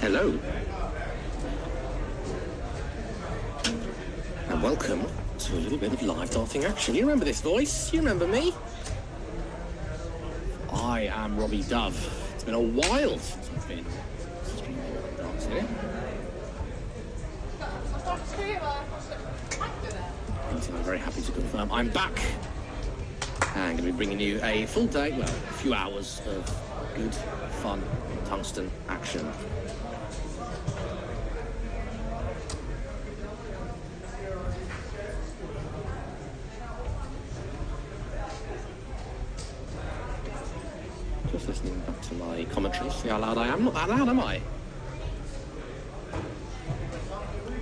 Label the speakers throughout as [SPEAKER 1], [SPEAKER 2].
[SPEAKER 1] Hello. And welcome to a little bit of live darting action. You remember this voice? You remember me? I am Robbie Dove. It's been a while since I've been streaming darts here. I'm very happy to confirm I'm back. And going to be bringing you a full day, well, a few hours of good, fun, tungsten action. Just listening back to my commentary, see how loud I am. Not that loud, am I?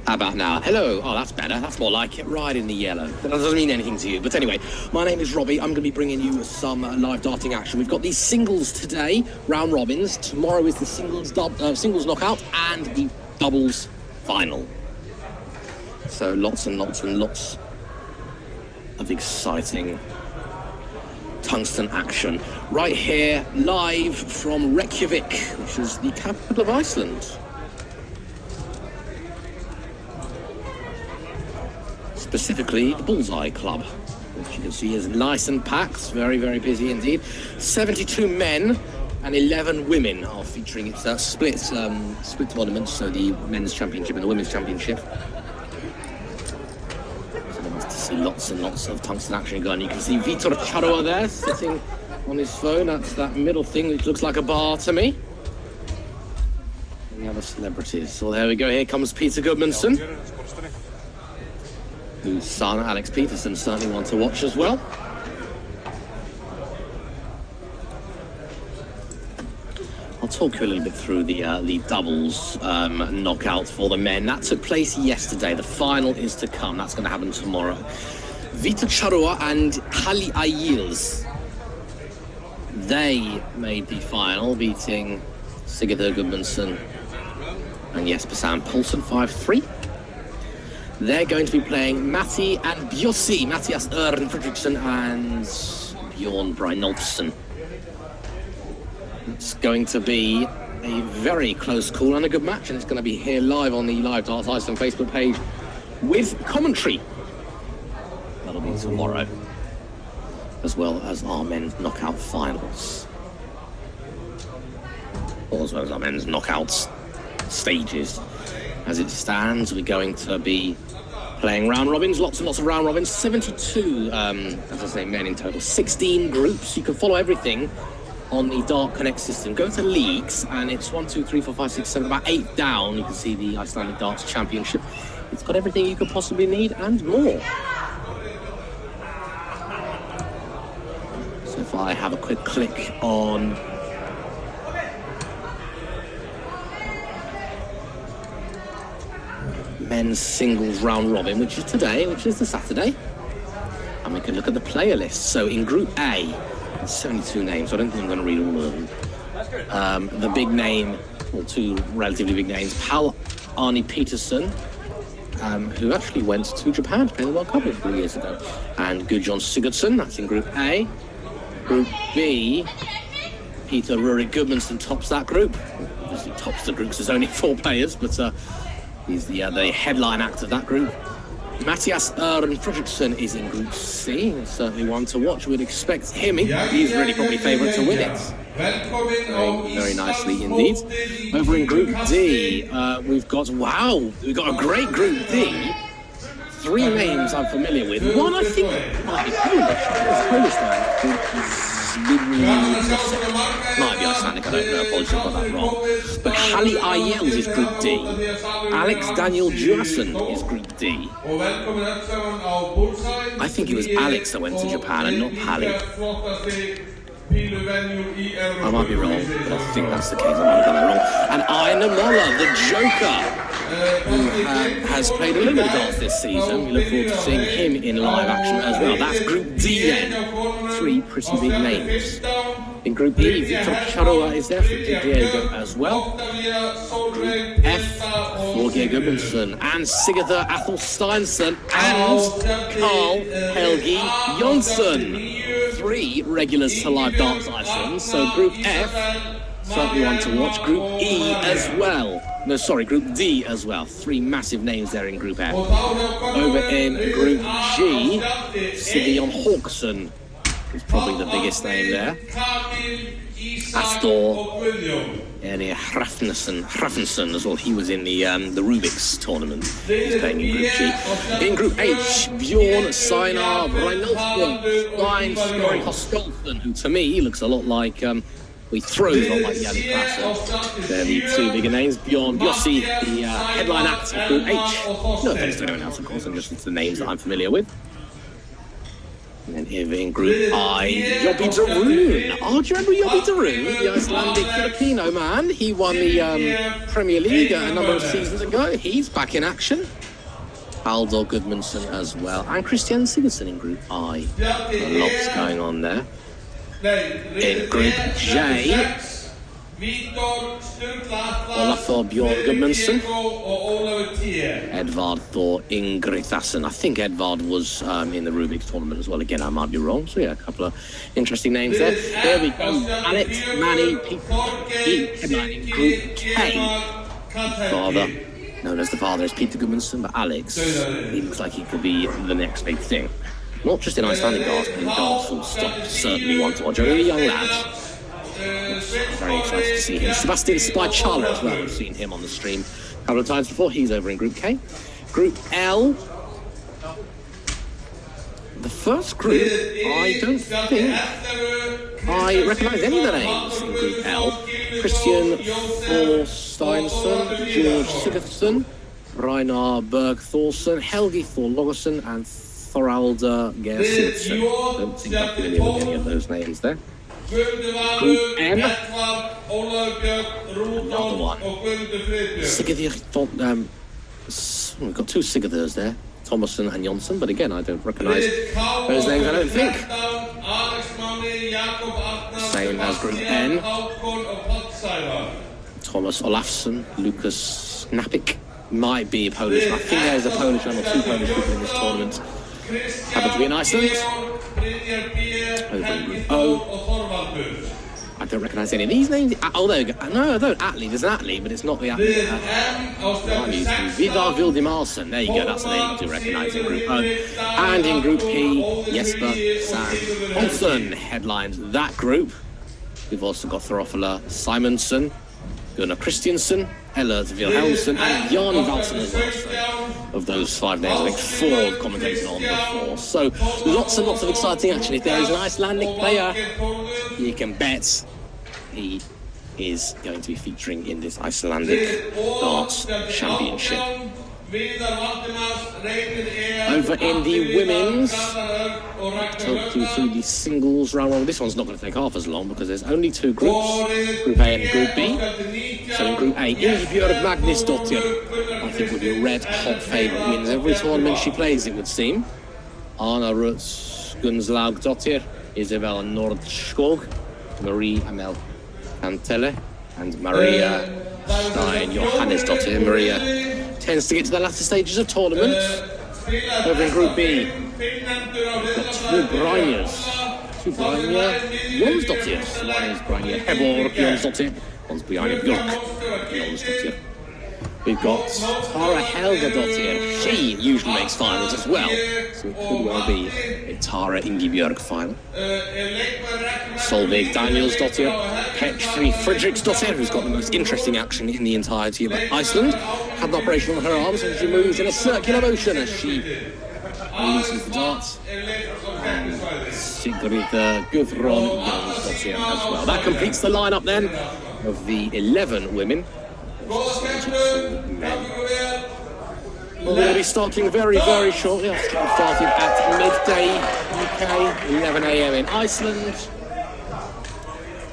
[SPEAKER 1] How about now? Hello. Oh, that's better. That's more like it. Right in the yellow. That doesn't mean anything to you. But anyway, my name is Robbie. I'm going to be bringing you some live darting action. We've got these singles today, round robins. Tomorrow is the singles knockout and the doubles final. So lots and lots and lots of exciting tungsten action. Right here, live from Reykjavik, which is the capital of Iceland. Specifically the Bullseye Club, which you can see is nice and packed, very, very busy indeed. 72 men and 11 women are featuring its split tournaments, so the men's championship and the women's championship. So there must see lots and lots of tungsten action going. You can see Vitor Charoa there, sitting on his phone. That's that middle thing, which looks like a bar to me. And the other celebrities. So there we go, here comes Peter Gudmundsson, whose son, Alex Peterson, certainly one to watch as well. I'll talk you a little bit through the doubles knockout for the men. That took place yesterday. The final is to come. That's going to happen tomorrow. Vitor Charoa and Halli Ayils, they made the final, beating Sigurður Gudmundsson and Jesper Sand Poulsen 5-3. They're going to be playing Matti and Bjossi, Mattias Örn Fredriksson and Bjorn Brynolfsson. It's going to be a very close call and a good match, and it's going to be here live on the Live Darts Iceland Facebook page with commentary. That'll be tomorrow, as well as our men's knockout finals, or as well as our men's knockouts stages. As it stands, we're going to be playing round robins, lots and lots of round robins, 72, as I say, men in total, 16 groups. You can follow everything on the Dart Connect system. Go to leagues, and it's 1, 2, 3, 4, 5, 6, 7, about 8 down. You can see the Icelandic Darts Championship. It's got everything you could possibly need and more. So if I have a quick click on men's singles round robin, which is today, which is the Saturday, and we can look at the player list. So in Group A, there's 72 names, so I don't think I'm going to read all of them. The big name, or two relatively big names, Pal Arne Peterson, who actually went to Japan to play the World Cup a few years ago, and Gudjon Sigurdsson. That's in Group A. Group B, Peter Rurik Gudmundsson tops that group. Obviously tops the group because there's only 4 players, but he's the headline act of that group. Mattias Örn Fredriksson is in Group C. It's certainly one to watch. We'd expect him. He's really probably favourite to win it. Very, very nicely indeed. Over in Group D, we've got a great Group D. 3 names I'm familiar with. One I think might be Polish. It's a Polish man. Might be Icelandic, I don't know, apologies, I got that wrong. But Halli Ayils is Group D. Alex Daniel Johansson is Group D. I think it was Alex that went to Japan and not Halli. I might be wrong, but I think that's the case. I might have got that wrong. And Einar Möller, the Joker, who has played a little bit of darts this season. We look forward to seeing him in live action as well. That's Group D then. 3 pretty big names. In Group E, Vitor Charoa is there for Diego as well. Group F, Þorgeir Gudmundsson and Sigurður Athelssteinsson and Carl Helgi Jonsson. 3 regulars to Live Darts Iceland. So Group F, certainly one to watch. Group E as well. No, sorry, Group D as well. 3 massive names there in Group F. Over in Group G, Simeon Hawkson is probably the biggest name there. Astor Ernie Hrafnsson as well. He was in the Rubik's tournament. He's playing in Group G. In Group H, Bjorn Steinar Brynolfsson, Stein Snorri Hostolfsson, who to me looks a lot like he throws a lot like Yannick Passer. They're the 2 bigger names. Bjorn Bjossi, the headline act of Group H. No offense to anyone else, of course, I'm just the names that I'm familiar with. And then here in Group I, Jobby de Roon. Oh, do you remember Jobby de Roon? The Icelandic Filipino man. He won the Premier League a number of seasons ago. He's back in action. Haldor Gudmundsson as well. And Christian Sigurdsson in Group I. Lots going on there. In Group J, Olafur Bjorn Gudmundsson, Edvard Thor Ingridasson. I think Edvard was in the Rubik's tournament as well. Again, I might be wrong. So yeah, a couple of interesting names there. There we go. Alex, Manny, headlining Group K. Father, known as the father, is Peter Gudmundsson, but Alex, he looks like he could be the next big thing. Not just in Icelandic darts, but in darts full stop. Certainly one to watch. Only a young lad. Very excited to see him. Sebastian Spychala as well. We've seen him on the stream a couple of times before. He's over in Group K. Group L. The first group, I don't think I recognise any of the names in Group L. Christian Thorsteinsson, George Sigurdsson, Ragnar Berg Thorsson, Helgi Thor Logason, and Thoraldur Gersidsson. Don't think I'm familiar with any of those names there. Group M. Another one. Sigurður, we've got 2 Sigurðurs there. Thomasson and Jonsson, but again, I don't recognise those names, I don't think. Same as Group N. Thomas Olafsson, Lucas Knapik. Might be a Polish, I think there's a Polish one or 2 Polish people in this tournament. Happen to be in Iceland. Over in Group O. I don't recognise any of these names. Oh, there we go. No, I don't. Atli. There's an Atli, but it's not the Atli. I'm used to Vidar Vildimarsen. There you go. That's the name I do recognise in Group O. And in Group P, Jesper Sand Olsen headlines that group. We've also got Thorofala Simonsson, Gunnar Christiansen, Ellert Wilhelmsen, and Jarni Valsen as well. So, of those 5 names, I think 4 have commentated on before. So lots and lots of exciting action. If there is an Icelandic player, you can bet he is going to be featuring in this Icelandic Darts Championship. Over in the women's, I'll talk you through the singles round. This one's not going to take half as long because there's only 2 groups, Group A and Group B. So in Group A, Ingibjörg Magnusdóttir, I think would be a red-hot favourite, wins every tournament she plays, it would seem. Anna Ruts Gunslaugdóttir, Isabella Nordskog, Marie Amel Cantele, and Maria Stein Johannesdóttir. Maria tends to get to the latter stages of tournaments. Over in Group B, we've got 2 Brynjars. 2 Brynjar Jónsdóttir. One is Brynjar Heborg Jónsdóttir, one's Brynjar Björk Jónsdóttir. We've got Tara Helgadóttir. She usually makes finals as well, so it could well be a Tara Ingibjörg final. Solveig Danielsdóttir, Petri Fredriksdóttir, who's got the most interesting action in the entirety of Iceland, had an operation on her arms and she moves in a circular motion as she releases the darts. And Sigrid Guðrún Jónsdóttir as well. That completes the lineup then of the 11 women. Men. We're going to be starting very, very shortly. Our stream starting at midday UK, 11 AM in Iceland.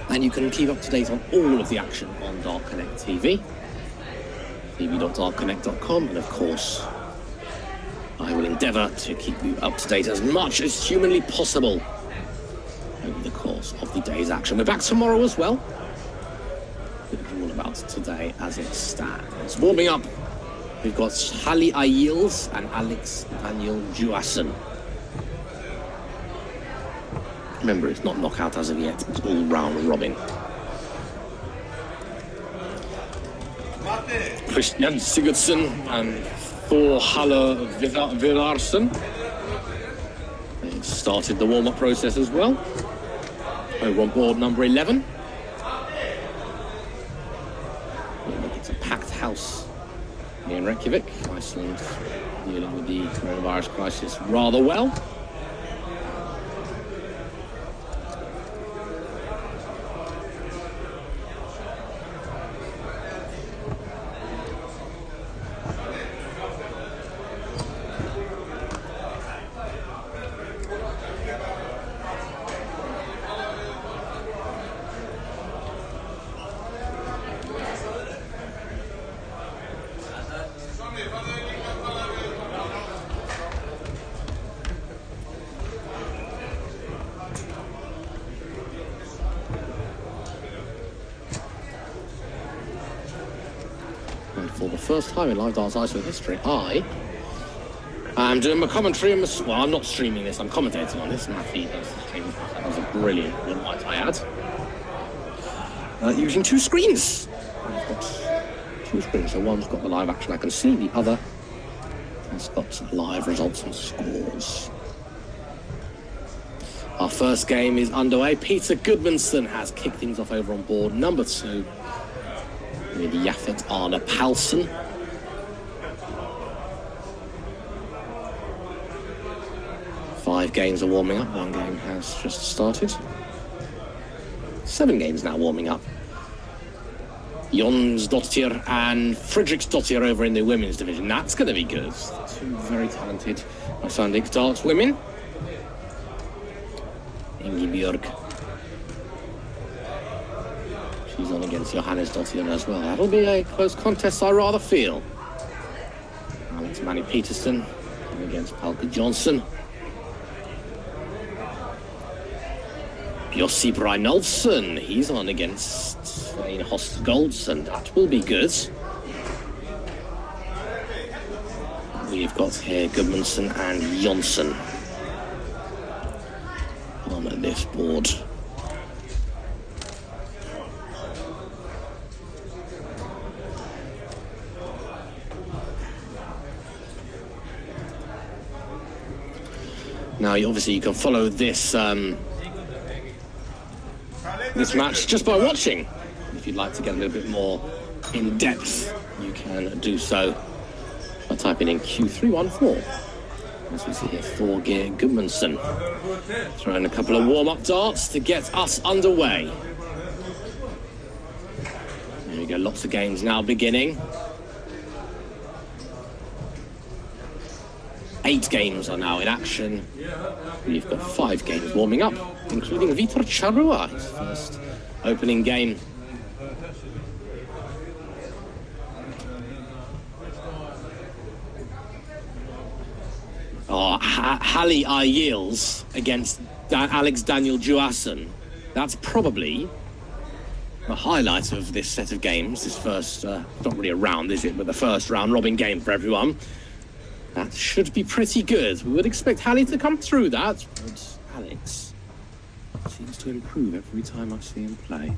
[SPEAKER 1] And you can keep up to date on all of the action on Dart Connect TV, tv.dartconnect.com, and of course, I will endeavour to keep you up to date as much as humanly possible over the course of the day's action. We're back tomorrow as well. All about today as it stands. Warming up, we've got Halli Ayils and Alex Daniel Juassen. Remember, it's not knockout as of yet, it's all round robin. Christian Sigurdsson and Thor Halle Vilarsen. They started the warm-up process as well. Over on board number 11. It's a packed house here in Reykjavik. Iceland dealing with the coronavirus crisis rather well. For the first time in live dance ice history, I am doing my commentary. Well, I'm not streaming this, I'm commentating on this. Matthew does the stream. That was a brilliant one, might I add. Using two screens. I've got two screens, so one's got the live action I can see, the other has got live results and scores. Our first game is underway. Peter Gudmundsson has kicked things off over on board number 2. With Jafet Arne Palsen. Five games are warming up. One game has just started. 7 games now warming up. Jonsdottir and Fredriksdottir over in the women's division. That's going to be good. Two very talented Icelandic darts women. Ingibjörg. She's on against Johannes Dottir as well. That'll be a close contest, I rather feel. Alex Manny Peterson against Palka Johnson. Josip Reinolfsson, he's on against Svein Host Goldsson. That will be good. We've got here Gudmundsson and Jonsson on this board. Now, obviously, you can follow this this match just by watching. If you'd like to get a little bit more in depth, you can do so by typing in Q314. As we see here, Thorgeir Gudmundsson throwing a couple of warm-up darts to get us underway. There we go, lots of games now beginning. 8 games are now in action. We've got 5 games warming up, including Vitor Charrua, his first opening game. Oh, Halli Ayils against Alex Daniel Juasen. That's probably the highlight of this set of games. This first, not really a round, is it? But the first round robin game for everyone. That should be pretty good. We would expect Halli to come through that, but Alex seems to improve every time I see him play.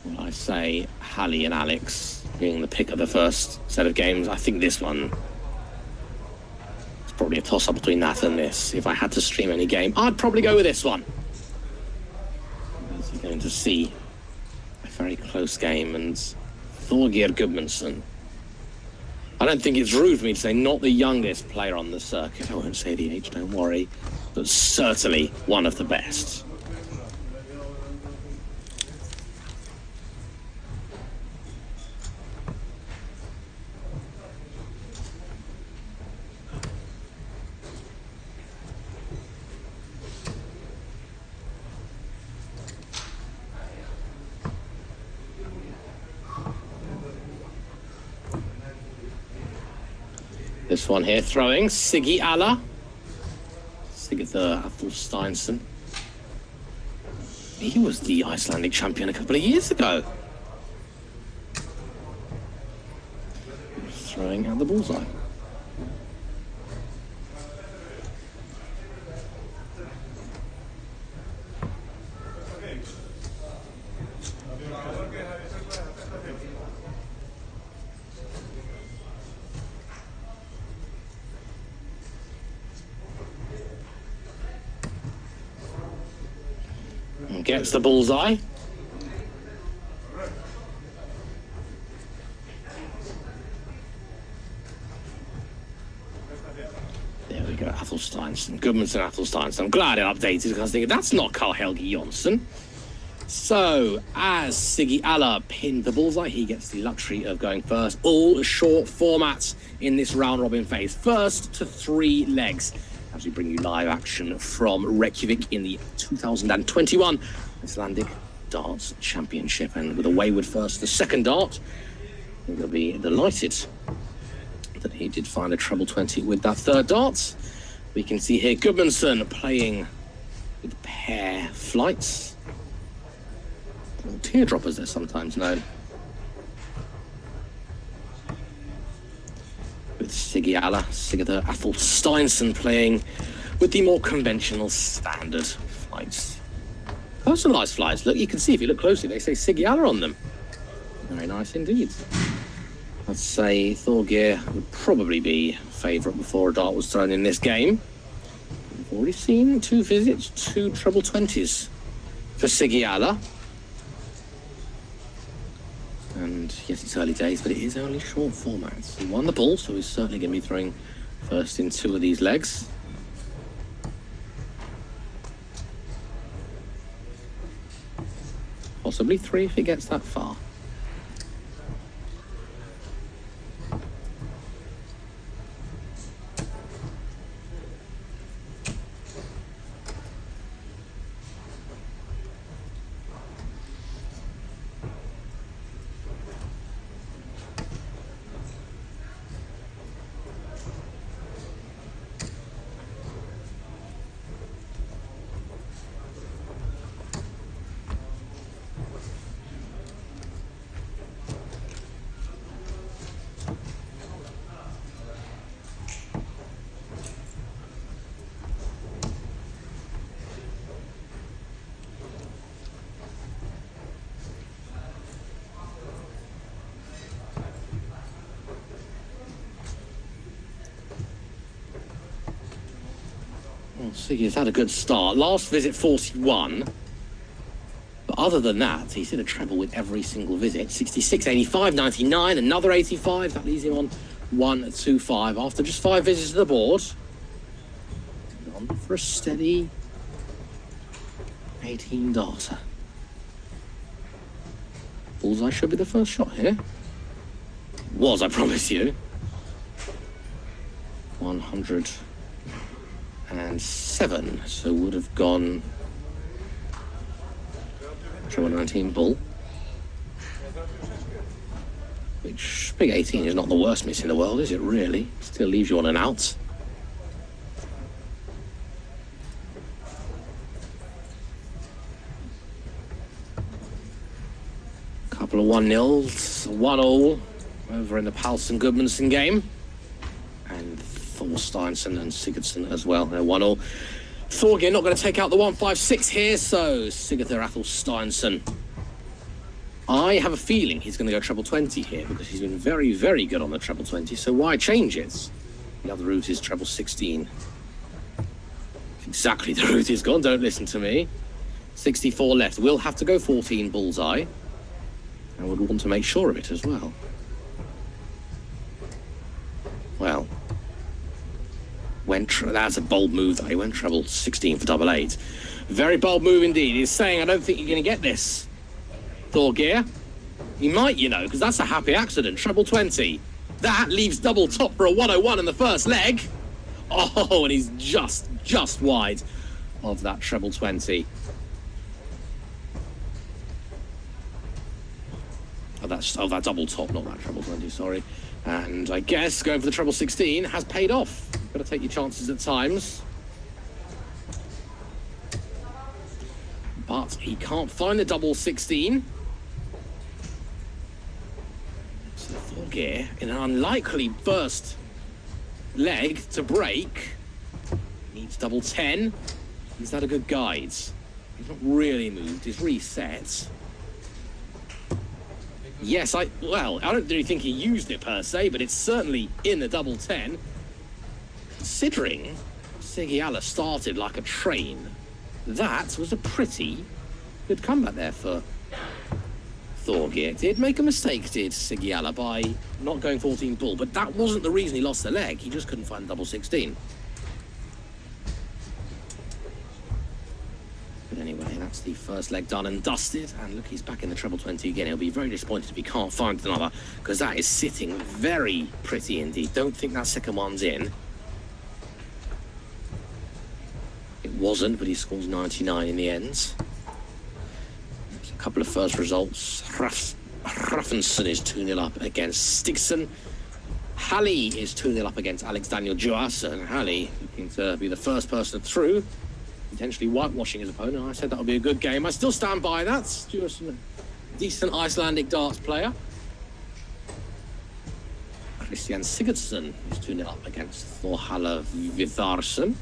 [SPEAKER 1] Well, I say Halli and Alex being the pick of the first set of games. I think this one is probably a toss-up between that and this. If I had to stream any game, I'd probably go with this one. As you're going to see a very close game, and Thorgeir Gudmundsson. I don't think it's rude for me to say not the youngest player on the circuit. I won't say the age, don't worry, but certainly one of the best. This one here throwing Siggy Alla, Sigurður Athelssteinsson. He was the Icelandic champion a couple of years ago. Throwing at the bullseye. And gets the bullseye. There we go, Athelsteinsson, Gudmundsson, Athelsteinsson. I'm glad it updated because I was thinking that's not Karl-Helgi Jonsson. So, as Siggy Alla pinned the bullseye, he gets the luxury of going first. All short formats in this round-robin phase. First to 3 legs. As we bring you live action from Reykjavik in the 2021 Icelandic Darts Championship. And with a wayward first, the second dart, I think they'll be delighted that he did find a treble 20 with that third dart. We can see here Gudmundsson playing with pair flights. Or teardroppers, they're sometimes known. With Siggy Alla, Sigurður Athelsteinsson playing with the more conventional standard flights. Personalised flights. Look, you can see if you look closely, they say Siggy Alla on them. Very nice indeed. I'd say Thorgeir would probably be favourite before a dart was thrown in this game. We've already seen 2 visits, 2 treble 20s for Siggy Alla. And yes, it's early days, but it is only short formats. He won the ball, so he's certainly going to be throwing first in 2 of these legs. Possibly 3 if he gets that far. Siggy's had a good start. Last visit 41. But other than that, he's hit a treble with every single visit. 66, 85, 99, another 85. That leaves him on 125 after just 5 visits to the board. On for a steady 18 darter. Bullseye should be the first shot here. Was, I promise you. 107, so would have gone treble 19 bull, which big 18 is not the worst miss in the world, is it really? Still leaves you on an out. Couple of 1-0s, 1-1 over in the Palsson Gudmundsson game, and Thorsteinsson and Sigurdsson as well. They're 1-1. Thorgeir not going to take out the 156 here, so Sigurður Athelsteinsson. I have a feeling he's going to go treble 20 here because he's been very, very good on the treble 20, so why change it? The other route is treble 16. Exactly the route he's gone, don't listen to me. 64 left. We'll have to go 14 bullseye, and would want to make sure of it as well. Well, that's a bold move though. He went treble 16 for double 8. Very bold move indeed. He's saying, I don't think you're going to get this, Thorgeir. He might, you know, because that's a happy accident. Treble 20. That leaves double top for a 101 in the first leg. Oh, and he's just wide of that treble 20. Oh, that double top, not that treble 20, sorry. And I guess going for the treble 16 has paid off. Got to take your chances at times. but he can't find the double 16. So Thorgeir, in an unlikely first leg to break, needs double 10. He's had a good guide. He's not really moved, he's reset. Yes, I don't really think he used it per se, but it's certainly in the double 10. Considering Sigiala started like a train, that was a pretty good comeback there for Thorgeir. Did make a mistake, did Sigiala, by not going 14 bull, but that wasn't the reason he lost the leg. He just couldn't find double 16. But anyway, that's the first leg done and dusted. And look, he's back in the treble 20 again. He'll be very disappointed if he can't find another, because that is sitting very pretty indeed. Don't think that second one's in. It wasn't, but he scores 99 in the end. There's a couple of first results. Hrafnsson is 2-0 up against Stigson. Halley is 2-0 up against Alex Daniel Juas, and Halley looking to be the first person through, potentially whitewashing his opponent. I said that would be a good game. I still stand by that. Juas, a decent Icelandic darts player. Christian Sigurdsson is 2-0 up against Thorhalla Viðarsson.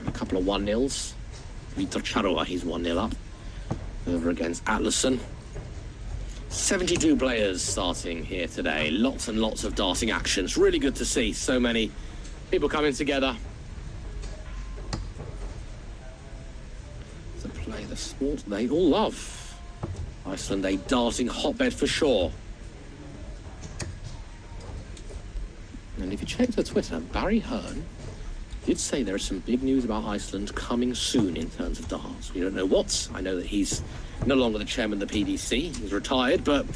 [SPEAKER 1] A couple of 1-0s. Vitor Charua, he's 1-0 up over against Atlason. 72 players starting here today. Lots and lots of darting action. It's really good to see so many people coming together to play the sport they all love. Iceland, a darting hotbed for sure. And if you check their Twitter, Barry Hearn did say there is some big news about Iceland coming soon in terms of darts. We don't know what. I know that he's no longer the chairman of the PDC. He's retired, but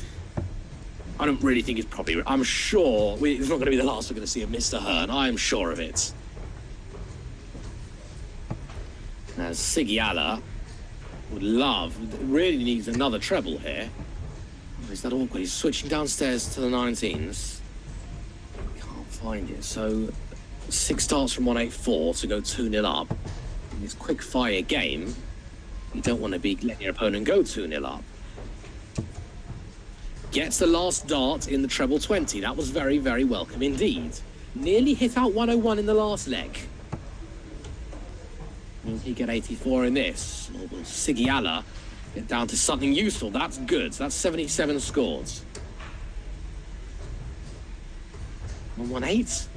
[SPEAKER 1] I don't really think he's probably... I'm sure it's not going to be the last we're going to see of Mr. Hearn. I am sure of it. As Sigiala would love, really needs another treble here. Oh, is that awkward? He's switching downstairs to the 19s. Can't find it. So 6 darts from 184 to go 2-0 up. In this quick fire game, you don't want to be letting your opponent go 2-0 up. Gets the last dart in the treble 20. That was very, very welcome indeed. Nearly hit out 101 in the last leg. Will he get 84 in this? Or will Sigiala get down to something useful? That's good. That's 77 scores. 118.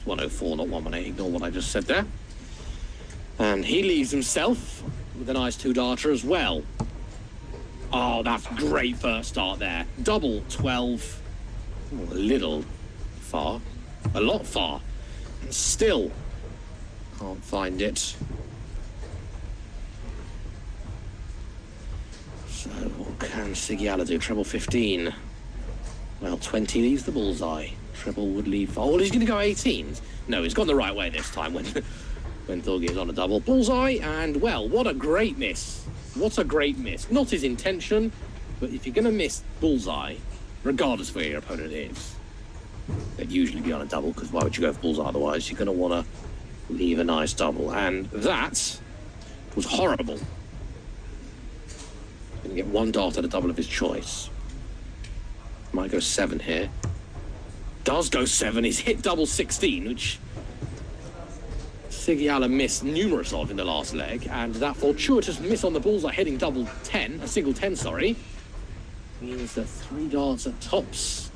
[SPEAKER 1] 104, not 118. Ignore what I just said there. And he leaves himself with a nice 2-darter as well. Oh, that's great first start there. Double 12. Oh, a little far. A lot far. And still can't find it. So what can Sigiala do? Treble 15. Well, 20 leaves the bullseye. Treble would leave... Oh, well, he's going to go 18. No, he's gone the right way this time when Thorgeir is on a double. Bullseye, and, well, what a great miss. What a great miss. Not his intention, but if you're going to miss bullseye, regardless of where your opponent is, they'd usually be on a double, because why would you go for bullseye otherwise? You're going to want to leave a nice double. And that was horrible. Going to get 1 dart at a double of his choice. Might go 7 here. Does go 7. He's hit double 16, which Sigiala missed numerous of in the last leg, and that fortuitous miss on the bullseye hitting double 10, a single 10, sorry, means that 3 darts at tops.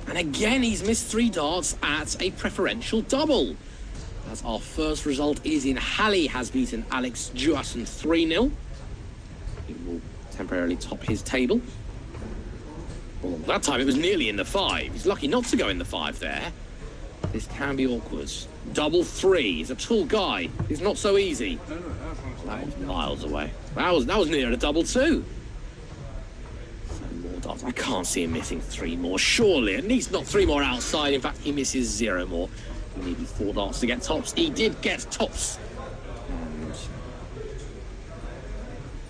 [SPEAKER 1] And again, he's missed 3 darts at a preferential double. As our first result is in Halley has beaten Alex Juasen 3-0. He will temporarily top his table. Well, that time it was nearly in the 5. He's lucky not to go in the 5 there. This can be awkward. Double 3. He's a tall guy. It's not so easy. That was miles away. That was near a double 2. So more darts. I can't see him missing 3 more. Surely, at least not 3 more outside. In fact, he misses 0 more. He needed 4 darts to get tops. He did get tops. And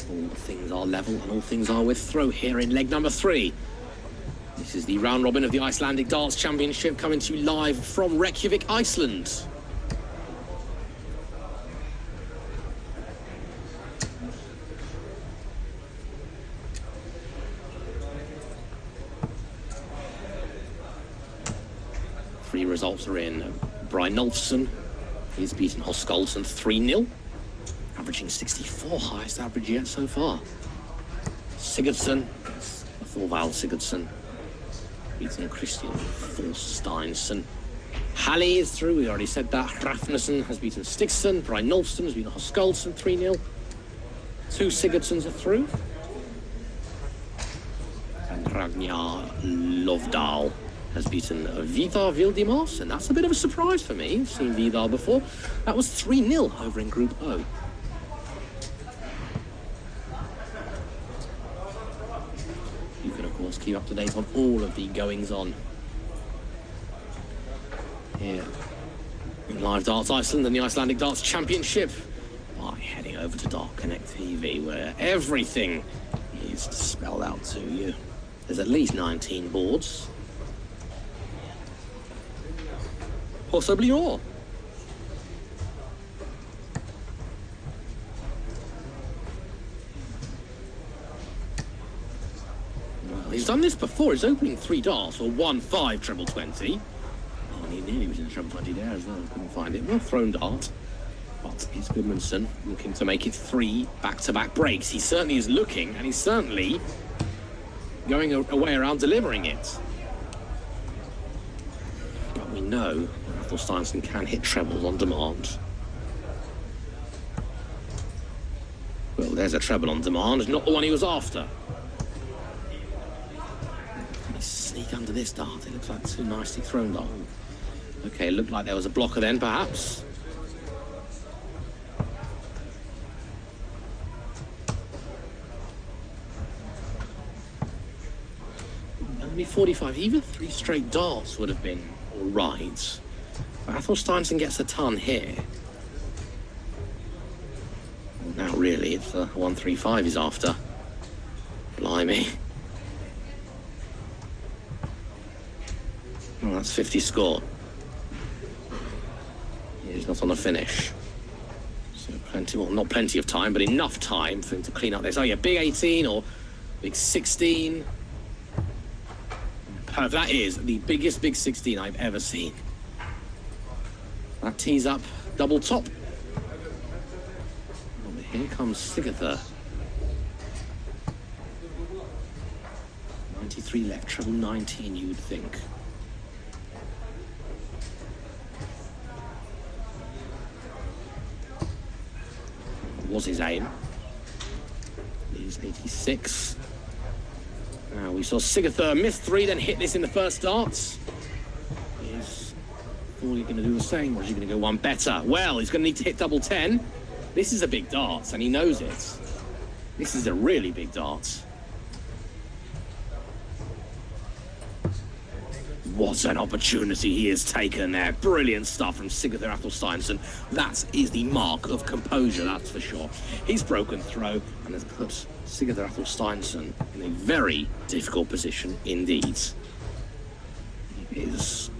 [SPEAKER 1] All things are level and all things are with throw here in leg number 3. This is the round robin of the Icelandic Darts Championship coming to you live from Reykjavik, Iceland. Three results are in. Brynolfsson, he's beaten Hoskolson 3-0, averaging 64, highest average yet so far. Sigurdsson, Thorvald Sigurdsson, beaten Christian Thorsteinsson. Halli is through, we already said that. Hrafnason has beaten Stigson. Brynolfsson has beaten Hoskolson 3-0. 2 Sigurdssons are through. And Ragnar Lovdal has beaten Vidar Vildimos, and that's a bit of a surprise for me. I've seen Vidar before. That was 3-0 over in Group O. You can, of course, keep up to date on all of the goings-on here in Live Darts Iceland and the Icelandic Darts Championship by heading over to Dart Connect TV, where everything is spelled out to you. There's at least 19 boards. Possibly more. Well, he's done this before. His opening 3 darts for 1-5 treble 20. Oh, and he nearly was in treble 20 there as well. Couldn't find it. Well thrown dart. But it's Gudmundsson looking to make it 3 back-to-back breaks. He certainly is looking, and he's certainly going a way around delivering it. But we know Steinson can hit trebles on demand. Well, there's a treble on demand, not the one he was after. Can he sneak under this dart? It looks like 2 nicely thrown darts. Okay, looked like there was a blocker then, perhaps. Only 45, even 3 straight darts would have been all right. Athel Steinson gets a ton here. Well, now really, it's 135 he's after. Blimey. Well, that's 50 score. He's not on the finish. So plenty, well, not plenty of time, but enough time for him to clean up this. Oh yeah, big 18 or big 16. That is the biggest big 16 I've ever seen. That tees up double top. Oh, but here comes Sigurður. 93 left, treble 19, you would think. Was his aim. He's 86. Now we saw Sigurður miss 3, then hit this in the first darts. All you're going to do the same, or is he going to go one better? Well, he's going to need to hit double 10. This is a big dart, and he knows it. This is a really big dart. What an opportunity he has taken there. Brilliant stuff from Sigurður Athelssteinsson. That is the mark of composure, that's for sure. He's broken throw and has put Sigurður Athelssteinsson in a very difficult position indeed. He is...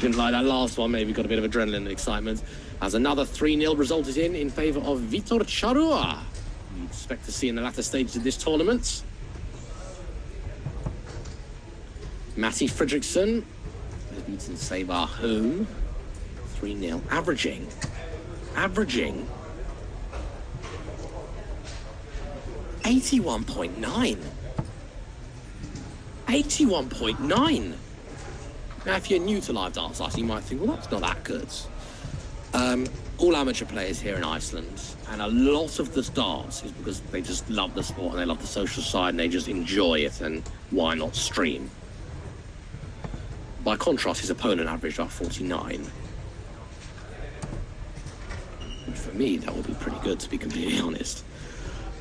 [SPEAKER 1] didn't like that last one, maybe got a bit of adrenaline and excitement. As another 3-0 resulted in favour of Vitor Charrua. We expect to see in the latter stages of this tournament. Matti Fredriksson has beaten Savar Home 3-0, averaging 81.9. 81.9. Now, if you're new to live darts, you might think, well, that's not that good. All amateur players here in Iceland, and a lot of the darts is because they just love the sport and they love the social side and they just enjoy it, and why not stream? By contrast, his opponent averaged about 49. And for me, that would be pretty good, to be completely honest.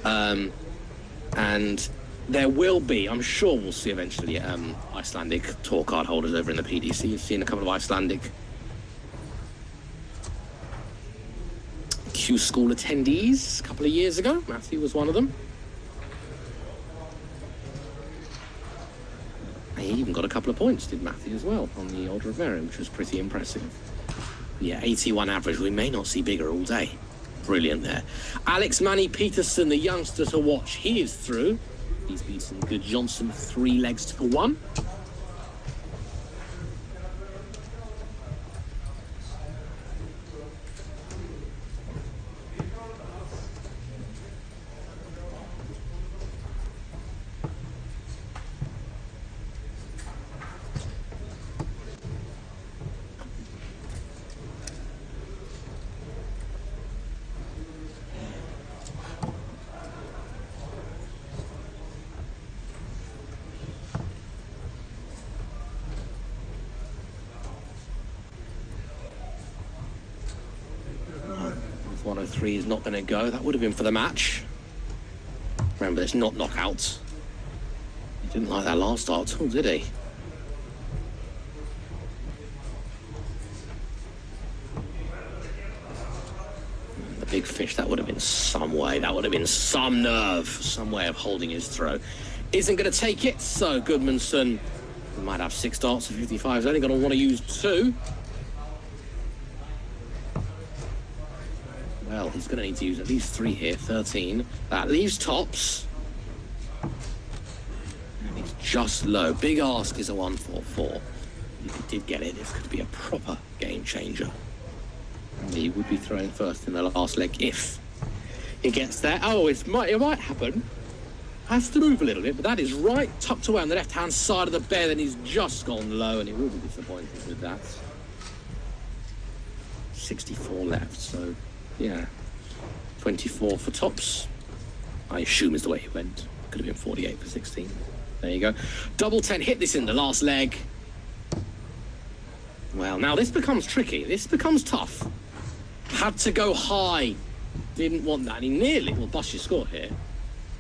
[SPEAKER 1] And there will be, I'm sure we'll see eventually, Icelandic tour card holders over in the PDC. You've seen a couple of Icelandic Q School attendees a couple of years ago. Matthew was one of them. He even got a couple of points, did Matthew, as well, on the Order of Merit, which was pretty impressive. But yeah, 81 average. We may not see bigger all day. Brilliant there. Alex Manny Peterson, the youngster to watch, he is through. He's beaten Good Johnson 3 legs to 1. Is not going to go. That would have been for the match. Remember, it's not knockouts. He didn't like that last start at all, did he? The big fish, that would have been some way. That would have been some nerve, some way of holding his throw. Isn't going to take it, so Goodmanson might have 6 darts of 55. He's only going to want to use 2. Well, he's going to need to use at least 3 here, 13. That leaves tops. And he's just low. Big ask is a 144. If he did get it, this could be a proper game changer. And he would be throwing first in the last leg if he gets there. Oh, it might happen. Has to move a little bit, but that is right tucked away on the left-hand side of the bed, and he's just gone low, and he will be disappointed with that. 64 left, so... yeah, 24 for tops, I assume is the way he went. Could have been 48 for 16. There you go. Double 10, hit this in the last leg. Well, now this becomes tricky. This becomes tough. Had to go high. Didn't want that. He nearly, well, bust your score here.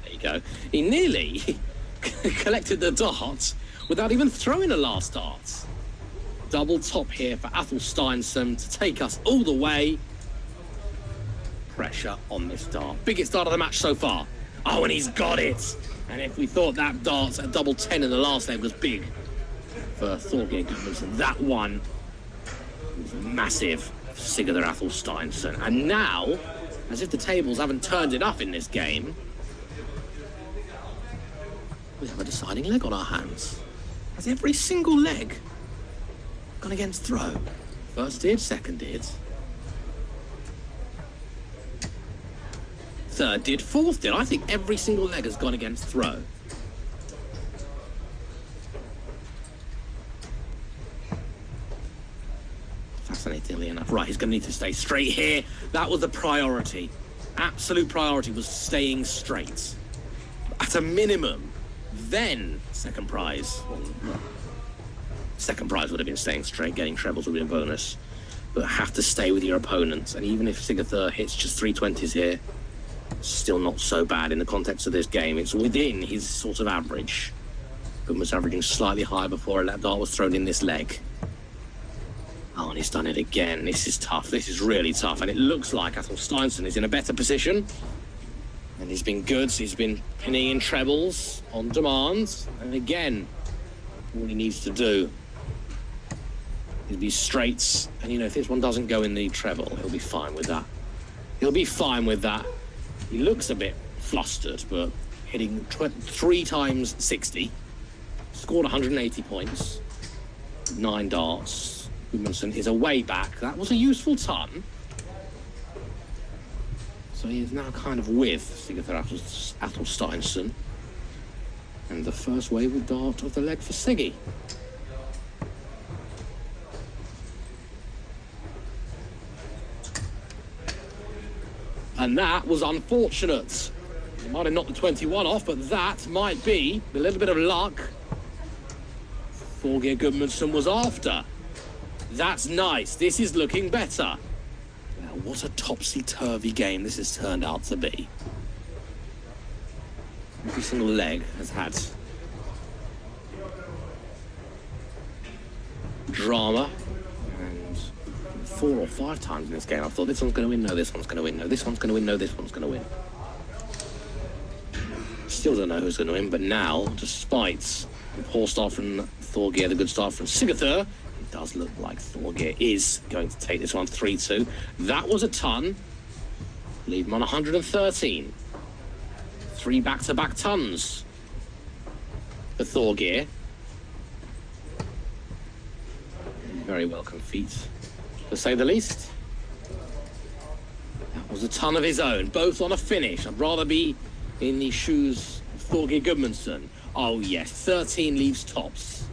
[SPEAKER 1] There you go. He nearly collected the dart without even throwing a last dart. Double top here for Athel Steinson to take us all the way. Pressure on this dart. Biggest dart of the match so far. Oh, and he's got it. And if we thought that dart at double 10 in the last leg was big for Thorgeir Gudmundsson, that one was massive for Sigurður Athel Steinson. And now, as if the tables haven't turned enough in this game, we have a deciding leg on our hands. Has every single leg gone against throw? First did, second did. Third did, fourth did. I think every single leg has gone against throw. Fascinatingly enough. Right, he's going to need to stay straight here. That was the priority. Absolute priority was staying straight. At a minimum. Then, second prize. Well, second prize would have been staying straight. Getting trebles would have been a bonus. But have to stay with your opponents. And even if Sigurður hits just 320s here, still not so bad in the context of this game. It's within his sort of average. Goodman was averaging slightly higher before a dart was thrown in this leg. Oh, and he's done it again. This is tough. This is really tough. And it looks like Athel Steinson is in a better position. And he's been good. He's been pinning in trebles on demand. And again, all he needs to do is be straights. And, you know, if this one doesn't go in the treble, he'll be fine with that. He'll be fine with that. He looks a bit flustered, but hitting 3 times 60, scored 180 points, 9 darts. Gudmundsson is away back. That was a useful ton. So he is now kind of with Sigurður Athel Steinson. And the first wayward dart of the leg for Siggy. And that was unfortunate. He might have knocked the 21 off, but that might be a little bit of luck Thorgeir Gudmundsson was after. That's nice. This is looking better. Now, what a topsy-turvy game this has turned out to be. Every single leg has had drama. And 4 or 5 times in this game. I thought this one's going to win, no, this one's going to win, no, this one's going to win, no, this one's going to win. Still don't know who's going to win, but now, despite the poor start from Thorgeir, the good start from Sigurður, it does look like Thorgeir is going to take this one 3-2. That was a ton. Leave him on 113. 3 back-to-back tons for Thorgeir. Very welcome feat, to say the least. That was a ton of his own, both on a finish. I'd rather be in the shoes of Thorgeir Gudmundsson. Oh yes, 13 leaves tops.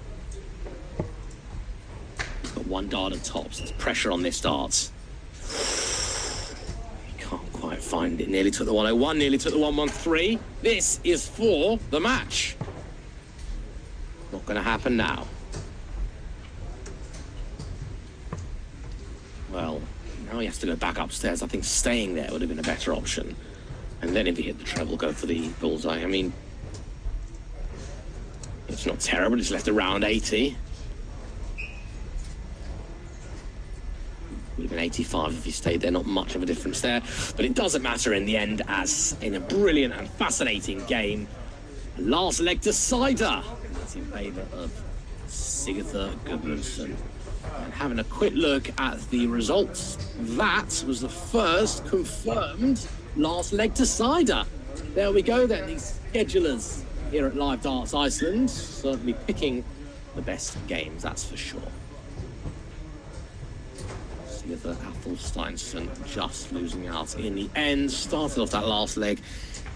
[SPEAKER 1] He's got 1 dart at tops. There's pressure on this dart. He can't quite find it. Nearly took the 101, nearly took the 113. This is for the match. Not going to happen now. Well, now he has to go back upstairs. I think staying there would have been a better option. And then if he hit the treble, go for the bullseye. I mean, it's not terrible. It's left around 80. Would have been 85 if he stayed there. Not much of a difference there. But it doesn't matter in the end, as in a brilliant and fascinating game, last leg decider. That's in favour of Sigurður Gudmundsson. And having a quick look at the results, that was the first confirmed last leg decider. There we go then, these schedulers here at Live Darts Iceland, certainly picking the best games, that's for sure. Sigurður Athelssteinsson just losing out in the end. Started off that last leg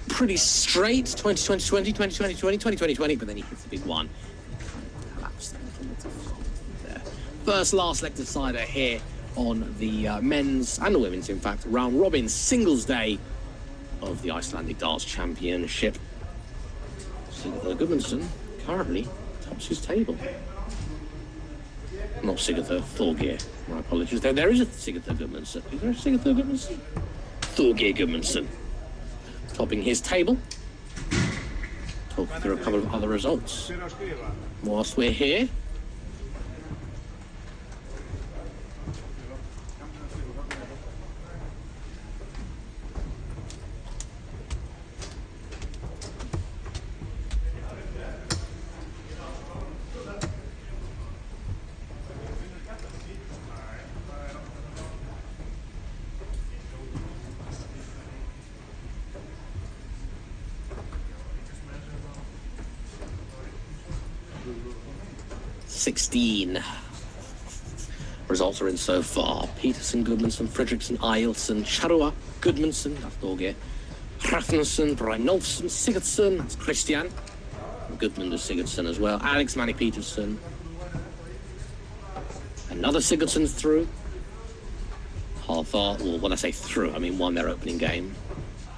[SPEAKER 1] pretty straight, 20-20-20, 20-20-20, 20-20-20, but then he hits a big one. He kind of collapsed a little bit there. First last leg decider here on the men's and the women's, in fact, round robin singles day of the Icelandic Darts Championship. Sigurður Gudmundsson currently tops his table. Not Sigurður, Thorgeir. My apologies. There is a Sigurður Gudmundsson. Is there a Sigurður Gudmundsson? Thorgeir Gudmundsson topping his table. Talking through a couple of other results whilst we're here. Results are in so far. Peterson, Gudmundsson, Fredriksson, Eilson, Charua, Gudmundsson, that's Thorgeir, Hrafnsson, Brynolfsson, Sigurdsson, that's Christian, Gudmundur Sigurdsson as well, Alex Manny Peterson, another Sigurdsson through, Halthar, well, when I say through, I mean won their opening game,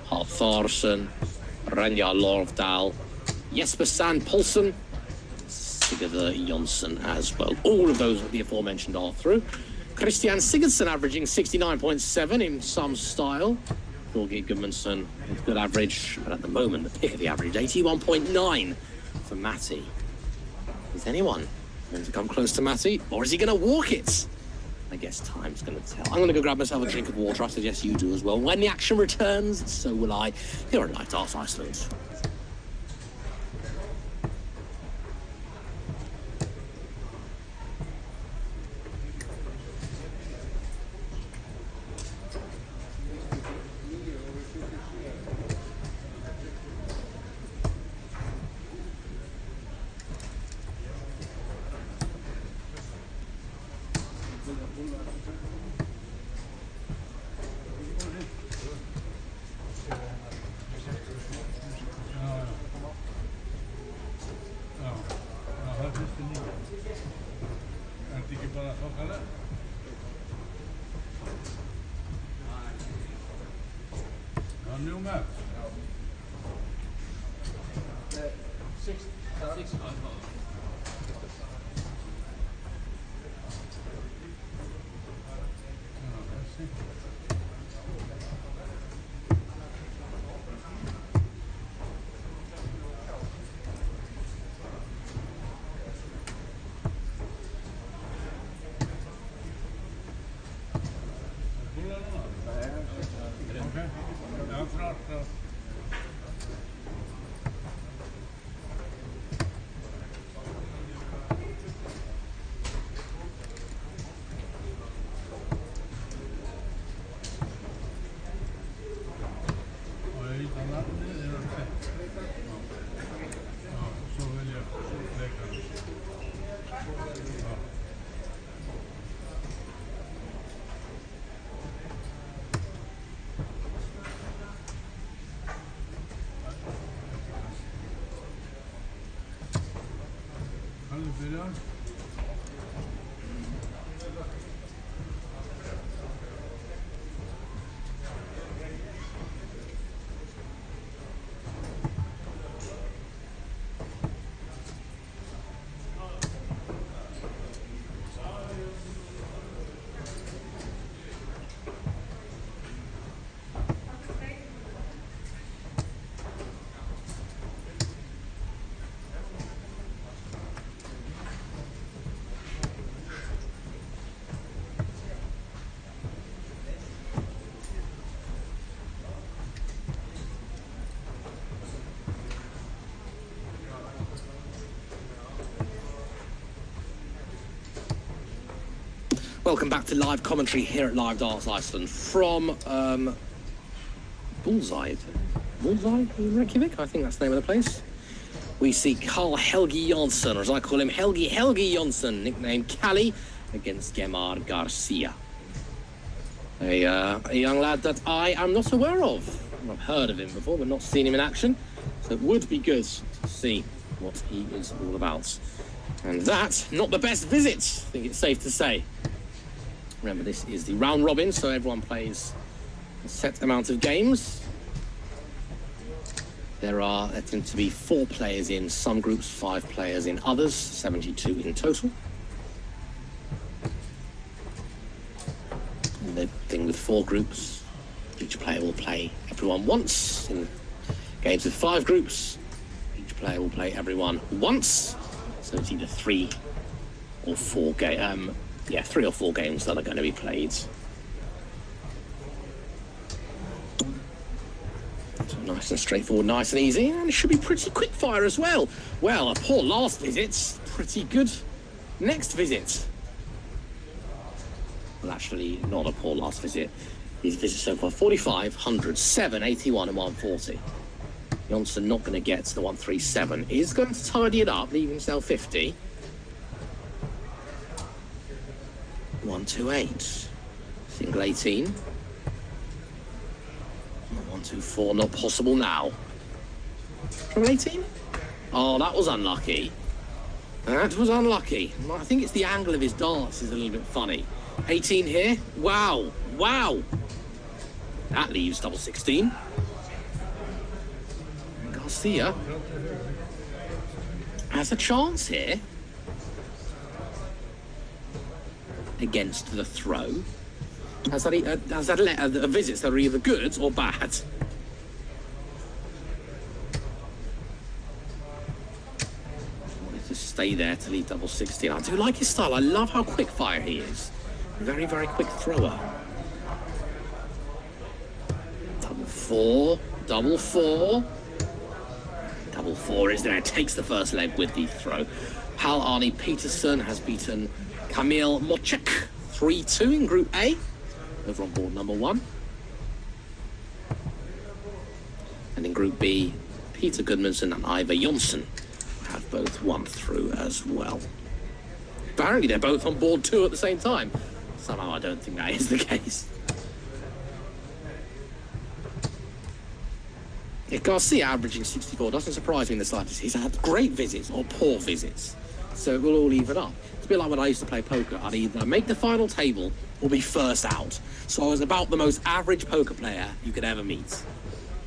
[SPEAKER 1] Haltharsson, Ranja Lorvdal, Jesper Sand Poulsen, Sigurður Jonsson as well. All of those, the aforementioned, are through. Christian Sigurdsson averaging 69.7 in some style. Thorgeir Gudmundsson with good average, but at the moment the pick of the average, 81.9 for Matty. Is anyone going to come close to Matty, or is he going to walk it? I guess time's going to tell. I'm going to go grab myself a drink of water. I suggest you do as well. When the action returns, so will I. Here at Live Darts Iceland. Welcome back to live commentary here at Live Darts Iceland from Bullseye in Reykjavik, I think that's the name of the place. We see Carl Helgi Jonsson, or as I call him, Helgi Jonsson, nicknamed Cali, against Gemar Garcia. A young lad that I am not aware of. I've heard of him before, but not seen him in action. So it would be good to see what he is all about. And that, not the best visit, I think it's safe to say. Remember, this is the round robin, so everyone plays a set amount of games. There tend to be 4 players in some groups, 5 players in others, 72 in total. And the thing with 4 groups, each player will play everyone once. In games with 5 groups, each player will play everyone once. So it's either 3 or 4 games. 3 or 4 games that are going to be played. So nice and straightforward, nice and easy, and it should be pretty quick fire as well. Well, a poor last visit, pretty good next visit. Well, actually, not a poor last visit. His visits so far, 45, 100, 7, 81 and 140. Jonsson not going to get to the 137. Is going to tidy it up, leaving himself 50. 128, single 18, 124, not possible now. Triple 18? Oh, that was unlucky. That was unlucky. I think it's the angle of his darts is a little bit funny. 18 here, wow, wow. That leaves double 16. And Garcia has a chance here. Against the throw. Has that visits that are either good or bad? I wanted to stay there to leave double 16. I do like his style. I love how quick fire he is. Very, very quick thrower. Double 4, double 4. Double 4 is there. It takes the first leg with the throw. Pal Arne Peterson has beaten Kamil Moczek 3-2 in Group A, over on board number 1. And in Group B, Peter Gudmundsson and Ivar Jonsson have both won through as well. Apparently they're both on board 2 at the same time. Somehow I don't think that is the case. Yeah, Garcia averaging 64 doesn't surprise me in the slightest. He's had great visits or poor visits, so it will all even up. It's a bit like when I used to play poker. I'd either make the final table or be first out. So I was about the most average poker player you could ever meet.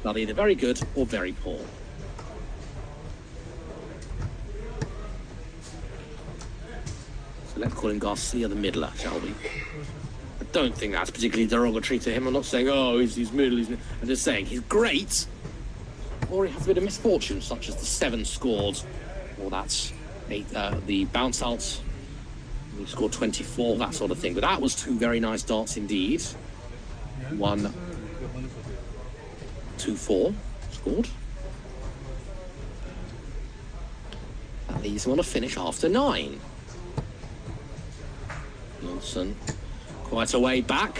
[SPEAKER 1] Not either very good or very poor. So let's call him Garcia the middler, shall we? I don't think that's particularly derogatory to him. I'm not saying, oh, he's middle, I'm just saying he's great. Or he has a bit of misfortune, such as the 7 scored, or that's 8, the bounce outs. He scored 24, that sort of thing. But that was 2 very nice darts indeed. One 2-4. Scored. That leaves him on a finish after 9. Jonsson quite a way back.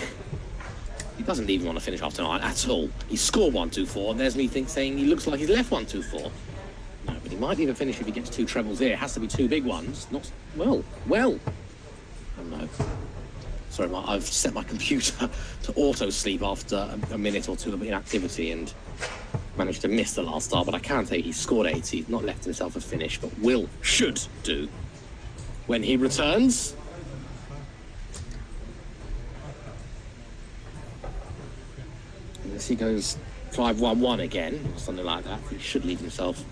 [SPEAKER 1] He doesn't leave him on a finish after 9 at all. He scored 1-2-4, and there's me saying he looks like he's left 1-2-4. No, but he might even finish if he gets 2 trebles here. It has to be 2 big ones. Not well. Oh no. Sorry, I've set my computer to auto-sleep after a minute or two of inactivity and managed to miss the last start, but I can tell you he scored 80. He's not left himself a finish, but should do when he returns. Unless he goes 5-1-1 again, or something like that, he should leave himself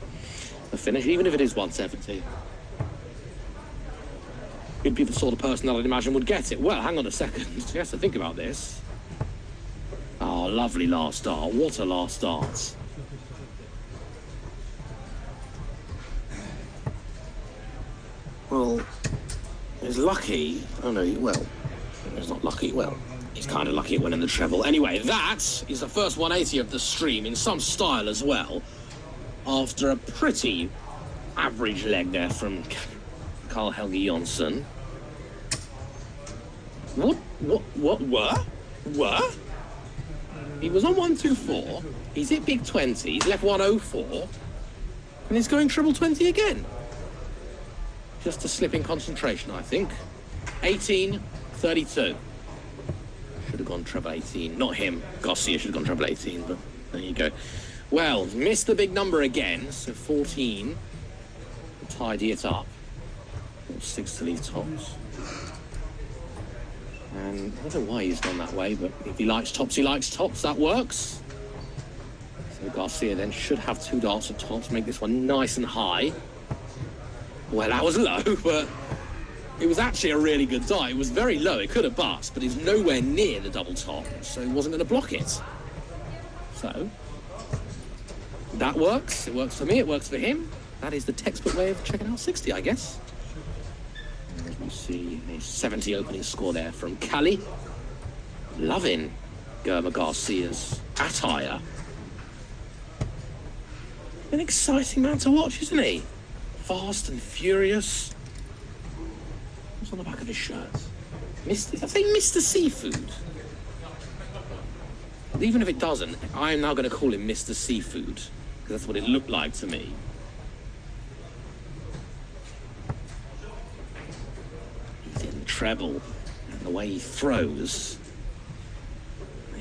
[SPEAKER 1] a finish, even if it is 170. He'd be the sort of person that I'd imagine would get it. Well, hang on a second. He has to think about this. Oh, lovely last start. What a last start. Well, he's lucky. Oh, no, well, he's not lucky. Well, he's kind of lucky at winning the treble. Anyway, that is the first 180 of the stream in some style as well. After a pretty average leg there from Karl-Helge Jonsson. What? He was on 1-2-4. He's hit big 20. He's left 1-0-4. And he's going treble 20 again. Just a slip in concentration, I think. 18-32. Should have gone treble 18. Not him. Garcia should have gone treble 18, but there you go. Well, missed the big number again. So 14. Tidy it up. 6 to leave tops. And I don't know why he's gone that way, but if he likes tops, he likes tops. That works. So Garcia then should have 2 darts at tops, make this one nice and high. Well, that was low, but it was actually a really good dart. It was very low. It could have bust, but he's nowhere near the double top, so he wasn't going to block it. So that works. It works for me. It works for him. That is the textbook way of checking out 60, I guess. As we see a 70 opening score there from Cali. Loving Germa Garcia's attire. An exciting man to watch, isn't he? Fast and furious. What's on the back of his shirt? I think Mr. Seafood. Even if it doesn't, I am now going to call him Mr. Seafood, because that's what it looked like to me. He's in the treble, and the way he throws,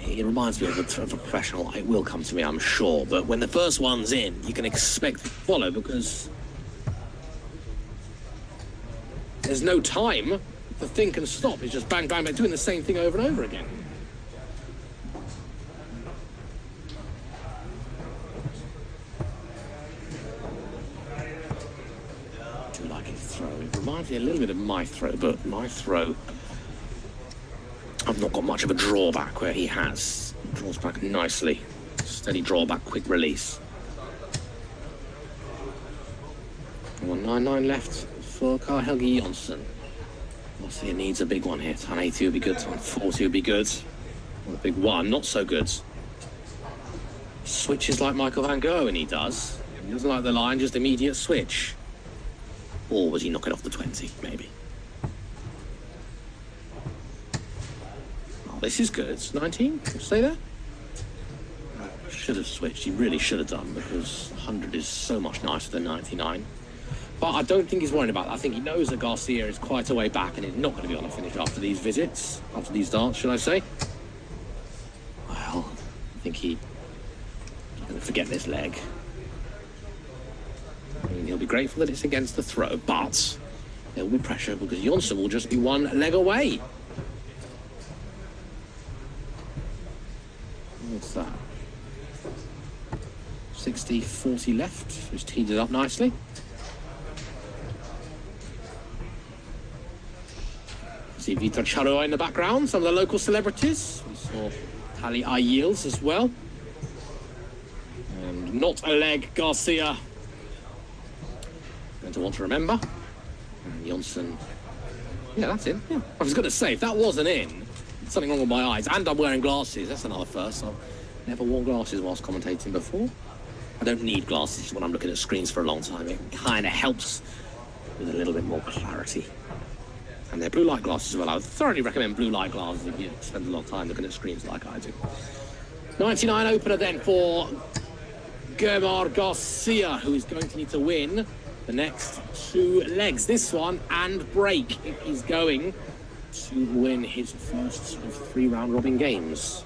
[SPEAKER 1] it reminds me of a professional. It will come to me, I'm sure, but when the first one's in, you can expect it to follow, because there's no time to think and stop. It's just bang, bang, bang, doing the same thing over and over again. I do like his throw. It reminds me a little bit of my throw, but my throw, I've not got much of a drawback where he has. Draws back nicely. Steady drawback, quick release. 199 left for Karl-Helge Jonsson. Garcia needs a big one here. 180 would be good. 140 would be good. Well, a big one, not so good. Switches like Michael van Gogh, and he does. He doesn't like the line, just immediate switch. Or was he knocking off the 20, maybe? Oh, this is good. 19, stay there. Should have switched. He really should have done, because 100 is so much nicer than 99. But I don't think he's worried about that. I think he knows that Garcia is quite a way back and is not going to be on a finish after these visits, after these darts, should I say. Well, I think he's going to forget this leg. I mean, he'll be grateful that it's against the throw, but there will be pressure because Jonsson will just be one leg away. What's that? 60, 40 left. He's teed it up nicely. See Vitor Charrua in the background, some of the local celebrities. We saw Tali Ayils as well. And not a leg, Garcia. Going to want to remember. And Jonsson. Yeah, that's in. Yeah. I was going to say, if that wasn't in, something wrong with my eyes. And I'm wearing glasses. That's another first. I'll never worn glasses whilst commentating before. I don't need glasses when I'm looking at screens for a long time. It kind of helps with a little bit more clarity. And they're blue light glasses as well. I would thoroughly recommend blue light glasses if you spend a lot of time looking at screens like I do. 99 opener then for Germar Garcia, who is going to need to win the next 2 legs. This one and break if he's going to win his first of 3 round robin games.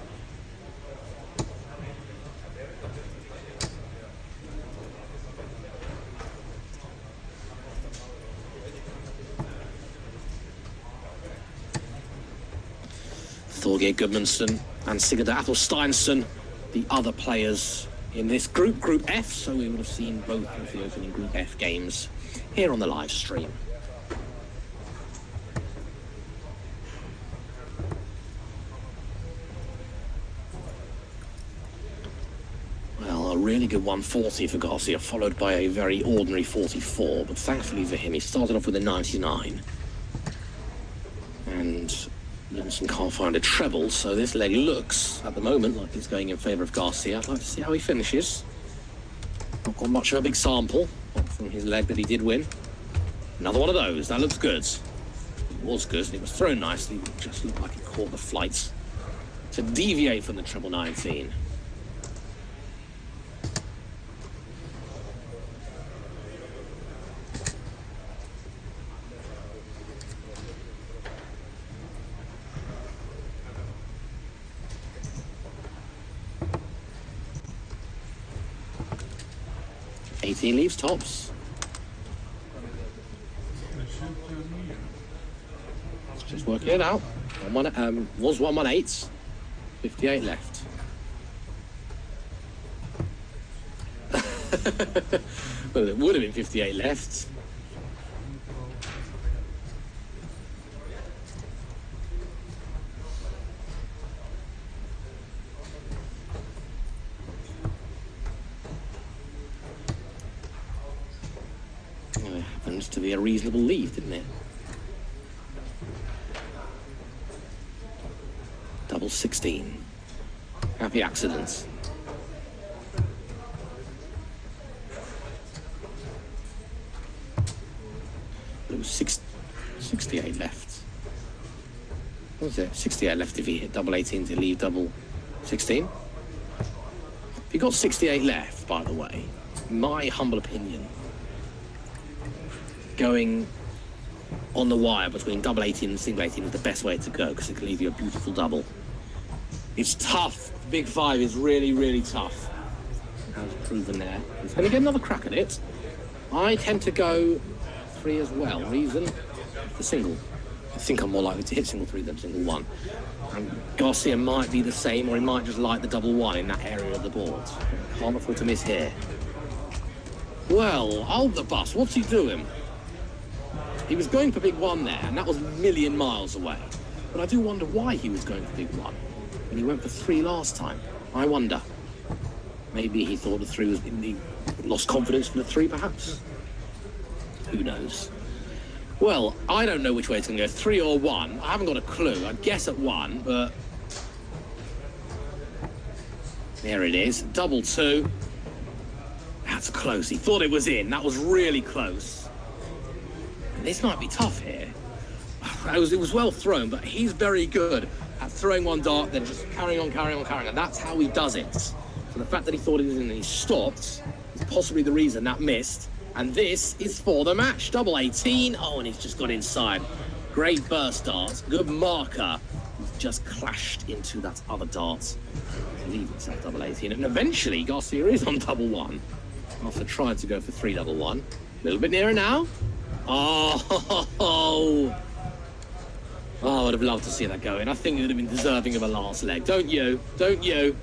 [SPEAKER 1] Thorgeir Gudmundsson and Sigurd Athelsteinsson, the other players in this group, Group F, so we would have seen both of the opening Group F games here on the live stream. Well, a really good 140 for Garcia, followed by a very ordinary 44, but thankfully for him, he started off with a 99. And Johnson can't find a treble, so this leg looks, at the moment, like it's going in favour of Garcia. I'd like to see how he finishes. Not got much of a big sample from his leg that he did win. Another one of those. That looks good. It was good, and it was thrown nicely, but it just looked like it caught the flight to deviate from the treble 19. He leaves tops. Let's just work it out. Was 118. 58 left. Well, it would have been 58 left. To be a reasonable lead, didn't it? Double 16. Happy accidents. There was 68 left. What was it? 68 left if he hit double 18 to leave double 16. If you got 68 left, by the way, my humble opinion, going on the wire between double 18 and single 18 is the best way to go, because it can leave you a beautiful double. It's tough. Big 5 is really, really tough. As proven there. He's going to get another crack at it. I tend to go 3 as well. Reason? The single. I think I'm more likely to hit single 3 than single 1. And Garcia might be the same, or he might just like the double 1 in that area of the board. Can't afford to miss here. Well, hold the bus. What's he doing? He was going for big 1 there, and that was a million miles away. But I do wonder why he was going for big 1 when he went for 3 last time. I wonder. Maybe he thought the 3 was... He lost confidence for the 3, perhaps? Who knows? Well, I don't know which way it's going to go, 3 or 1. I haven't got a clue. I'd guess at 1, but... There it is. Double 2. That's close. He thought it was in. That was really close. This might be tough here. It was well thrown, but he's very good at throwing 1 dart, then just carrying on, and that's how he does it. So the fact that he thought it was in and he stopped is possibly the reason that missed. And this is for the match. Double 18. Oh, and he's just got inside. Great burst dart. Good marker. He's just clashed into that other dart to leave himself double 18. And eventually, Garcia is on double 1 after trying to go for 3 double 1. A little bit nearer now. Oh, I would have loved to see that go in. I think it would have been deserving of a last leg. Don't you? Don't you?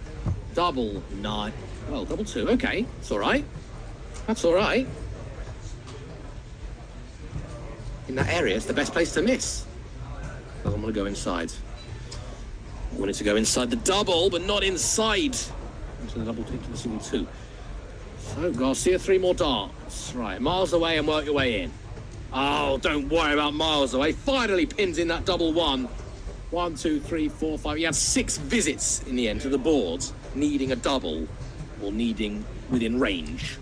[SPEAKER 1] Double 9. Well, double 2. Okay, it's all right. That's all right. In that area, it's the best place to miss. Doesn't want to go inside. I wanted to go inside the double, but not inside. Into the double 2, to the single 2. So, Garcia, 3 more darts. Right, miles away and work your way in. Oh, don't worry about miles away. Finally pins in that double 1. 1, 2, 3, 4, 5. He had 6 visits in the end to the board. needing a double or needing within range.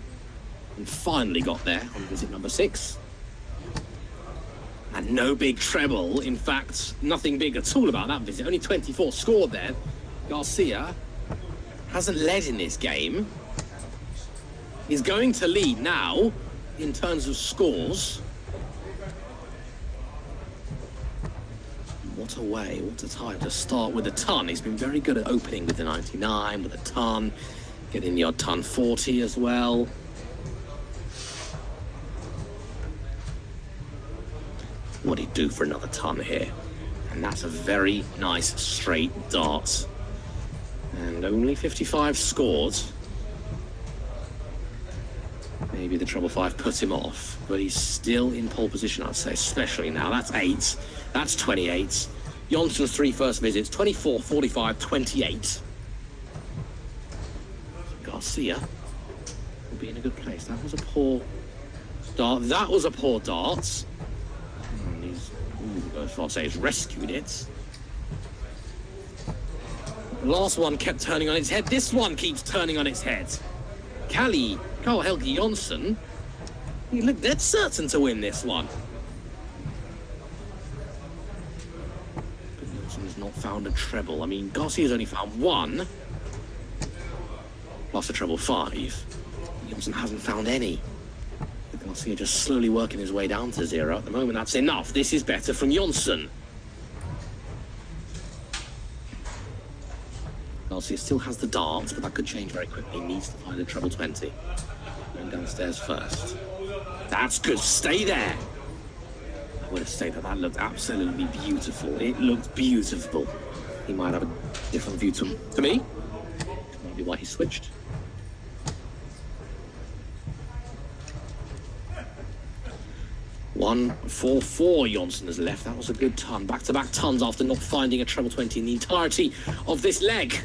[SPEAKER 1] And finally got there on visit number 6. And no big treble. In fact, nothing big at all about that visit. Only 24 scored there. Garcia hasn't led in this game. He's going to lead now in terms of scores. What a way, what a time to start with a ton. He's been very good at opening with the 99, with a ton, getting the odd ton 40 as well. What'd he do for another ton here? And that's a very nice straight dart. And only 55 scored. Maybe the treble 5 put him off, but he's still in pole position, I'd say, especially now. That's 8, that's 28. Jonsson's 3 first visits, 24, 45, 28. Garcia will be in a good place. That was a poor dart. That was a poor dart. And he's, as far as I say, he's rescued it. The last one kept turning on its head. This one keeps turning on its head. Karl-Helge Jonsson, he looked dead certain to win this one. But Jonsson's not found a treble. I mean, Garcia's only found 1, plus a treble 5. Jonsson hasn't found any. But Garcia just slowly working his way down to 0. At the moment, that's enough. This is better from Jonsson. Garcia still has the darts, but that could change very quickly. He needs to find a treble 20. Going downstairs first. That's good. Stay there. I would have said that looked absolutely beautiful. It looked beautiful. He might have a different view to me. That might be why he switched. One, 4, 4 Jonsson has left. That was a good ton. Back-to-back tons after not finding a treble 20 in the entirety of this leg.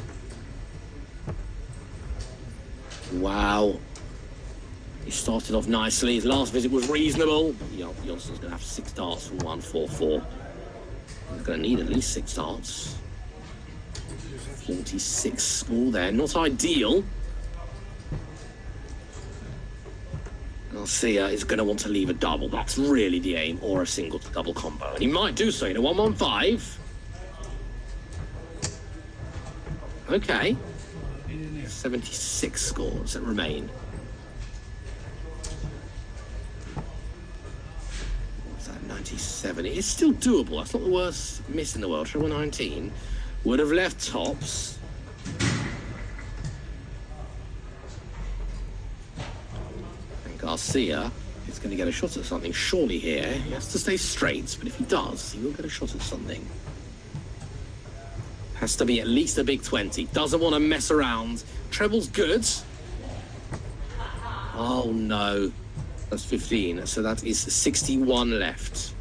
[SPEAKER 1] Wow. He started off nicely. His last visit was reasonable. Jonsson's going to have 6 darts from 1, 4, 4. He's going to need at least 6 darts. 46 score there. Not ideal. Garcia is going to want to leave a double. That's really the aim, or a single to double combo. And he might do so in a 1-1-5. Okay. 76 scores that remain. What's that? 97. It's still doable. That's not the worst miss in the world. Treble 19 would have left tops. And Garcia is going to get a shot at something surely here. He has to stay straight, but if he does, he will get a shot at something. Has to be at least a big 20. Doesn't want to mess around. Treble's good. Oh no. That's 15. So that is 61 left.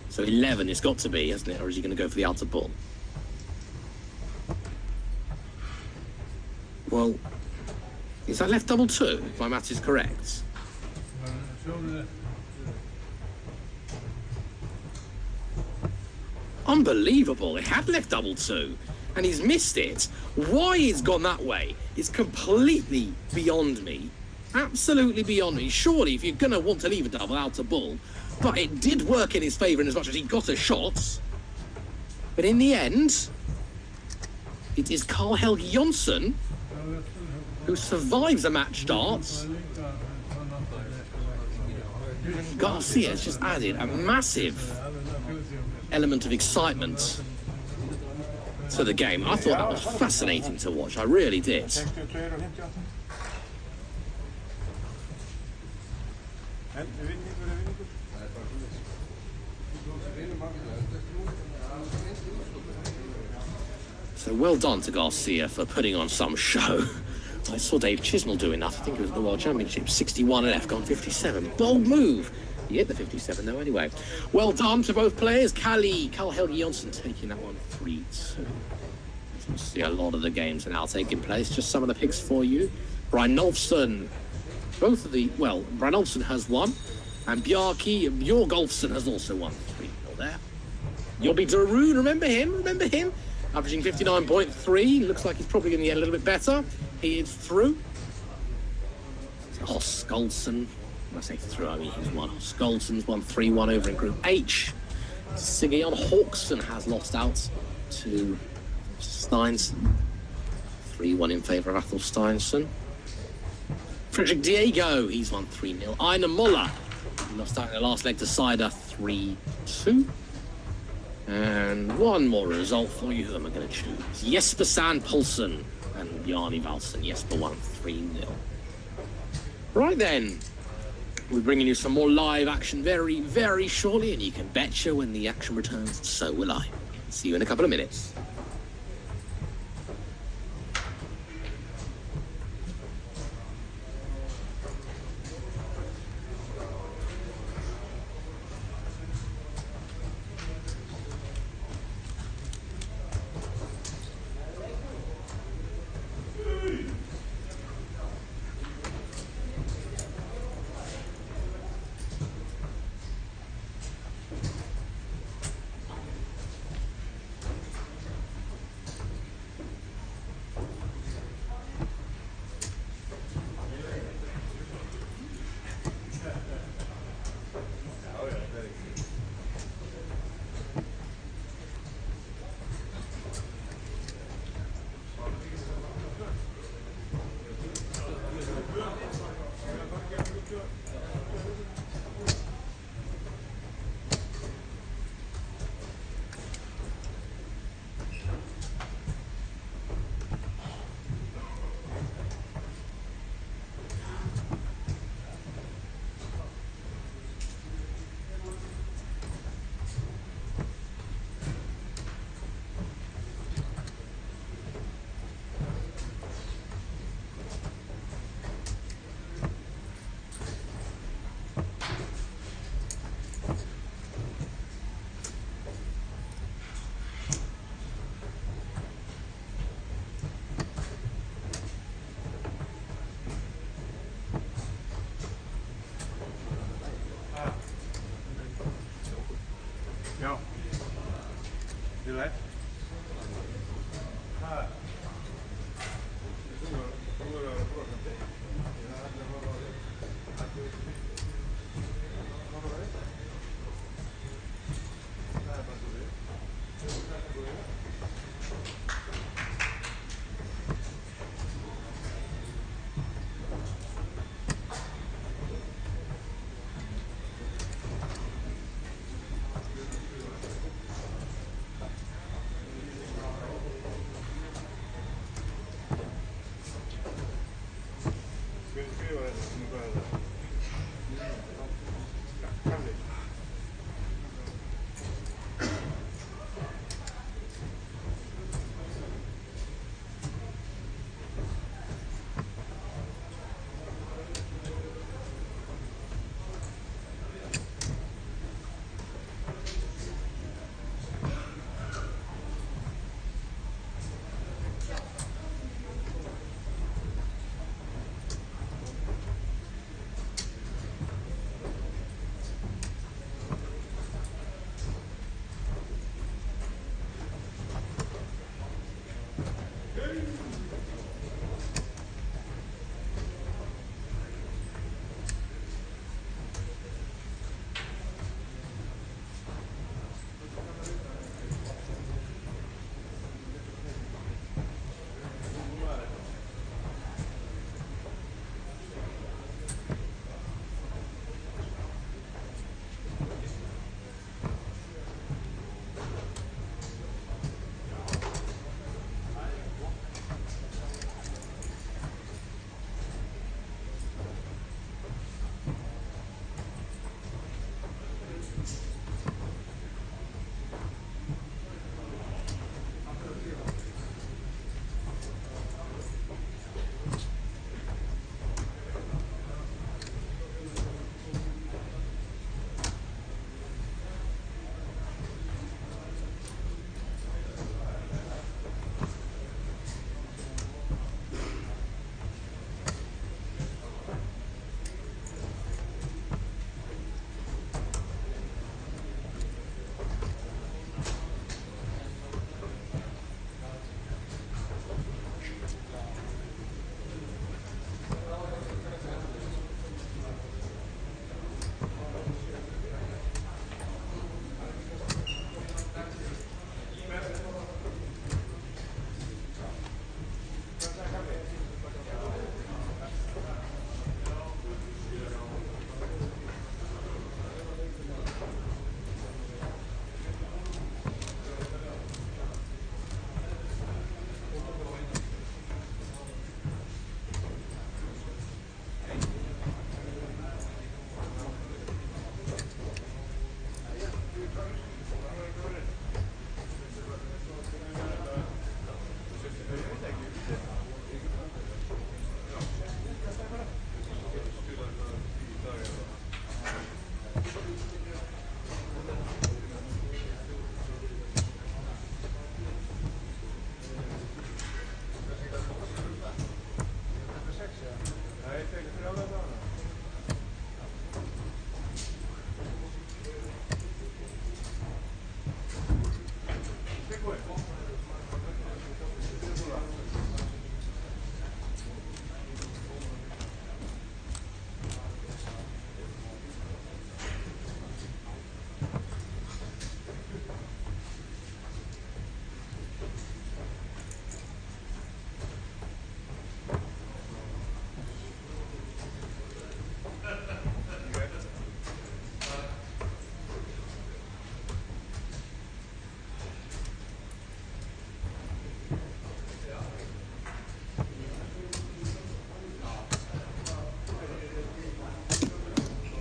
[SPEAKER 1] So 11 it's got to be, hasn't it? Or is he going to go for the outer ball? Well, is that left double 2, if my maths is correct? Unbelievable. It had left double 2. And he's missed it. Why he's gone that way is completely beyond me. Absolutely beyond me. Surely, if you're going to want to leave a double out to ball, but it did work in his favour in as much as he got a shot. But in the end, it is Karl-Helge Jonsson who survives a match darts. And Garcia has just added a massive element of excitement to the game. I thought that was fascinating to watch. I really did. So well done to Garcia for putting on some show. I saw Dave Chisnell doing that. I think it was the World Championship. 61 left, gone 57. Bold move. He hit the 57 though anyway. Well done to both players. Karl-Helge Jonsson taking that one 3-2. We'll see a lot of the games are now taking place. Just some of the picks for you. Brynolfsson. Both of the, well, Brynolfsson has won. And Bjorgolfsson has also won. 3-0 there. Jobby Daroon, remember him? Remember him? averaging 59.3. Looks like he's probably going to get a little bit better. He is through. Skålson. When I say through, I mean he's won. Skålson's won 3-1 over in Group H. Sigurjón Hawksson has lost out to Steins. 3-1 in favour of Athel Steinsson. Frederick Diego, he's won 3-0. Einar Muller, he lost out in the last leg to Cider 3-2. And one more result for you. Who am I going to choose? Jesper Sand Poulsen and Bjarni Valsen. Jesper won 3-0. Right then, we're bringing you some more live action very, very shortly, and you can betcha when the action returns, so will I. See you in a couple of minutes.
[SPEAKER 2] Ja. You left?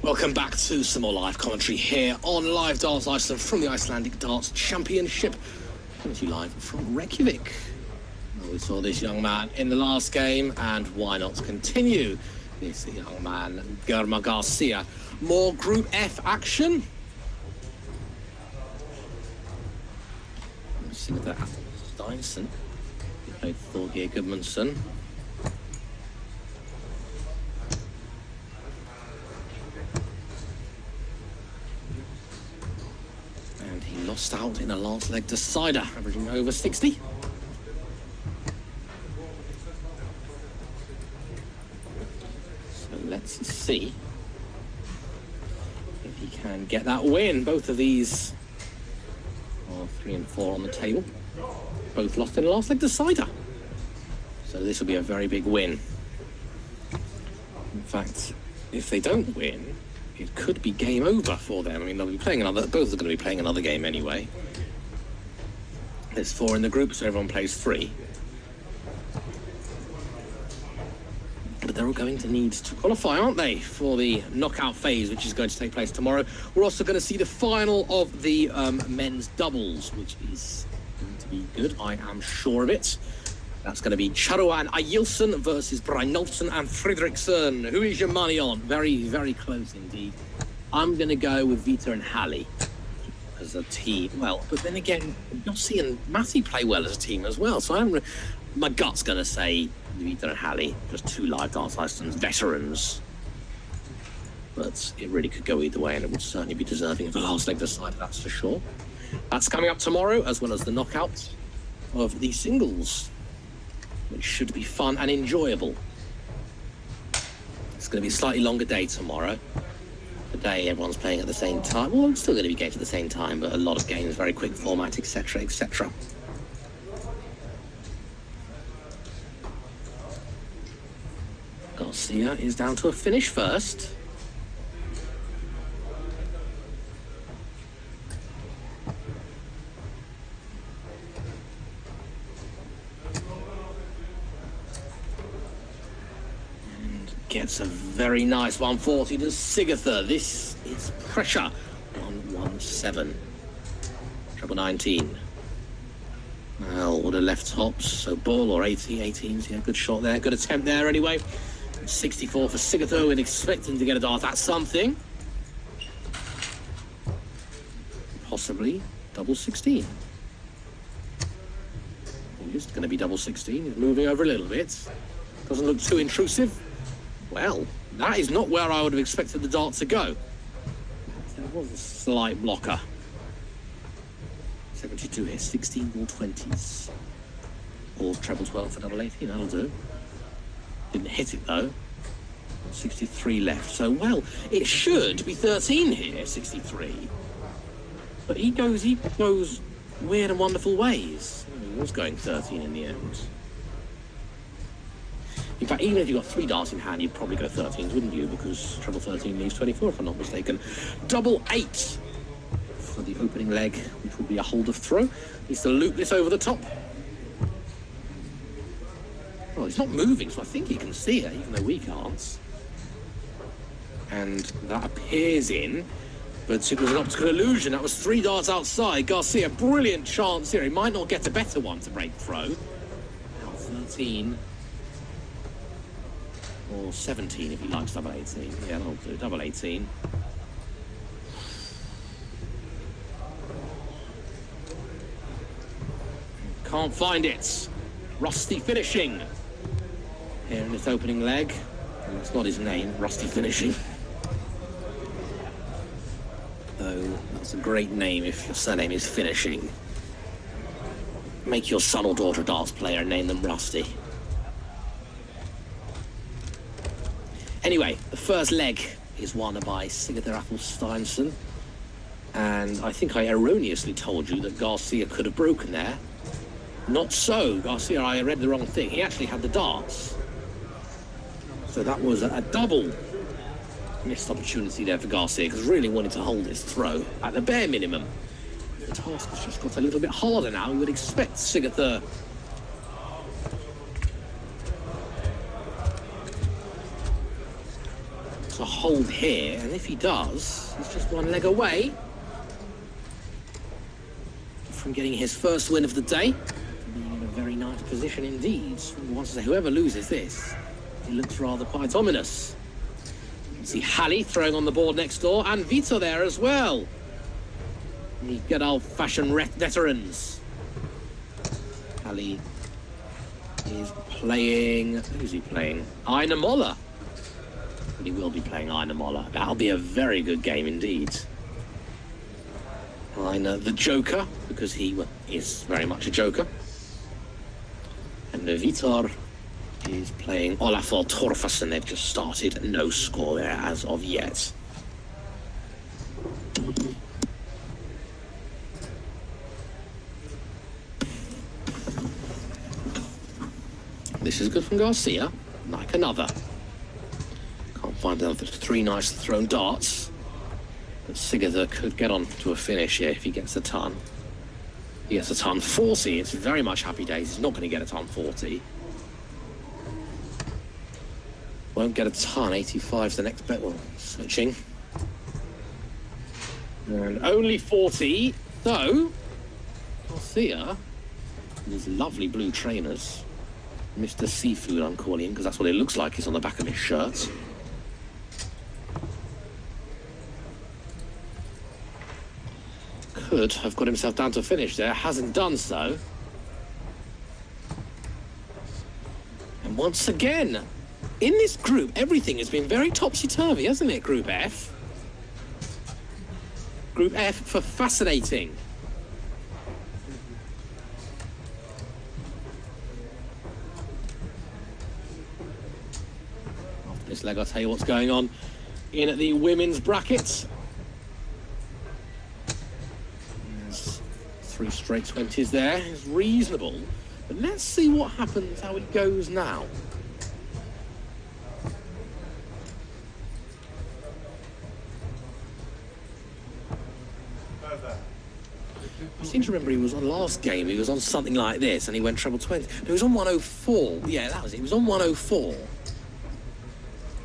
[SPEAKER 1] Welcome back to some more live commentary here on Live Darts Iceland from the Icelandic Darts Championship. Coming to you live from Reykjavik. Well, we saw this young man in the last game, and why not continue this young man, Germa Garcia. More Group F action. Let's see what that Steinson. He played Thorgeir Gudmundsson. Lost out in a last leg decider, averaging over 60. So let's see if he can get that win. Both of these are 3 and 4 on the table. Both lost in a last leg decider. So this will be a very big win. In fact, if they don't win, it could be game over for them. I mean, they'll be playing another, both are going to be playing another game anyway. There's 4 in the group, so everyone plays 3. But they're all going to need to qualify, aren't they, for the knockout phase, which is going to take place tomorrow. We're also going to see the final of the men's doubles, which is going to be good, I am sure of it. That's going to be Charuan Ayilson versus Brynolfsson and Fredriksson. Who is your money on? Very, very close indeed. I'm going to go with Vita and Hallie as a team. Well, but then again, Yossi and Matty play well as a team as well. So my gut's going to say Vita and Hallie, just 2 Live Darts Iceland veterans. But it really could go either way, and it would certainly be deserving of the last leg decider, that's for sure. That's coming up tomorrow, as well as the knockout of the singles, which should be fun and enjoyable. It's going to be a slightly longer day tomorrow. Today everyone's playing at the same time. Well, it's still going to be games at the same time, but a lot of games, very quick format, etc, etc. Garcia is down to a finish first. Gets a very nice 140 to Sigurður. This is pressure. 117. Treble 19. Well, would have left tops. So ball or 18s. Yeah, good shot there. Good attempt there anyway. 64 for Sigurður. We're expecting to get a dart at something. Possibly double 16. Just going to be double 16. He's moving over a little bit. Doesn't look too intrusive. Well, that is not where I would have expected the dart to go. There was a slight blocker. 72 here, 16 ball 20s. Or treble 12 for double 18, that'll do. Didn't hit it though. 63 left. So, well, it should be 13 here, 63. But he goes weird and wonderful ways. He was going 13 in the end. In fact, even if you got 3 darts in hand, you'd probably go 13s, wouldn't you? Because treble 13 leaves 24, if I'm not mistaken. Double 8 for the opening leg, which would be a hold of throw. Needs to loop this over the top. Well, he's not moving, so I think he can see it, even though we can't. And that appears in, but it was an optical illusion. That was 3 darts outside. Garcia, brilliant chance here. He might not get a better one to break throw. Now 13. Or 17 if he likes double 18. Yeah, that'll do. Double 18. Can't find it. Rusty finishing. Here in this opening leg. And that's not his name, Rusty Finishing. Though that's a great name if your surname is Finishing. Make your son or daughter a darts player and name them Rusty. Anyway, the first leg is won by Sigurður Steinsson. And I think I erroneously told you that Garcia could have broken there. Not so. Garcia, I read the wrong thing. He actually had the darts. So that was a double missed opportunity there for Garcia, because really wanted to hold his throw at the bare minimum. The task has just got a little bit harder now. You would expect Sigurður to to hold here, and if he does, he's just one leg away from getting his first win of the day, being in a very nice position indeed. He wants to say, whoever loses this, it looks rather quite ominous. You can see Hallie throwing on the board next door, and Vito there as well. The good old-fashioned veterans. Hallie is playing... Who's he playing? Einar Moller. He will be playing Einar Moller. That'll be a very good game indeed. Einar the Joker, because he is very much a Joker. And Vitor is playing Olafur Torfason. They've just started. No score there as of yet. This is good from Garcia. Like another. Can't find another 3 nice thrown darts. But Sigurður could get on to a finish here if he gets a ton. He gets a ton 40. It's very much happy days. He's not going to get a ton 40. Won't get a ton. 85 is the next bet. Well, switching. And only 40. So, Garcia, these lovely blue trainers. Mr. Seafood, I'm calling him, because that's what it looks like. He's on the back of his shirt. Could have got himself down to finish there. Hasn't done so. And once again, in this group, everything has been very topsy-turvy, hasn't it, Group F? Group F for fascinating. After this leg, I'll tell you what's going on in the women's bracket. There's 3 straight 20s there. It's reasonable. But let's see what happens, how it goes now. I seem to remember he was on last game, he was on something like this, and he went treble 20. No, he was on 104. Yeah, that was it. He was on 104.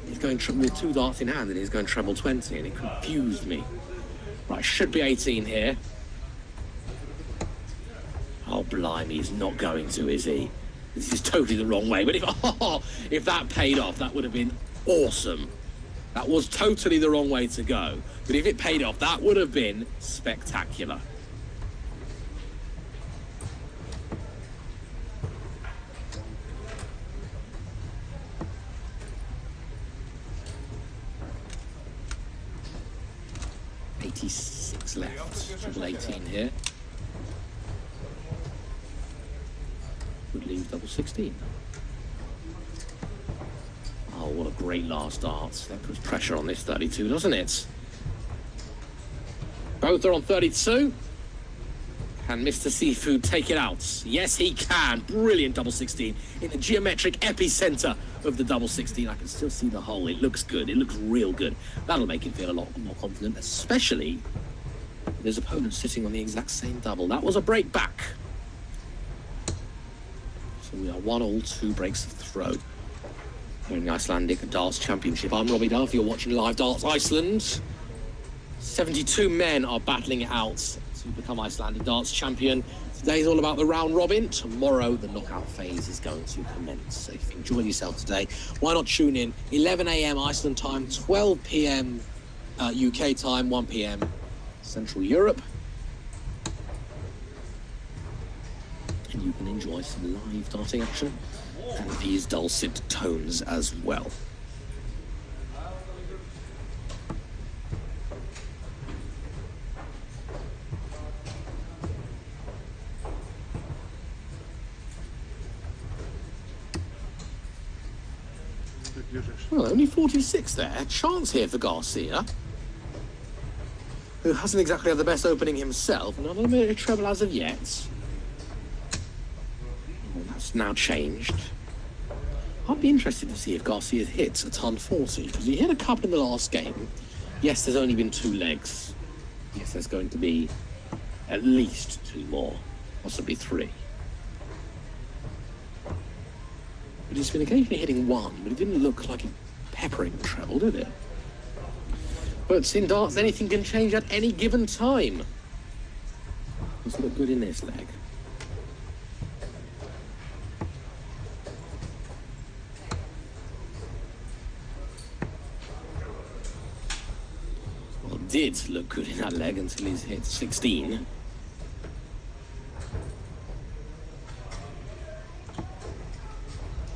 [SPEAKER 1] He's going with 2 darts in hand, and he's going treble 20, and it confused me. Right, should be 18 here. Oh, blimey, he's not going to, is he? This is totally the wrong way. But if that paid off, that would have been awesome. That was totally the wrong way to go. But if it paid off, that would have been spectacular. Left, triple 18 here. Would leave double 16. Oh, what a great last dart. That puts pressure on this 32, doesn't it? Both are on 32. Can Mr. Seafood take it out? Yes, he can. Brilliant double 16 in the geometric epicenter of the double 16. I can still see the hole. It looks good. It looks real good. That'll make him feel a lot more confident, especially his opponent sitting on the exact same double. That was a break back. So we are 1-1, 2 breaks of throw. Here in the Icelandic Darts Championship. I'm Robbie Dove. You're watching Live Darts Iceland. 72 men are battling it out to become Icelandic Darts Champion. Today's all about the round robin. Tomorrow, the knockout phase is going to commence. So if you enjoyed yourself today, why not tune in? 11 a.m. Iceland time, 12 p.m. UK time, 1 p.m. Central Europe, and you can enjoy some live darting action and these dulcet tones as well. Well, only 46 there. A chance here for Garcia, who hasn't exactly had the best opening himself. Not a bit of treble as of yet. Well, that's now changed. I'd be interested to see if Garcia hits a ton 40, because he hit a couple in the last game. Yes, there's only been 2 legs. Yes, there's going to be at least 2 more, possibly 3. But he's been occasionally hitting 1, but it didn't look like he peppering the treble, did it? But in darts, anything can change at any given time. Doesn't look good in this leg. Well, did look good in that leg until he's hit 16.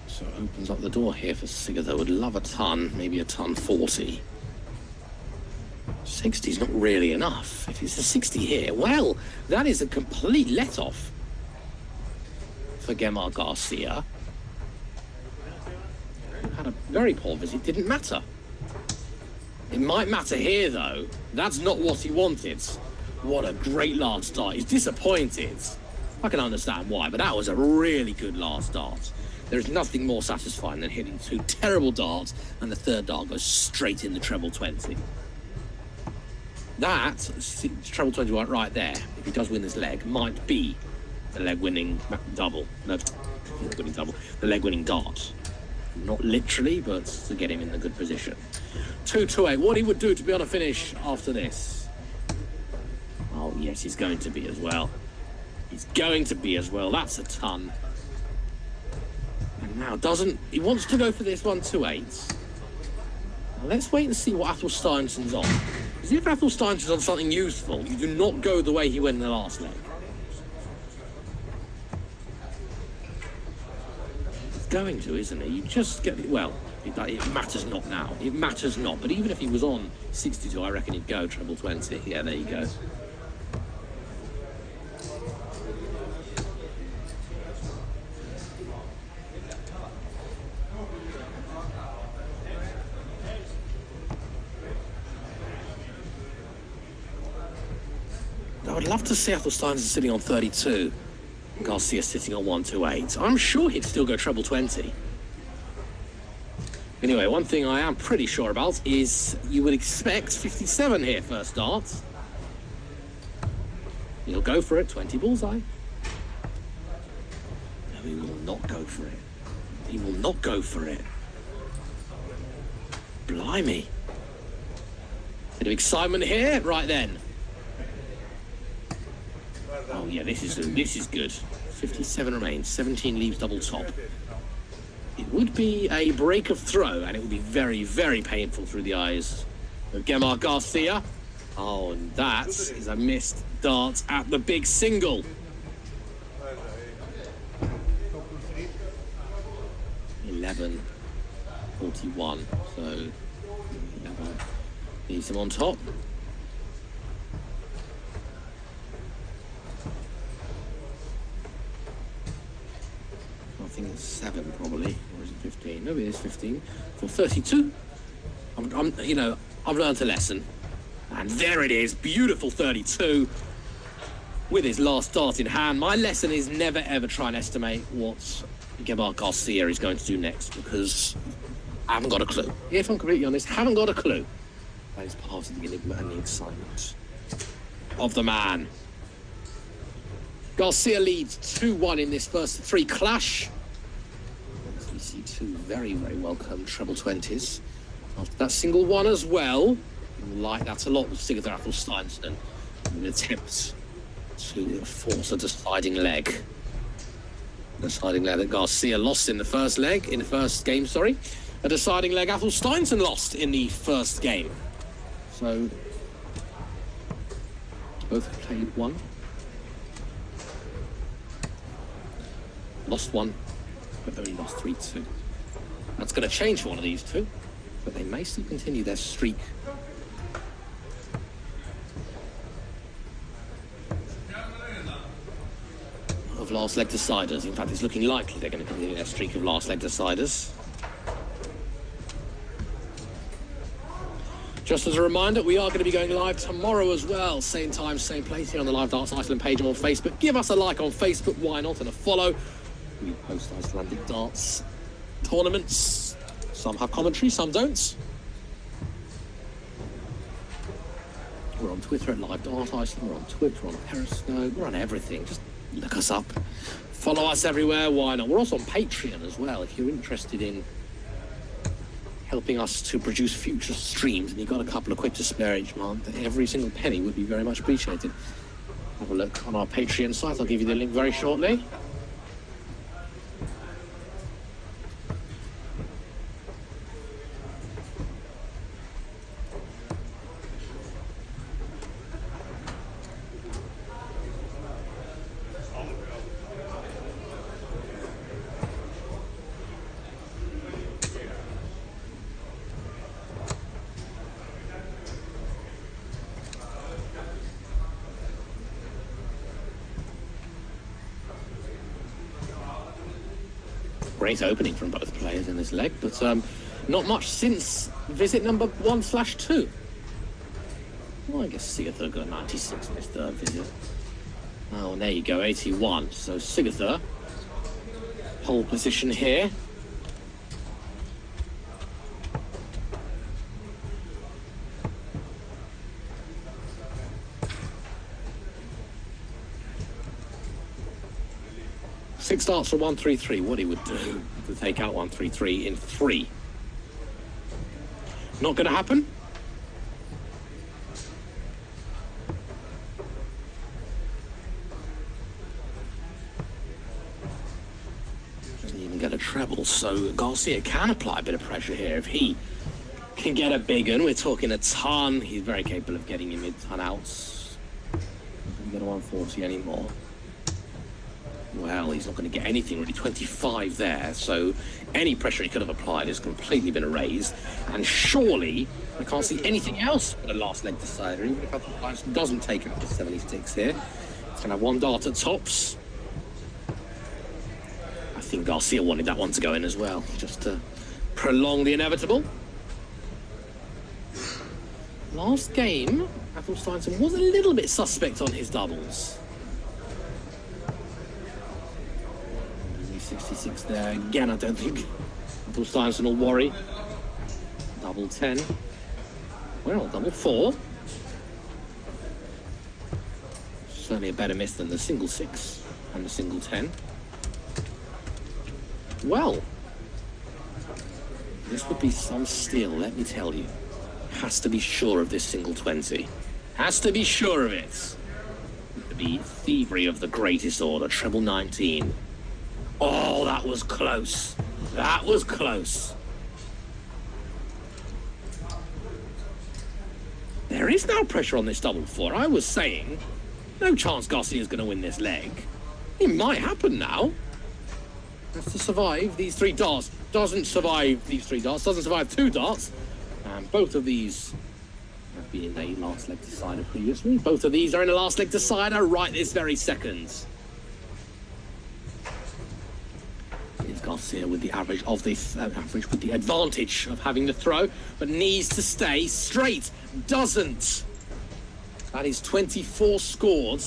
[SPEAKER 1] So it opens up the door here for Sigurd. I would love a ton, maybe a ton 40. 60 is not really enough. If it's a 60 here, well, that is a complete let-off for Gemma Garcia, who had a very poor visit. Didn't matter. It might matter here, though. That's not what he wanted. What a great last start. He's disappointed. I can understand why, but that was a really good last start. There's nothing more satisfying than hitting 2 terrible darts and the third dart goes straight in the treble 20. That, treble 21 right there, if he does win this leg, might be the leg-winning double. No, winning double. The leg-winning dart. Not literally, but to get him in a good position. 2-2-8. What he would do to be on a finish after this? Oh, yes, he's going to be as well. He's going to be as well. That's a ton. And now he wants to go for this 1-2-8. Now let's wait and see what Athel Steinsson's on. Because if Athel Steinsson's on something useful, you do not go the way he went in the last leg. He's going to, isn't he? You just get it. Well, it matters not now. It matters not. But even if he was on 62, I reckon he'd go treble 20. Yeah, there you go. I would love to see Athel Steinsson sitting on 32 and Garcia sitting on 1-2-8. I'm sure he'd still go treble 20. Anyway, one thing I am pretty sure about is you would expect 57 here first start. He'll go for it, 20 bullseye. No, he will not go for it. He will not go for it. Blimey. Bit of excitement here, right then. Oh yeah, this is good. 57 remains, 17 leaves double top. It would be a break of throw, and it would be very, very painful through the eyes of Gemma Garcia. Oh, and that is a missed dart at the big single. 11:41, so 11 needs him on top. I think it's 7 probably, or is it 15? No, it is 15. For 32, I've learned a lesson. And there it is, beautiful 32 with his last dart in hand. My lesson is never ever try and estimate what Gemma Garcia is going to do next, because I haven't got a clue. If I'm completely honest, haven't got a clue. That is part of the enigma and the excitement of the man. Garcia leads 2-1 in this first 3 clash. As we see 2 very, very welcome treble 20s. After that single 1 as well. You like that a lot with Sigurd Athel Steinsson. An attempt to force a deciding leg. Deciding leg that Garcia lost in the first game, sorry. A deciding leg Athel Steinsson lost in the first game. So, both have played 1. Lost 1, but only lost 3-2. That's going to change for one of these 2, but they may still continue their streak. Of last leg deciders. In fact, it's looking likely they're going to continue their streak of last leg deciders. Just as a reminder, we are going to be going live tomorrow as well. Same time, same place here on the Live Darts Iceland page on Facebook. Give us a like on Facebook, why not, and a follow. We post Icelandic darts tournaments. Some have commentary, some don't. We're on Twitter at Live Dart Iceland. We're on Twitch, we're on Periscope, we're on everything. Just look us up. Follow us everywhere, why not? We're also on Patreon as well, if you're interested in helping us to produce future streams, and you've got a couple of quid to spare each month, every single penny would be very much appreciated. Have a look on our Patreon site. I'll give you the link very shortly. Great opening from both players in this leg, but not much since visit number 1/2. Well, I guess Sigurður got 96 in his third visit. Oh, and there you go, 81. So Sigurður, pole position here. Six starts from 1-3-3. What he would do to take out 1-3-3 in 3. Not going to happen. Doesn't even get a treble, so Garcia can apply a bit of pressure here. If he can get a big one, we're talking a ton. He's very capable of getting him mid-ton outs. Not going to get a 140 anymore. Well, he's not going to get anything really. 25 there, so any pressure he could have applied has completely been erased. And surely I can't see anything else for the last leg decider, even if Athletics doesn't take out the 76 here. It's going to have one dart at tops. I think Garcia wanted that one to go in as well, just to prolong the inevitable. Last game, Athletics was a little bit suspect on his doubles. 66 there again. I don't think Bullseye will worry. Double 10. Well, double 4. Certainly a better miss than the single 6 and the single 10. Well, this would be some steal, let me tell you. Has to be sure of this single 20. Has to be sure of it. To be thievery of the greatest order, treble 19. Oh, that was close. That was close. There is now pressure on this double 4. I was saying, no chance Garcia's going to win this leg. It might happen now. Has to survive these 3 darts. Doesn't survive these 3 darts. Doesn't survive 2 darts. And both of these have been in a last leg decider previously. Both of these are in a last leg decider right this very second. Garcia with the average of this with the advantage of having the throw, but needs to stay straight. Doesn't. That is 24 scored,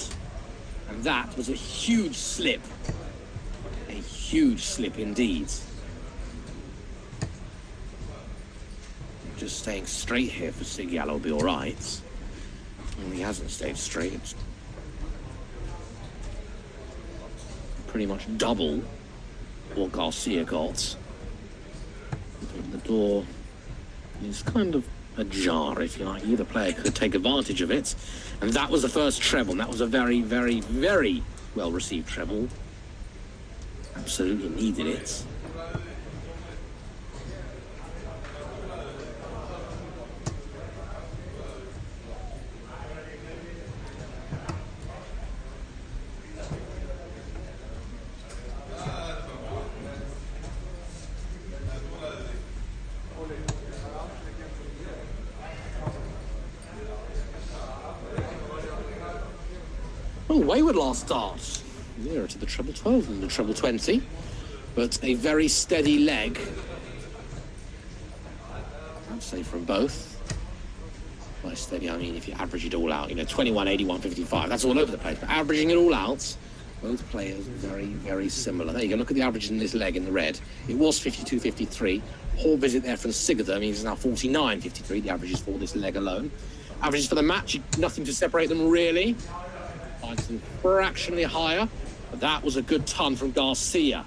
[SPEAKER 1] and that was a huge slip. A huge slip indeed. Just staying straight here for Sigyal will be all right. And he hasn't stayed straight. It's pretty much double what Garcia got. The door is kind of ajar, if you like. Either player could take advantage of it. And that was the first treble. And that was a very, very, very well-received treble. Absolutely needed it. Oh, wayward last start. Nearer to the treble 12 than the treble 20, but a very steady leg. I'd say from both. By steady, I mean if you average it all out, 21, 81, 55, that's all over the place. But averaging it all out, both players very, very similar. There you go, look at the averages in this leg in the red. It was 52, 53. Poor visit there from Sigurður means it's now 49, 53, the averages for this leg alone. Averages for the match, nothing to separate them really. Some fractionally higher, but that was a good ton from Garcia.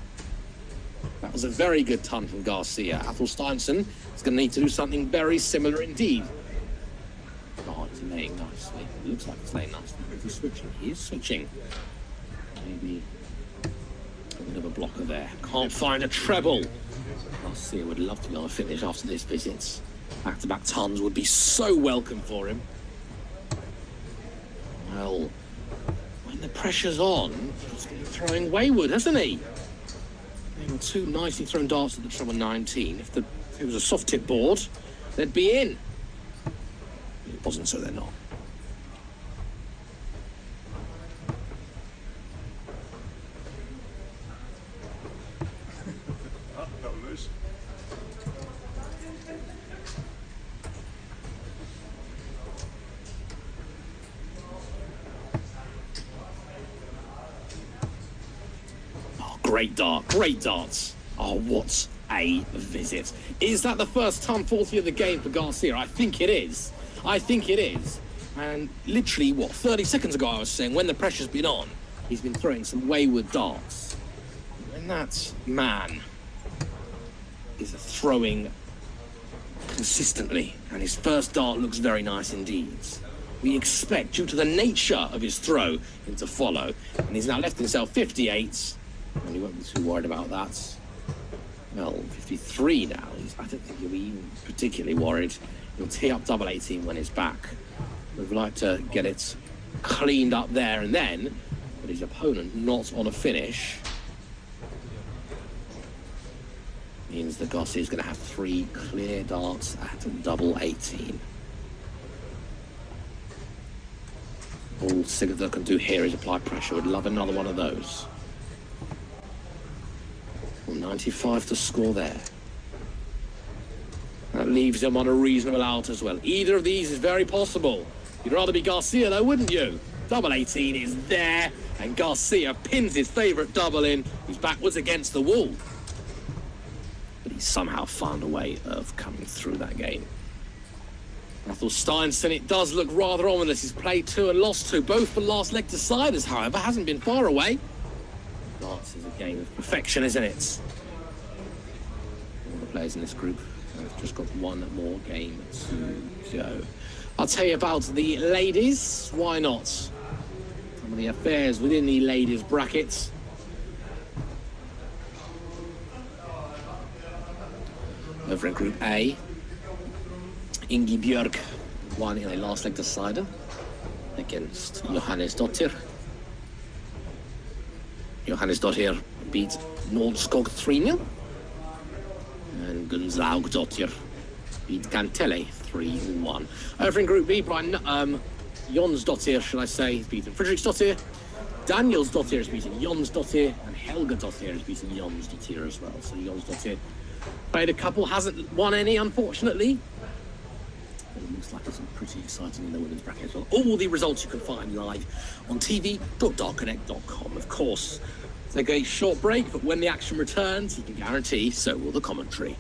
[SPEAKER 1] That was a very good ton from Garcia. Athel Steinson It's going to need to do something very similar indeed. Oh, it's laying nicely. It looks like it's laying nicely. Is he switching? He is switching. Maybe a bit of a blocker there. Can't find a treble. Garcia would love to be on a finish after this visit. Back-to-back tons would be so welcome for him. Well, when the pressure's on, he's been throwing wayward, hasn't he? They were two nicely thrown darts at the treble 19. If it was a soft tip board, they'd be in. It wasn't, so they're not. Great dart, great darts. Oh, what a visit. Is that the first ton 40 of the game for Garcia? I think it is. I think it is. And literally, 30 seconds ago I was saying, when the pressure's been on, he's been throwing some wayward darts. When that man is throwing consistently, and his first dart looks very nice indeed, we expect, due to the nature of his throw, him to follow. And he's now left himself 58. And he won't be too worried about that. Well, 53 now. I don't think he'll be even particularly worried. He'll tee up double 18 when he's back. We'd like to get it cleaned up there and then, but his opponent not on a finish means that Garcia is going to have 3 clear darts at double 18. All Sigurður can do here is apply pressure. Would love another one of those. 95 to score there. That leaves him on a reasonable out as well. Either of these is very possible. You'd rather be Garcia though, wouldn't you? Double 18 is there, and Garcia pins his favourite double in. He's backwards against the wall. But he's somehow found a way of coming through that game. Athel Steinson, it does look rather ominous. He's played 2 and lost 2, both for last leg deciders, however, hasn't been far away. Darts is a game of perfection, isn't it? All the players in this group have just got one more game to go. I'll tell you about the ladies. Why not? Some of the affairs within the ladies' brackets. Over in Group A, Ingi Björk won in a last leg decider against Johannesdottir. Johannesdottir beat Nordskog 3-0. And Gunzlaugdottir beat Kantele 3-1. Over in Group B, Jonsdottir, should I say, has beaten Fredriksdottir. Danielsdottir has beaten Jonsdottir. And Helgadottir has beaten Jonsdottir as well. So Jonsdottir played a couple, hasn't won any, unfortunately. But it looks like it's pretty exciting in the women's bracket as well. All the results you can find live on tv.dartconnect.com. Of course, take a short break, but when the action returns, you can guarantee so will the commentary.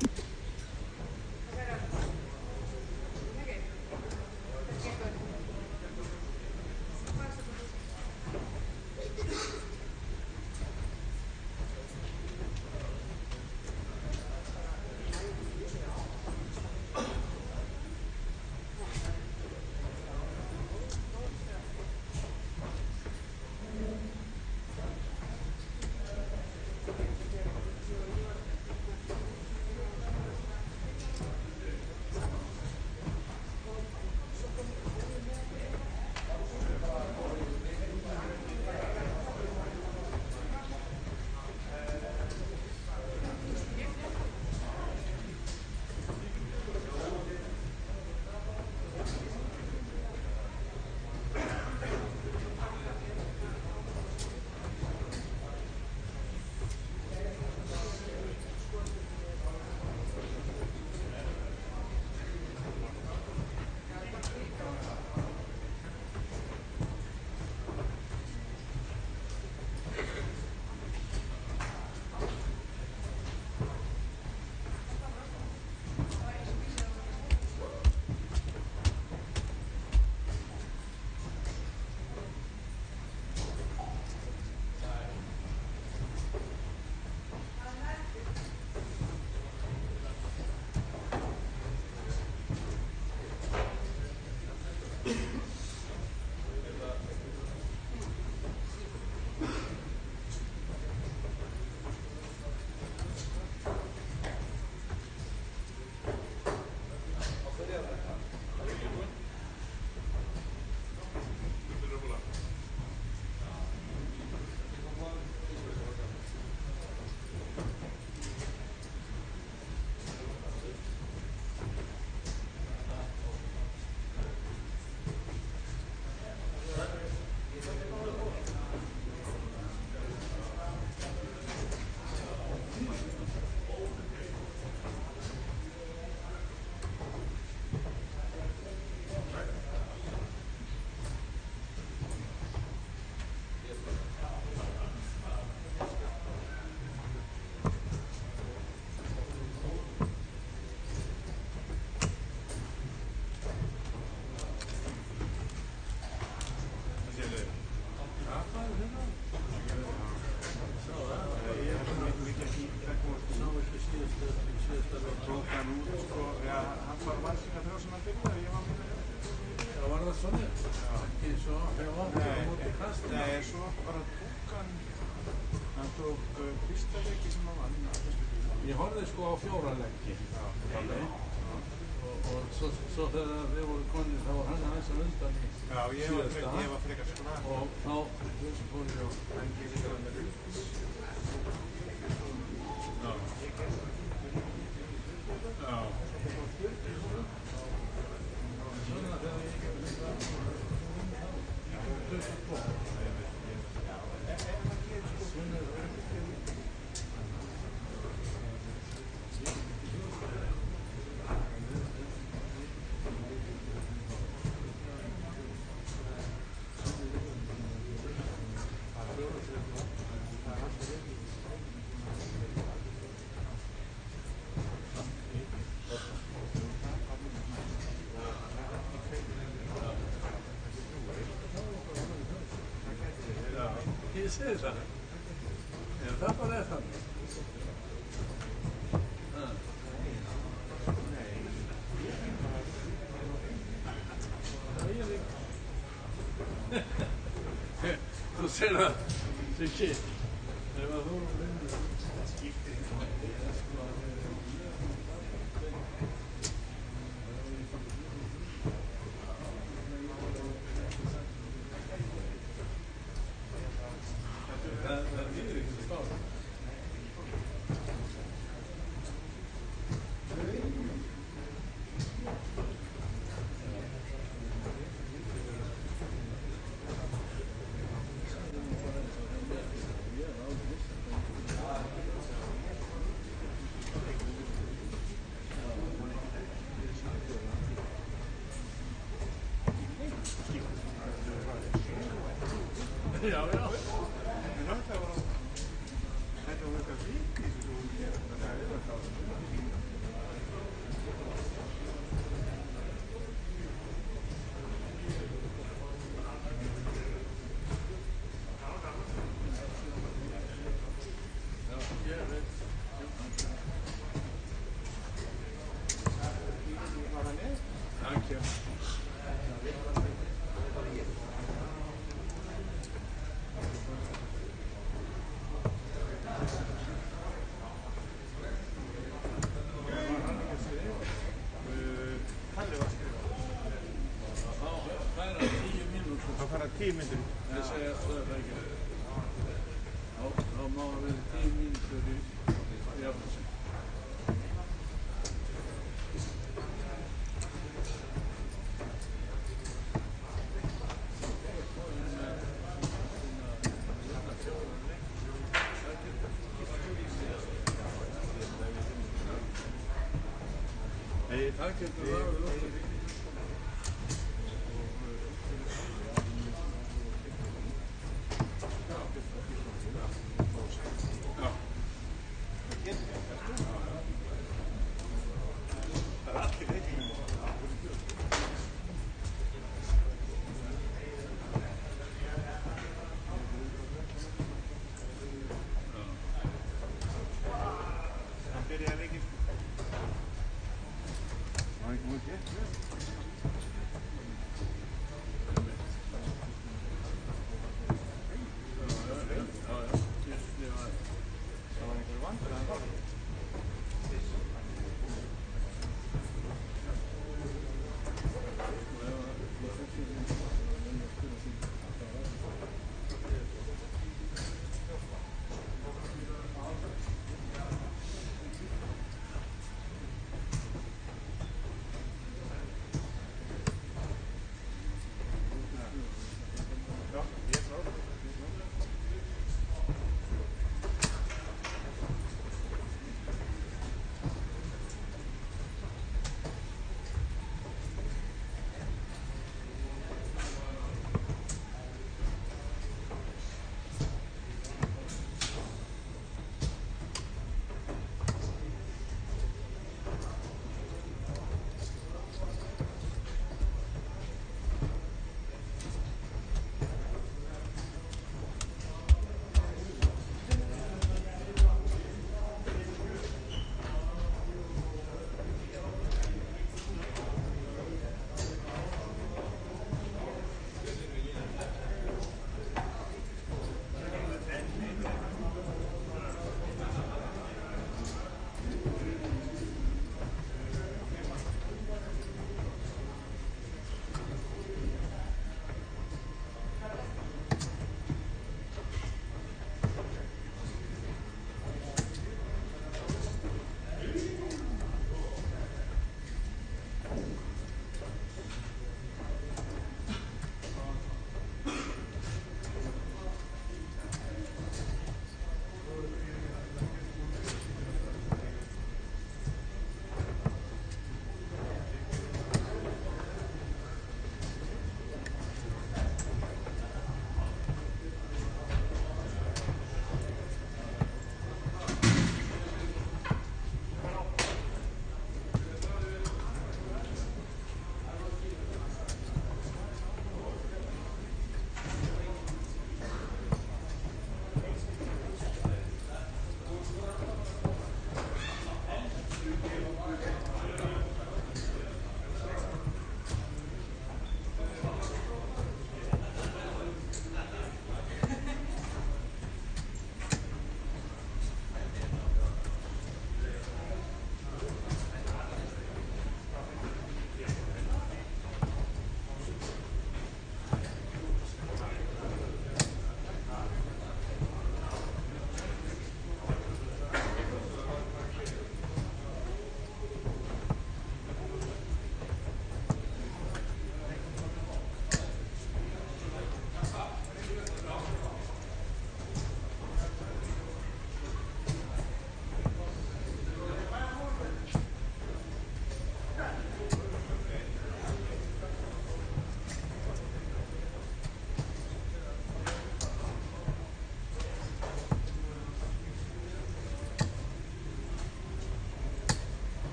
[SPEAKER 3] Já, var það svona? Ekki svo pílukasti?
[SPEAKER 2] Nei, svo bara tók hann tók fyrsta leiki sem hann vann.
[SPEAKER 3] Ég horfði sko á 4 leiki. Og svo þegar við vorum konir þá var hann aðeins að undan í
[SPEAKER 2] Já, ég var frekar sko.
[SPEAKER 3] og þá fór ég á Ég segi það. Það bara þannig. Þú segir það sem kitt. Ef að þú myndir skiptir Já. En þetta var eitthvað fínt í þessu og það er það. Ég veit. Takk hjá. Það fara 10 mínútur. Ég segi að það er ekki. Þá má það vera 10 mínútur í jafnvægi. Það getur það verið lótt.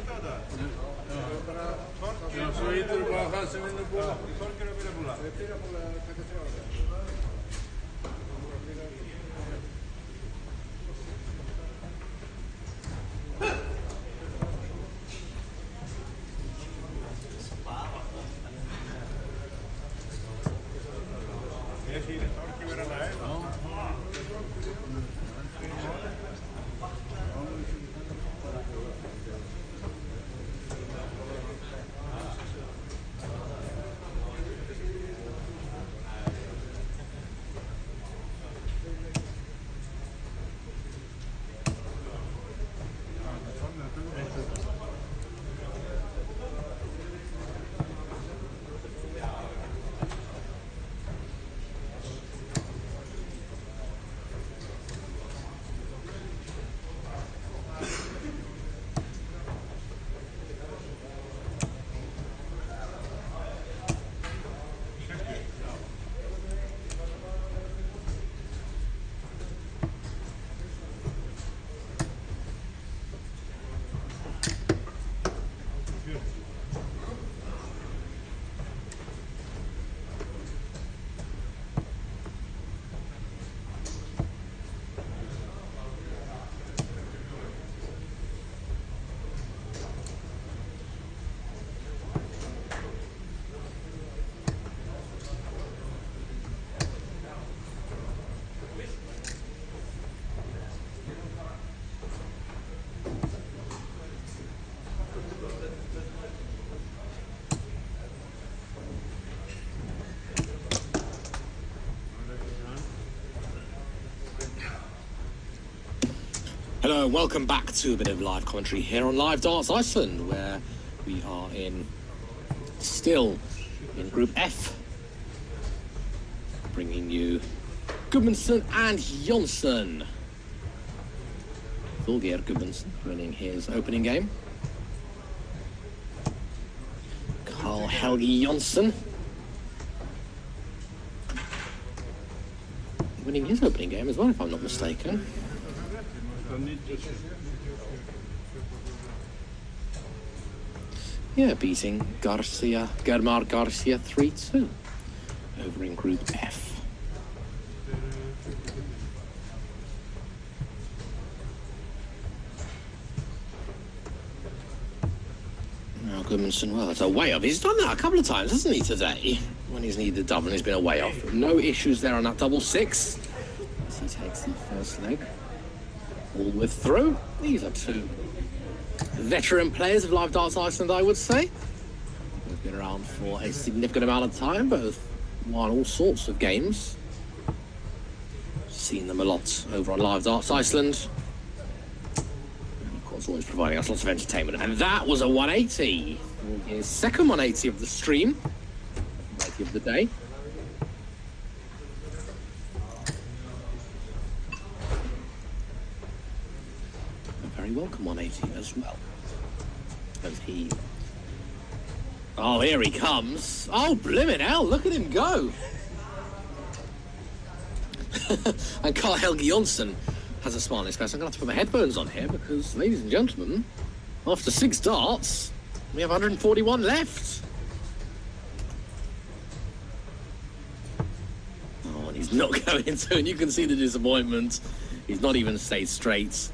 [SPEAKER 2] íta á þetta?
[SPEAKER 3] Já, svo ítur bara það sem við erum búin.
[SPEAKER 2] Þorgir að byrja búla?
[SPEAKER 3] Við byrjum búin að taka þrjá.
[SPEAKER 2] Ég sýnir Þorgir vera næg.
[SPEAKER 1] Hello, welcome back to a bit of live commentary here on Live Darts Iceland, where we are still in Group F, bringing you Gudmundsson and Jonsson. Þorgeir Gudmundsson winning his opening game. Karl Helgi Jonsson winning his opening game as well, if I'm not mistaken. Yeah, beating Germar Garcia 3-2 over in Group F. Now Gudmundsson, well, it's a way off. He's done that a couple of times, hasn't he, today? When he's needed double and he's been a way off. No issues there on that double six as he takes the first leg. All with through. These are two veteran players of Live Darts Iceland, I would say. They've been around for a significant amount of time, both won all sorts of games. Seen them a lot over on Live Darts Iceland. And of course, always providing us lots of entertainment. And that was a 180. His second 180 of the stream. 180 of the day. Welcome 180 as well. As he... Oh, here he comes. Oh, blimmin' hell, look at him go. And Karl Helgi Jonsson has a smile on his face. I'm going to have to put my headphones on here because, ladies and gentlemen, after 6 darts, we have 141 left. Oh, and he's not going to, and you can see the disappointment. He's not even stayed straight.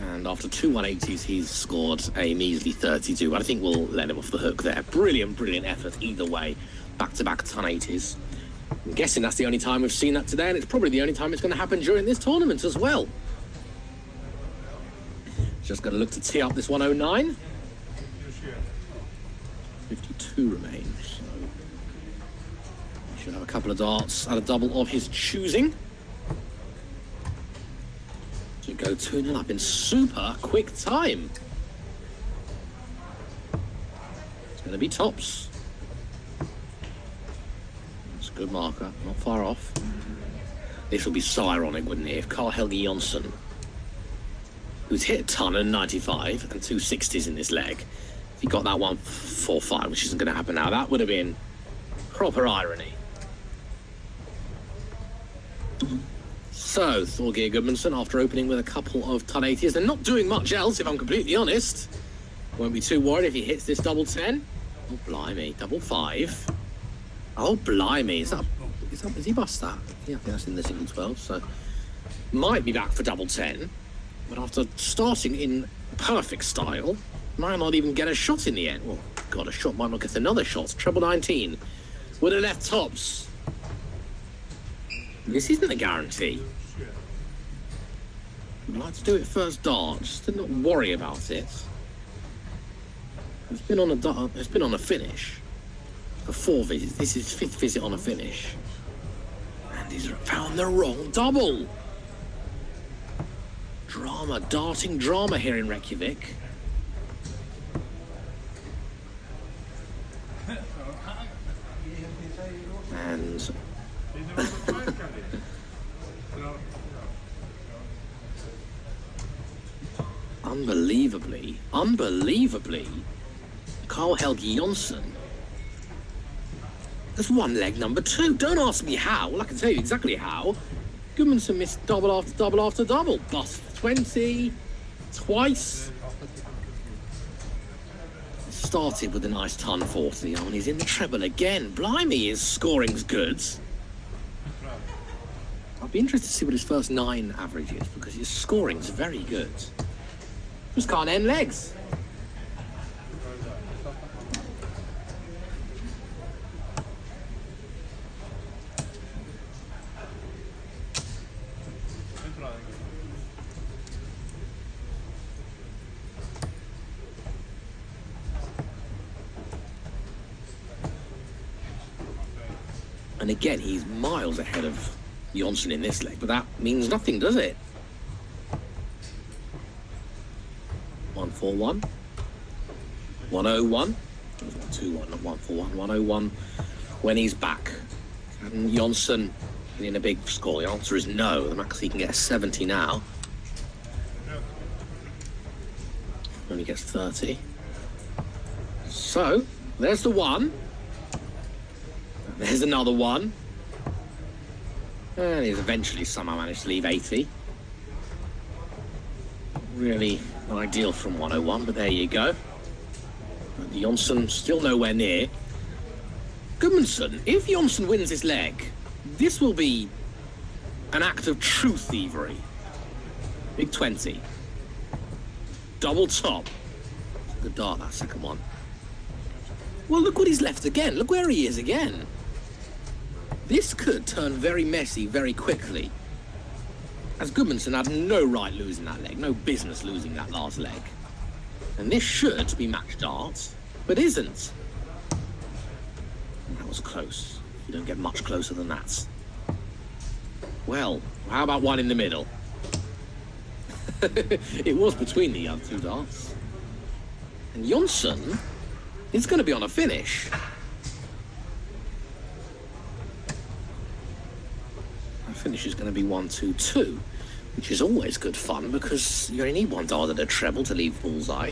[SPEAKER 1] And after 2 180s, he's scored a measly 32. I think we'll let him off the hook there. Brilliant, brilliant effort either way. Back-to-back 1080s. I'm guessing that's the only time we've seen that today, and it's probably the only time it's going to happen during this tournament as well. Just going to look to tee up this 109. 52 remain, so he should have a couple of darts at a double of his choosing. To go 2-0 up in super quick time. It's going to be tops. It's a good marker, not far off. This would be so ironic, wouldn't it, if Karl Helgi Jonsson, who's hit a ton and 95 and 2 60s in this leg, if he got that 145, which isn't going to happen now, that would have been proper irony. So, Thorgeir Gudmundsson, after opening with a couple of ton 80s, they're not doing much else, if I'm completely honest. Won't be too worried if he hits this double 10. Oh, blimey, double 5. Oh, blimey, is he bust that? Yeah, I think that's in the single 12, so might be back for double 10. But after starting in perfect style, might not even get a shot in the end. Well, got a shot, might not get another shot. Treble 19 with a left tops. This isn't a guarantee. I'd like to do it first dart, just to not worry about it. It's been on a finish for 4 visits. This is 5th visit on a finish. And he's found the wrong double. Drama, darting drama here in Reykjavik. And unbelievably, Carl Helgi Jonsson has won leg number 2. Don't ask me how. Well, I can tell you exactly how. Gudmundsson missed double after double after double. Bust 20 twice. Started with a nice ton 40, and he's in the treble again. Blimey, his scoring's good. I'll be interested to see what his first 9 average is, because his scoring's very good. Just can't end legs. And again, he's miles ahead of Jonsson in this leg, but that means nothing, does it? 141, 101, 2-1, not 141, 101 when he's back. And Jonsson getting a big score. The answer is no. The max he can get is 70 now. Only gets 30. So, there's the 1. There's another 1. And he's eventually somehow managed to leave 80. Really ideal from 101, but there you go. But Jonsson still nowhere near. Gudmundsson, if Jonsson wins this leg, this will be an act of true thievery. Big 20. Double top. Good dart, that second one. Well, look what he's left again. Look where he is again. This could turn very messy very quickly, as Gudmundsson had no right losing that leg, no business losing that last leg. And this should be match darts, but isn't. That was close. You don't get much closer than that. Well, how about one in the middle? It was between the other 2 darts. And Jonsson is going to be on a finish. Finish is going to be 1-2-2, which is always good fun because you only need 1 dart at a treble to leave Bullseye.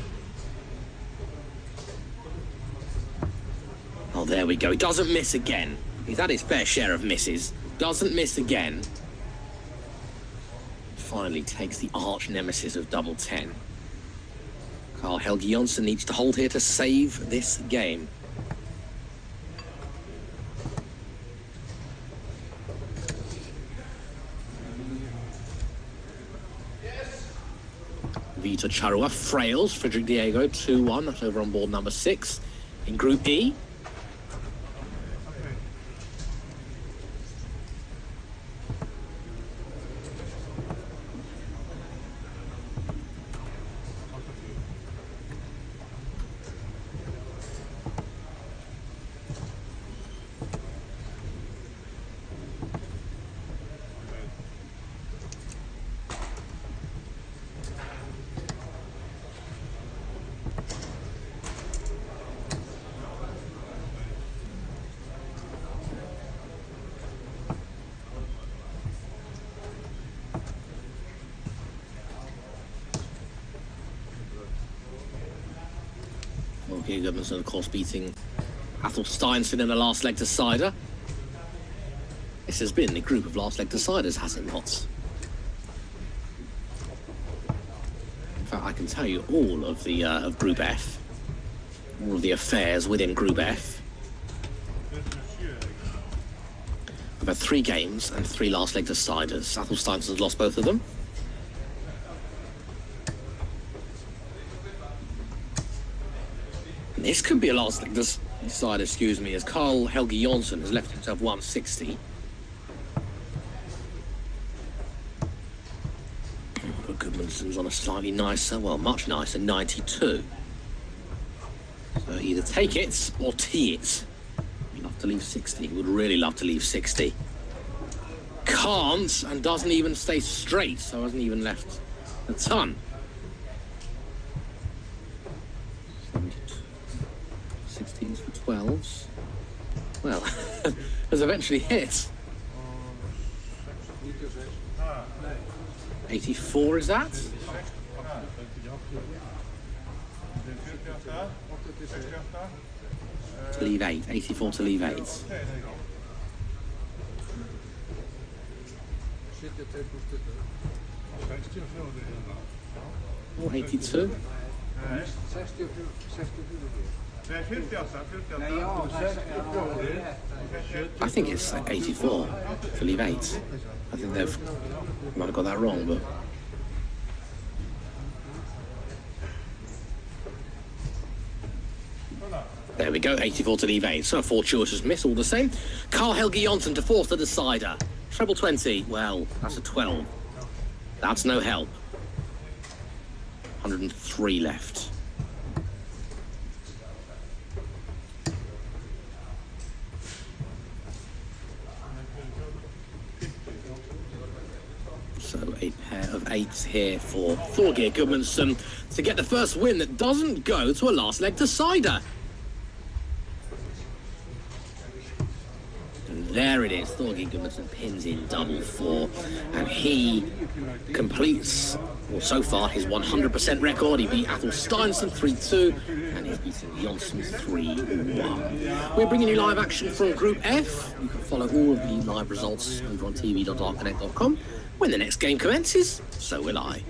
[SPEAKER 1] Oh, there we go. He doesn't miss again. He's had his fair share of misses. Doesn't miss again. Finally takes the arch nemesis of double 10. Carl Helgi Jonsson needs to hold here to save this game. Vita Charua frails Frederick Diego 2-1. That's over on board number 6 in Group E. Gudmundsson, of course, beating Athel Steinson in the last leg decider. This has been the group of last leg deciders, has it not? fact, I can tell you all of the of Group F, all of the affairs within Group F. We've had 3 games and 3 last leg deciders. Athelstein's has lost both of them. And this could be a last leg decider, excuse me, as Carl Helge Jonsson has left himself 160. But Gudmundsson's on a slightly nicer, well, much nicer 92. So either take it or tee it. He'd love to leave 60. He would really love to leave 60. Can't, and doesn't even stay straight, so hasn't even left a ton. 16s for 12s. Well, has eventually hit. 84 is that? To leave 8. 84 to leave 8. Or 82? I think it's 84 to leave 8. I think they've might have got that wrong, but there we go, 84 to leave 8. So a fortuitous miss all the same. Carl Helge Jonsson to force the decider. Treble 20, well, that's a 12. That's no help. 103 left. So a pair of 8s here for Thorgeir Gudmundsson to get the first win that doesn't go to a last leg decider. And there it is, Thorgeir Gudmundsson pins in double 4, and he completes, well, so far, his 100% record. He beat Athelsteinsen 3-2, and he's beaten Jonsson 3-1. We're bringing you live action from Group F. You can follow all of the live results over on tv.darkconnect.com. When the next game commences, so will I.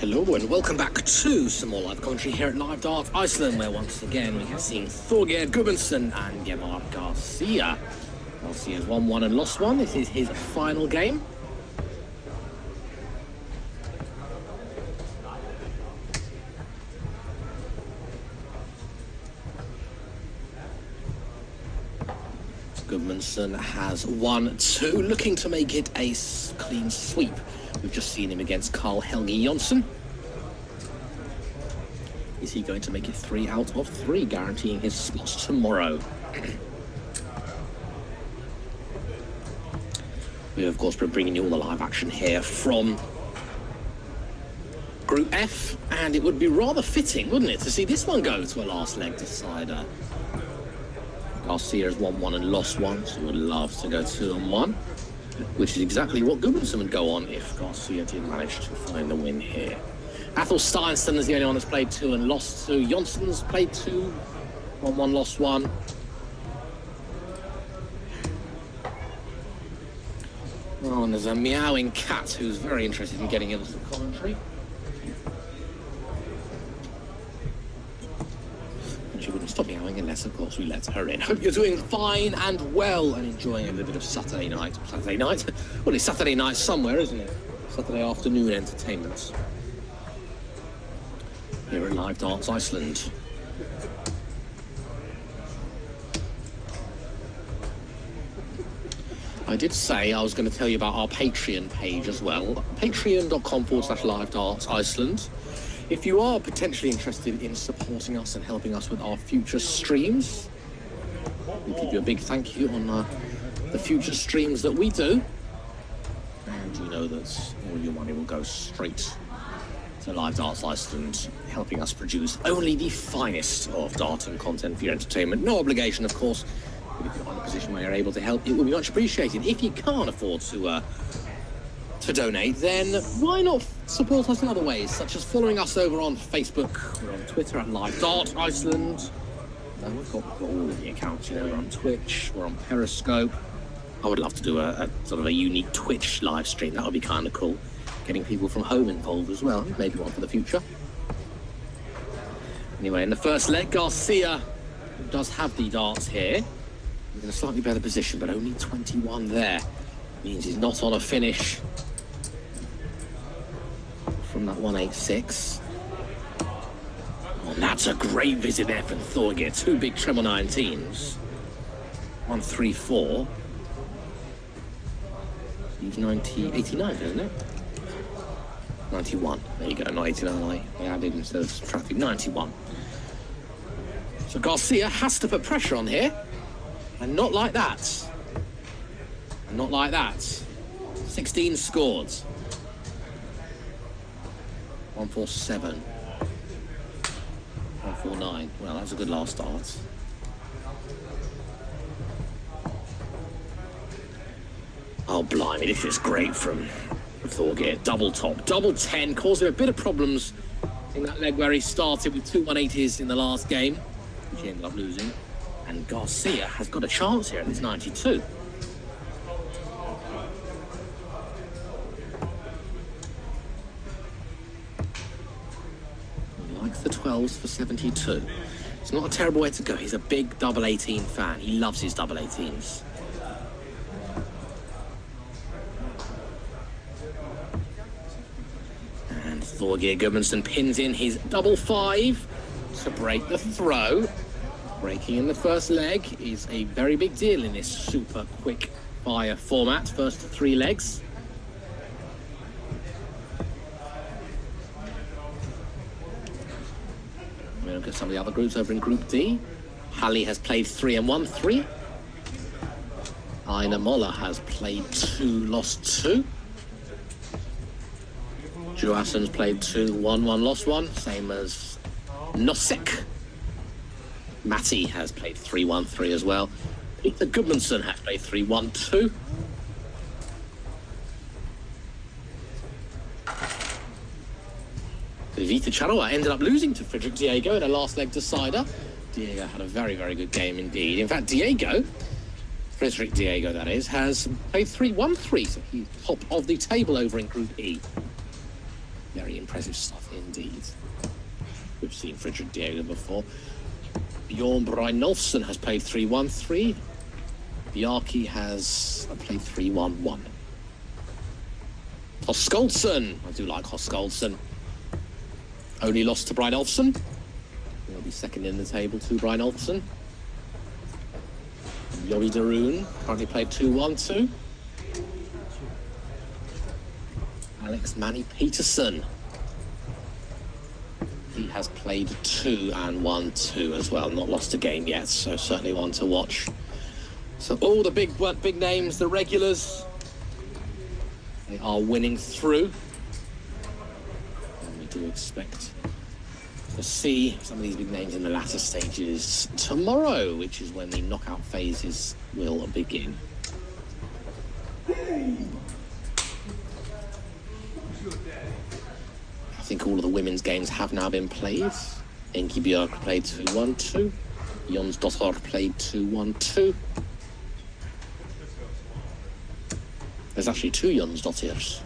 [SPEAKER 1] Hello and welcome back to some more live commentary here at Live Darts Iceland, where once again we have seen Þorgeir Gudmundsson and Gemar Garcia. Garcia's won one and lost one. This is his final game. Gudmundsson has won two, looking to make it a clean sweep. We've just seen him against Carl Helgi Jonsson. Is he going to make it 3 out of 3, guaranteeing his spot tomorrow? We've, of course, been bringing you all the live action here from Group F, and it would be rather fitting, wouldn't it, to see this one go to a last leg decider. Garcia has won one and lost one, so would love to go 2-1, which is exactly what Gudmundsson would go on if Garcia did manage to find the win here. Athel Steinsson is the only one that's played 2 and lost 2. Jonsson's played 2, won 1, lost 1. Oh, and there's a meowing cat who's very interested in getting into the commentary. And she wouldn't stop meowing unless, of course, we let her in. Hope you're doing fine and well and enjoying a little bit of Saturday night. Saturday night? Well, it's Saturday night somewhere, isn't it? Saturday afternoon entertainment here at Live Darts Iceland. I did say I was going to tell you about our Patreon page as well. Patreon.com/Live Darts Iceland. If you are potentially interested in supporting us and helping us with our future streams, we'll give you a big thank you on the future streams that we do. And you know that all your money will go straight to Live Darts Iceland, helping us produce only the finest of darting content for your entertainment. No obligation, of course, but if you're in a position where you're able to help, it would be much appreciated. If you can't afford to donate, then why not support us in other ways, such as following us over on Facebook. We're on Twitter at Live Dart Iceland. We've got all of the accounts, you know, we're on Twitch, we're on Periscope. I would love to do a sort of a unique Twitch live stream. That would be kind of cool. Getting people from home involved as well, maybe one for the future. Anyway, in the first leg, Garcia does have the darts here. He's in a slightly better position, but only 21 there. Means he's not on a finish from that 186. Oh, and that's a great visit there from Þorgeir. 2 big treble 19s. 134. He's 89, isn't it? 91. There you go, not 89. I added instead of subtracting 91. So Garcia has to put pressure on here. And not like that. And not like that. 16 scored. 147. 149. Well, that's a good last start. Oh, blimey, this is great from Þorgeir. Double top, double 10, caused him a bit of problems in that leg where he started with 2 180s in the last game, which he ended up losing. And Garcia has got a chance here at this 92. He likes the 12s for 72. It's not a terrible way to go. He's a big double 18 fan. He loves his double 18s. Thorgeir Gudmundsson pins in his double 5 to break the throw. Breaking in the first leg is a very big deal in this super quick fire format. First 3 legs. We look at some of the other groups over in Group D. Halli has played 3 and won 3. Einar Moller has played 2, lost 2. Joassen's played 2, won 1, lost 1. Same as Nosek. Matti has played 3, won 3 as well. Peter Gudmundsson has played 3, won 2. Vita Charoa ended up losing to Frederick Diego in a last leg decider. Diego had a very, very good game indeed. In fact, Frederick Diego that is, has played 3, won 3, so he's top of the table over in Group E. Very impressive stuff indeed. We've seen Frederick Diego before. Bjorn Brynolfsson has played 3, won 3. Bjarki has played 3, won 1. Hoskoldsson, I do like Hoskoldsson. Only lost to Brynolfsson. He'll be second in the table to Brynolfsson. Jori Daroon currently played 2, won 2. Alex Manny Peterson. He has played 2 and won 2 as well. Not lost a game yet, so certainly one to watch. So all the big names, the regulars, they are winning through. And we do expect to see some of these big names in the latter stages tomorrow, which is when the knockout phases will begin. I think all of the women's games have now been played. Enki Björk played 2, won 2. Jonsdottir played 2, won 2. There's actually 2 Jonsdottirs.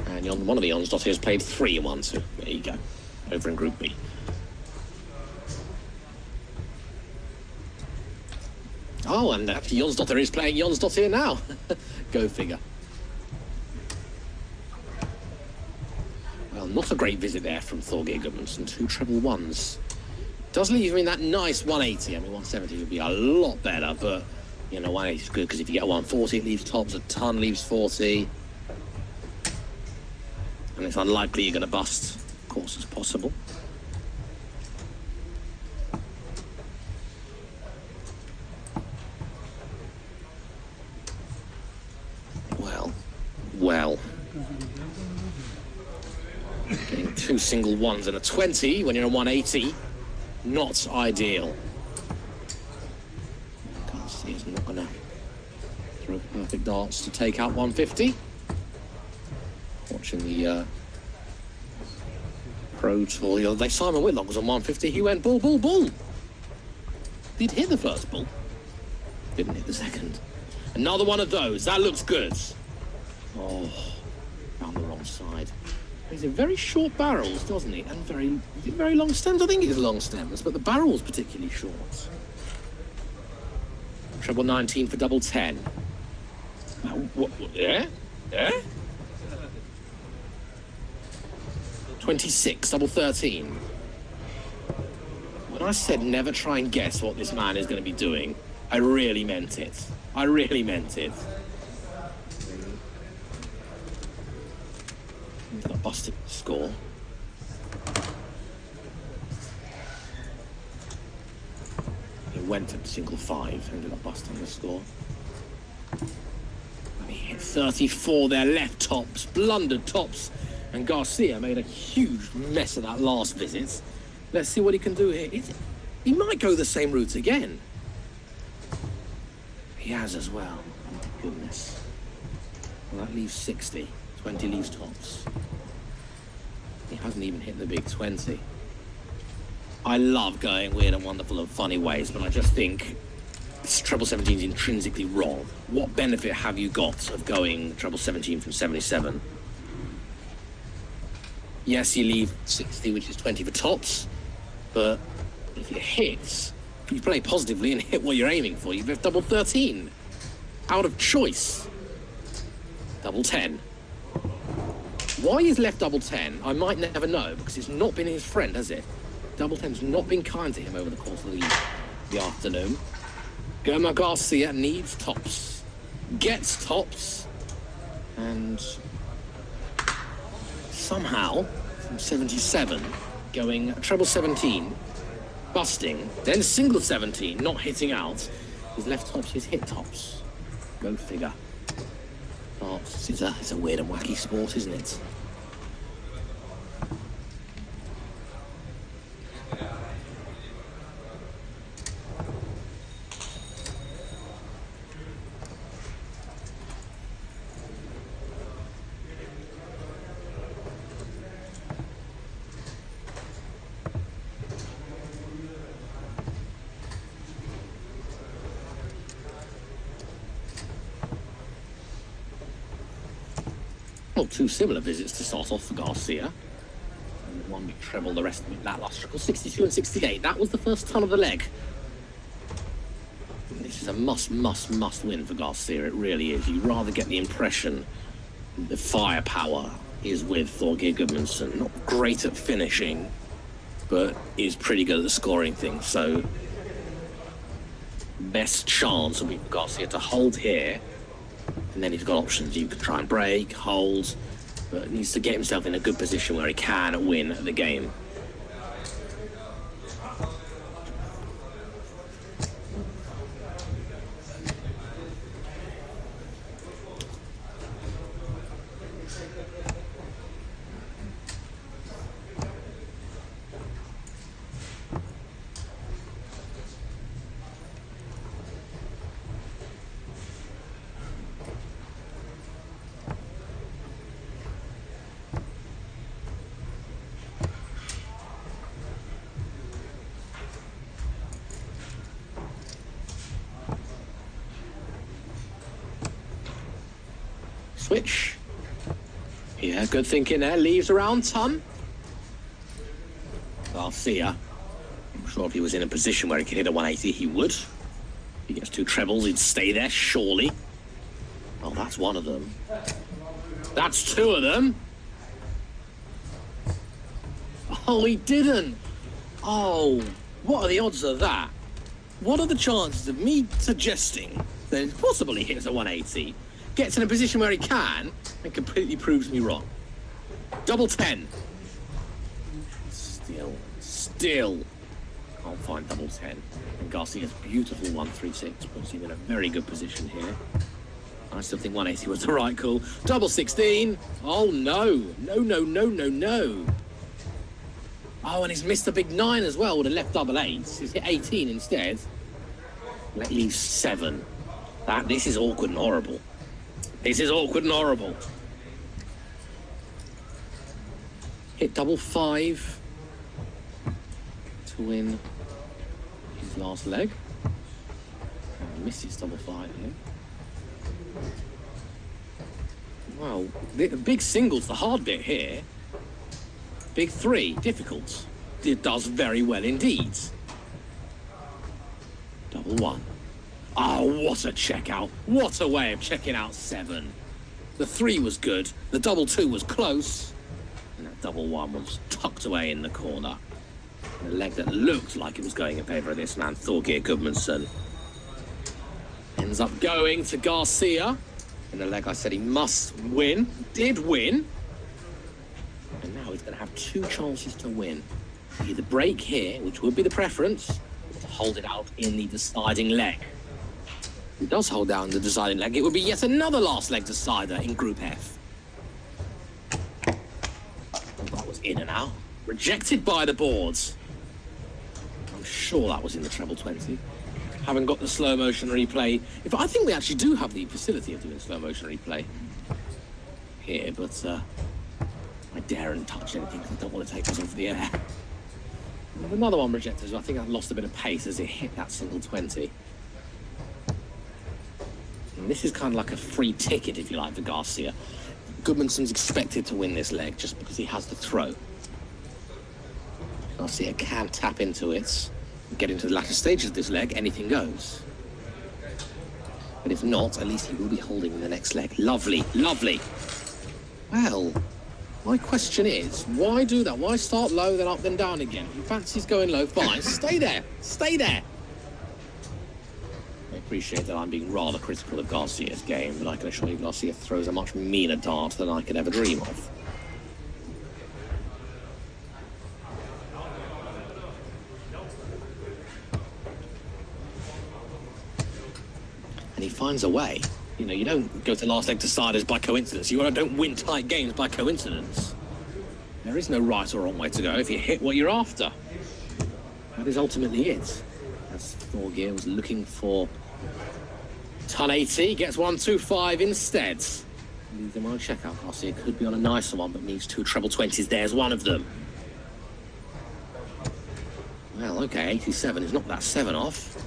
[SPEAKER 1] And one of the Jonsdottirs played 3, won 2. There you go. Over in Group B. Oh, and actually Jonsdottir is playing Jonsdottir now. Go figure. Well, not a great visit there from Thorgeir Gudmundsson. 2 treble 1s. Does leave him in that nice 180. I mean, 170 would be a lot better, but, you know, 180 is good because if you get a 140, it leaves tops. A ton leaves 40. And it's unlikely you're going to bust, of course, as possible. Well. Getting 2 single 1s and a 20 when you're on 180, not ideal. Can't see he's not going to throw perfect darts to take out 150. Watching the Pro Tour the other day, Simon Whitlock was on 150. He went bull, bull, bull. Did hit the first bull. Didn't hit the second. Another one of those. That looks good. Oh, found the wrong side. He's in very short barrels, doesn't he? And very long stems. I think it's long stems, but the barrel's particularly short. Treble 19 for double 10. What? Yeah? 26, double 13. When I said never try and guess what this man is going to be doing, I really meant it. I really meant it. Ended up busting the score. He went for single 5, ended up busting the score. And he hit 34 there, left tops, blundered tops, and Garcia made a huge mess of that last visit. Let's see what he can do here. He might go the same route again. He has as well. Oh my goodness. Well, that leaves 60. 20 leaves tops. He hasn't even hit the big 20. I love going weird and wonderful and funny ways, but I just think treble 17 is intrinsically wrong. What benefit have you got of going treble 17 from 77? Yes, you leave 60, which is 20 for tops, but if it hits, you play positively and hit what you're aiming for, you've left double 13. Out of choice. Double 10. Why he's left double 10, I might never know, because it's not been his friend, has it? Double 10's not been kind to him over the course of the afternoon. Germa Garcia needs tops. Gets tops. And somehow, from 77, going treble 17, busting, then single 17, not hitting out. His left tops, his hit tops. Go figure. Oh, it's a weird and wacky sport, isn't it? Well, two similar visits to start off for Garcia. And one big treble, the rest of it lackluster. 62 and 68. That was the first ton of the leg. This is a must win for Garcia. It really is. You'd rather get the impression the firepower is with Thorgeir Gudmundsson. Not great at finishing, but is pretty good at the scoring thing. So, best chance will be for Garcia to hold here. And then he's got options. You can try and break, hold, but needs to get himself in a good position where he can win the game. Switch. Yeah, good thinking there. Leaves around ton. Garcia. I'm sure if he was in a position where he could hit a 180, he would. If he gets two trebles, he'd stay there, surely. Oh, that's one of them. That's two of them. Oh, he didn't. Oh, what are the odds of that? What are the chances of me suggesting that it possibly hits a 180? Gets in a position where he can, and completely proves me wrong. Double 10. Still can't find double 10. And Garcia's beautiful 136 puts him in a very good position here. I still think 180 was the right call. Double 16. Oh no. No. Oh, and he's missed a big 9 as well. Would have left double 8s. He's hit 18 instead. That leaves 7. This is awkward and horrible. This is awkward and horrible. Hit double 5 to win his last leg. Misses double 5 here. Well, the big single's the hard bit here. Big 3, difficult. It does very well indeed. Double 1. Oh, what a check out. What a way of checking out 7. The 3 was good. The double 2 was close. And that double 1 was tucked away in the corner. And a leg that looked like it was going in favour of this man, Thorgeir Gudmundsson. Ends up going to Garcia. In the leg I said he must win. Did win. And now he's going to have 2 chances to win. Either break here, which would be the preference, or to hold it out in the deciding leg. If he does hold down the deciding leg, it would be yet another last leg decider in Group F. That was in and out. Rejected by the boards. I'm sure that was in the treble 20. Haven't got the slow motion replay. I think we actually do have the facility of doing slow motion replay here, but I daren't touch anything because I don't want to take us off the air. Another one rejected as well. I think I lost a bit of pace as it hit that single 20. And this is kind of like a free ticket, if you like, for Garcia. Gudmundsson's expected to win this leg just because he has the throw. Garcia can tap into it. get into the latter stages of this leg, anything goes. But if not, at least he will be holding in the next leg. Lovely, lovely. Well, my question is, why do that? Why start low, then up, then down again? If you fancy's going low, fine. Stay there. Stay there. I appreciate that I'm being rather critical of Garcia's game, but I can assure you Garcia throws a much meaner dart than I could ever dream of. And he finds a way. You know, you don't go to last leg deciders by coincidence. You don't win tight games by coincidence. There is no right or wrong way to go if you hit what you're after. That is ultimately it. As Thorgeir was looking for ton 80, gets 125 instead. Leaves him on a checkout. Garcia could be on a nicer one, but needs 2 treble 20s. There's one of them. Well, okay, 87 is not that 7 off.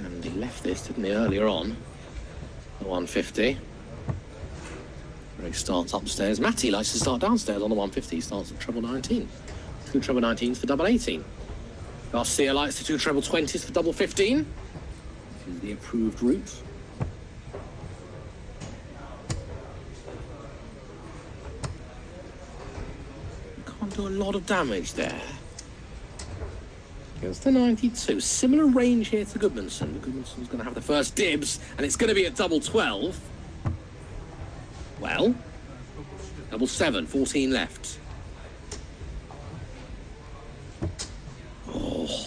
[SPEAKER 1] And he left this, didn't he, earlier on? The 150. Where he starts upstairs. Matty likes to start downstairs on the 150. He starts at treble 19. 2 treble 19s for double 18. Garcia likes to 2 treble 20s for double 15. Which is the approved route. Can't do a lot of damage there. Goes to 92. Similar range here to Gudmundsson. Gudmundsson's going to have the first dibs, and it's going to be at double 12. Well, double 7, 14 left. Oh.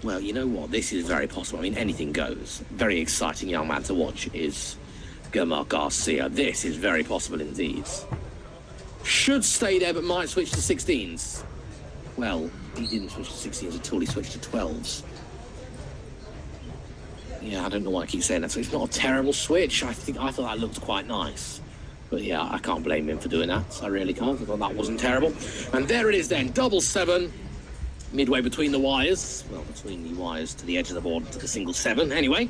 [SPEAKER 1] Well, you know what? This is very possible. I mean, anything goes. Very exciting young man to watch is Germar Garcia. This is very possible indeed. Should stay there, but might switch to 16s. Well, he didn't switch to 16s at all. He switched to 12s. Yeah, I don't know why I keep saying that. So it's not a terrible switch. I thought that looked quite nice. But yeah, I can't blame him for doing that. I really can't. I thought that wasn't terrible. And there it is then, double 7. Midway between the wires. Well, between the wires to the edge of the board to the single 7. Anyway,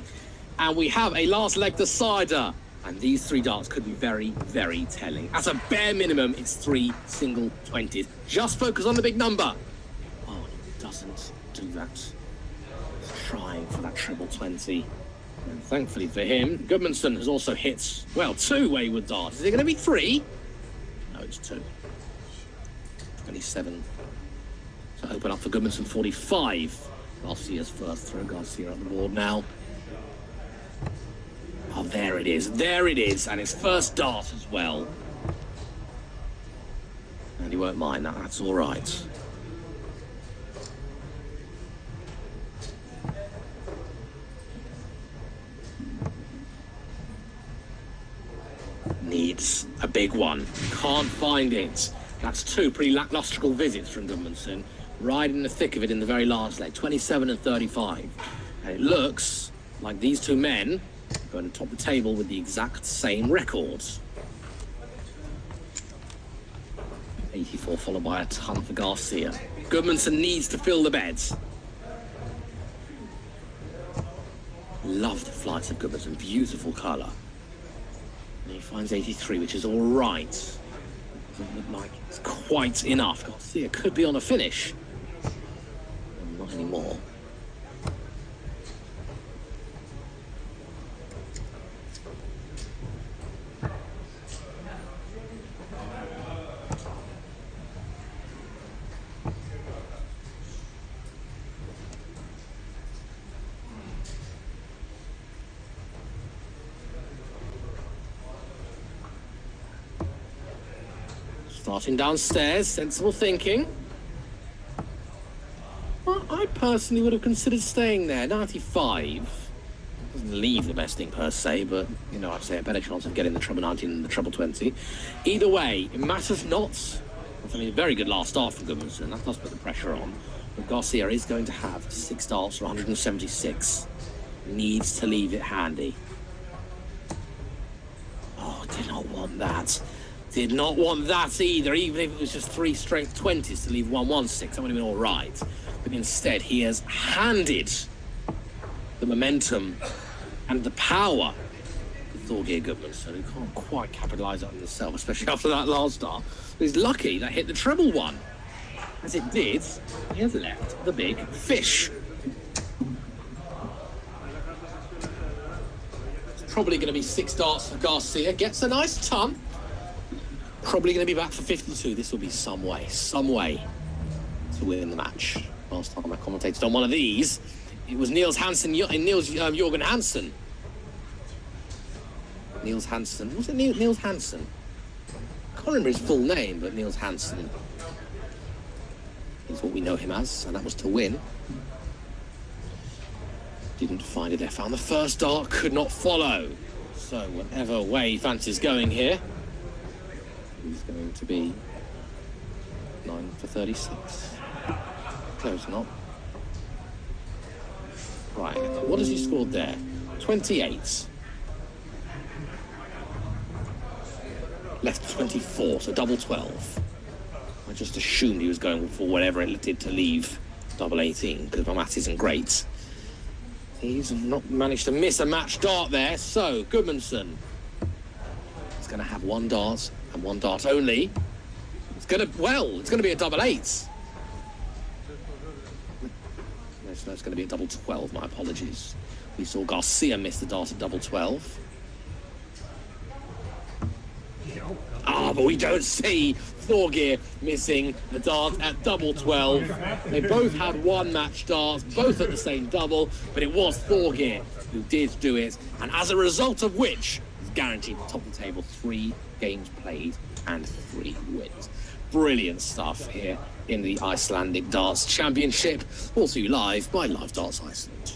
[SPEAKER 1] and we have a last leg decider. And these 3 darts could be very, very telling. At a bare minimum, it's 3 single 20s. Just focus on the big number. Oh, it doesn't do that. He's trying for that treble 20. And thankfully for him, Gudmundsson has also hit, well, 2 wayward darts. Is it going to be 3? No, it's 2. 27. So open up for Gudmundsson, 45. Garcia's first throw. Garcia on the board now. Oh, there it is. There it is. And his first dart as well. And he won't mind that. That's all right. Needs a big one. Can't find it. That's 2 pretty lackluster visits from Gudmundsson. Right in the thick of it in the very last leg. 27 and 35. And it looks like these 2 men going to top the table with the exact same records. 84 followed by a ton for Garcia. Gudmundsson needs to fill the beds. Love the flights of Gudmundsson. Beautiful colour. And he finds 83, which is all right. Doesn't look like it's quite enough. Garcia could be on a finish. Not anymore. Starting downstairs, sensible thinking. Well, I personally would have considered staying there. 95 doesn't leave the best thing per se, but, you know, I'd say a better chance of getting the treble 19 than the treble 20. Either way, it matters not. I mean, a very good last start from Gudmundsson. That does put the pressure on. But Garcia is going to have 6 darts for 176. Needs to leave it handy. Oh, did not want that. Did not want that either, even if it was just 3 straight 20s to leave 116. That would have been all right. But instead, he has handed the momentum and the power to Thorgeir Gudmundsson, who can't quite capitalise on himself, especially after that last start. But he's lucky that hit the treble 1. as it did, he has left the big fish. It's probably going to be 6 darts for Garcia. Gets a nice ton. Probably going to be back for 52. This will be some way to win the match. Last time I commentated on one of these, it was Niels Jørgen Hansen. Niels Hansen. Was it Niels Hansen? I can't remember his full name, but Niels Hansen is what we know him as, and that was to win. Didn't find it there. Found the first dart, could not follow. So whatever way he fancies going here, he's going to be 9 for 36. Close not. Right, what has he scored there? 28. Left 24, so double 12. I just assumed he was going for whatever it did to leave double 18, because my maths isn't great. He's not managed to miss a match dart there, so Gudmundsson is going to have 1 dart and 1 dart only. It's going to be a double 8. No, it's going to be a double 12, my apologies. We saw Garcia miss the dart at double 12. But we don't see Thorgeir missing the dart at double 12. They both had 1 match dart, both at the same double, but it was Thorgeir who did do it, and as a result of which, he's guaranteed top of the table, 3 games played and 3 wins. Brilliant stuff here in the Icelandic Darts Championship, brought to you live by Live Darts Iceland.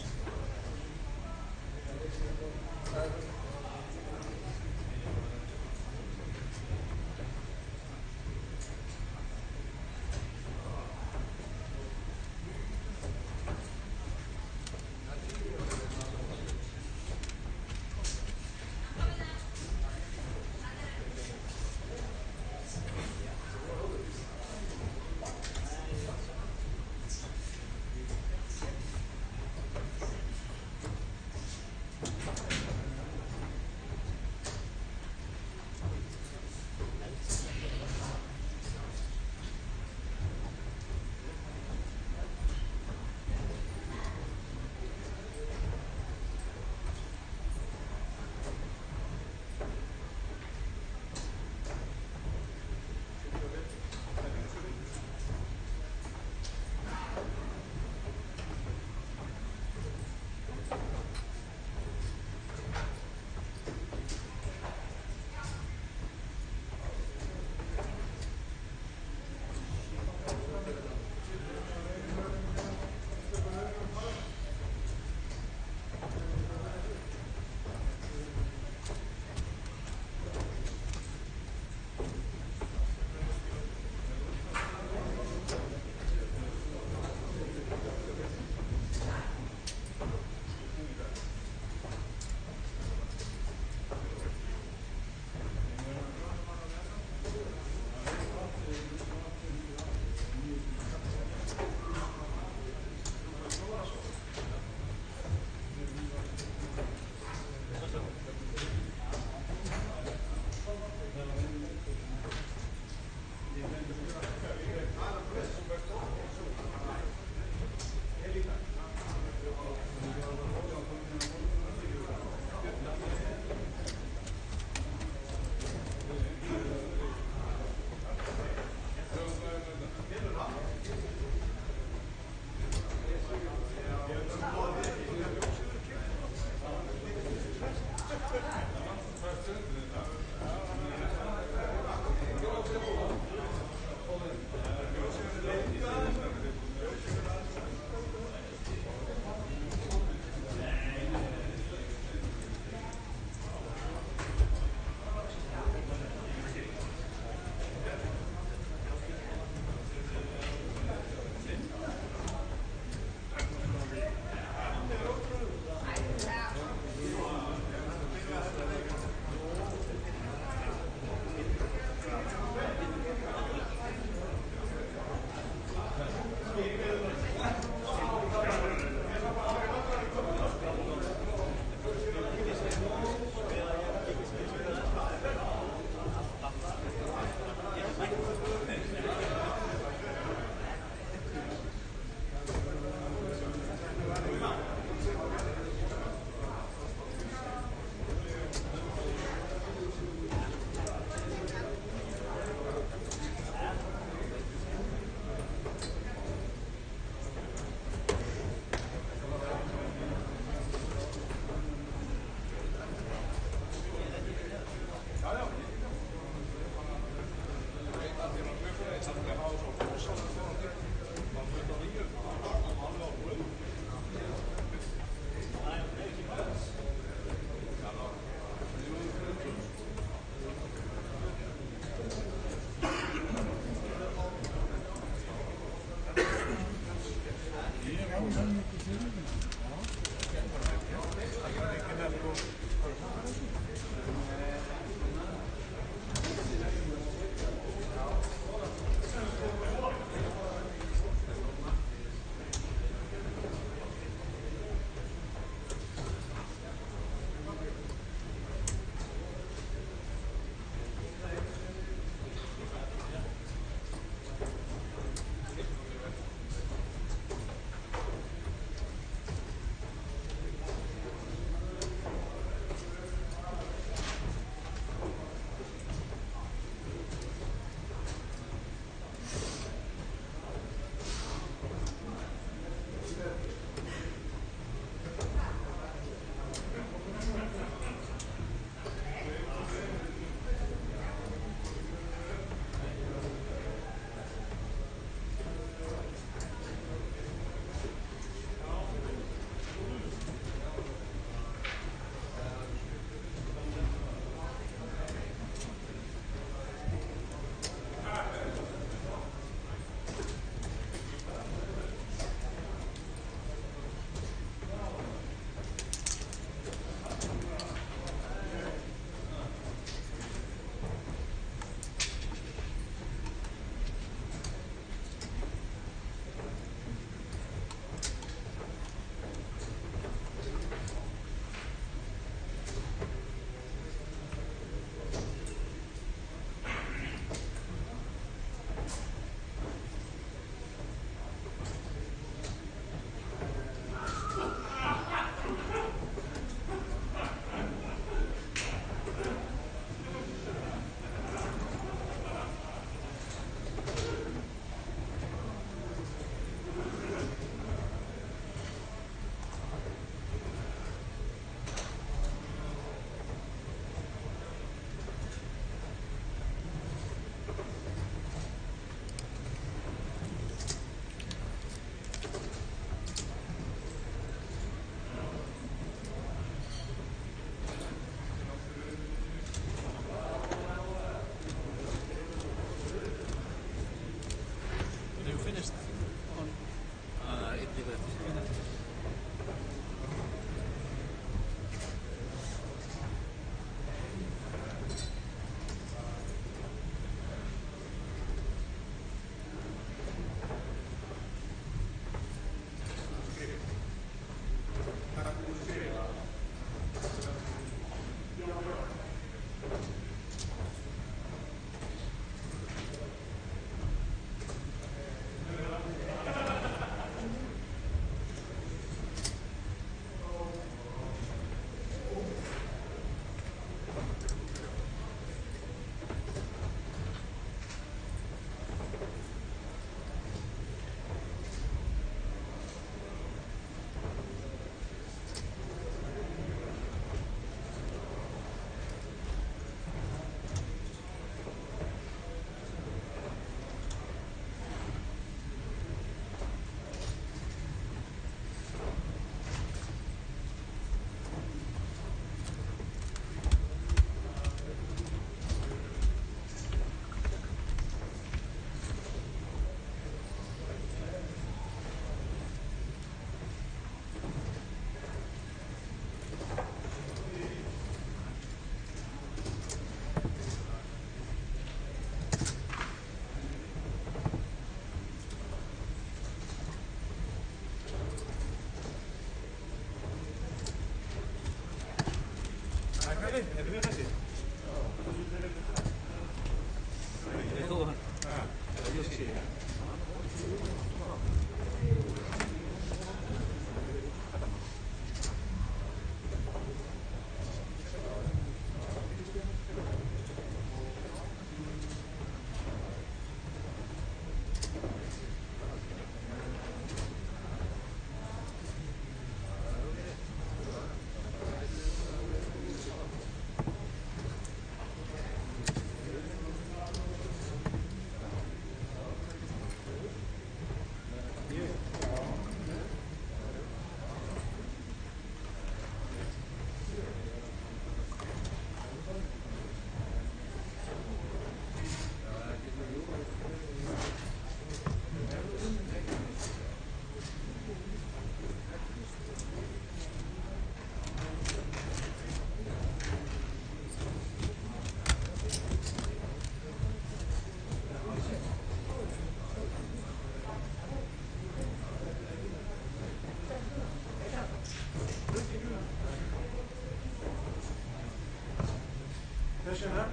[SPEAKER 2] Þess vegna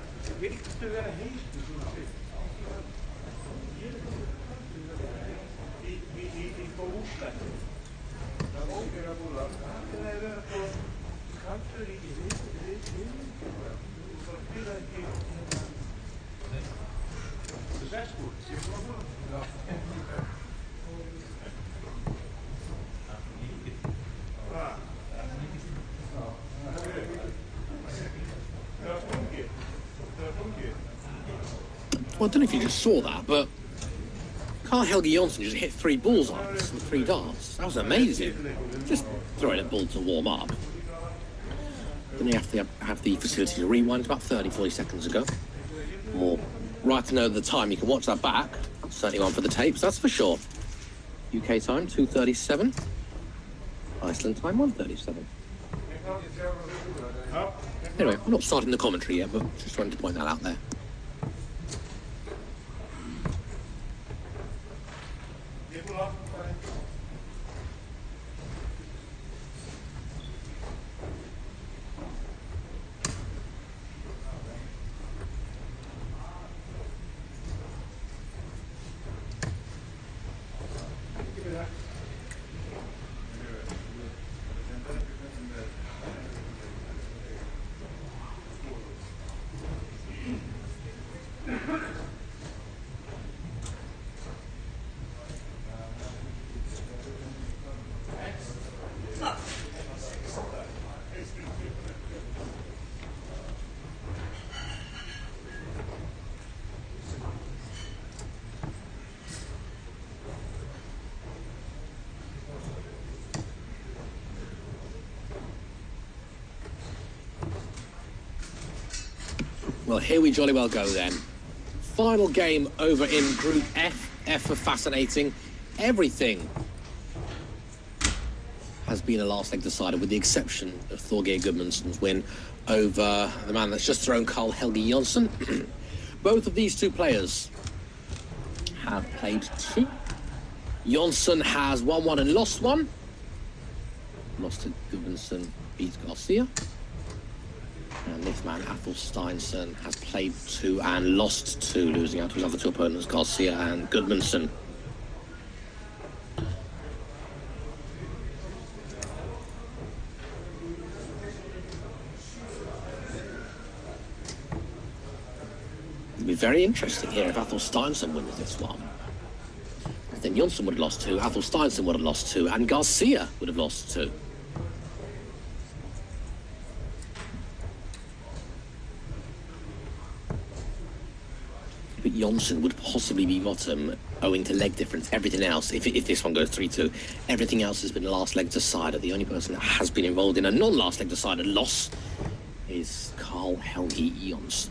[SPEAKER 2] viltu vera heitur svona fyrst. Í bóstætti. Það óger að búla. Það er verið að fá kaldur í það spila ekki sexbúr. Já.
[SPEAKER 1] Well, I don't know if you just saw that, but Helgi Jonsson just hit 3 bullseyes and 3 darts. That was amazing. Just throwing a ball to warm up. Then you have to have the facility to rewind about 30, 40 seconds ago. Or right to know the time, you can watch that back. Certainly one for the tapes, that's for sure. UK time, 2:37. Iceland time, 1:37. Anyway, I'm not starting the commentary yet, but just wanted to point that out there. Well, here we jolly well go then. Final game over in Group F. F for fascinating. Everything has been a last leg decider, with the exception of Thorgeir Gudmundsson's win over the man that's just thrown Helgi Jonsson. Both of these two players have played 2. Jonsson has won 1 and lost 1. Lost to Gudmundsson, beat Garcia. And this man, Athel Steinsson, has played 2 and lost 2, losing out to his other 2 opponents, Garcia and Gudmundsson. It'll be very interesting here if Athel Steinsson wins this one. Then Jonsson would have lost 2, Athel Steinsson would have lost 2, and Garcia would have lost 2. But Jonsson would possibly be bottom owing to leg difference. Everything else, if this one goes 3-2, everything else has been last leg decider. The only person that has been involved in a non-last leg decider loss is Helgi Jonsson.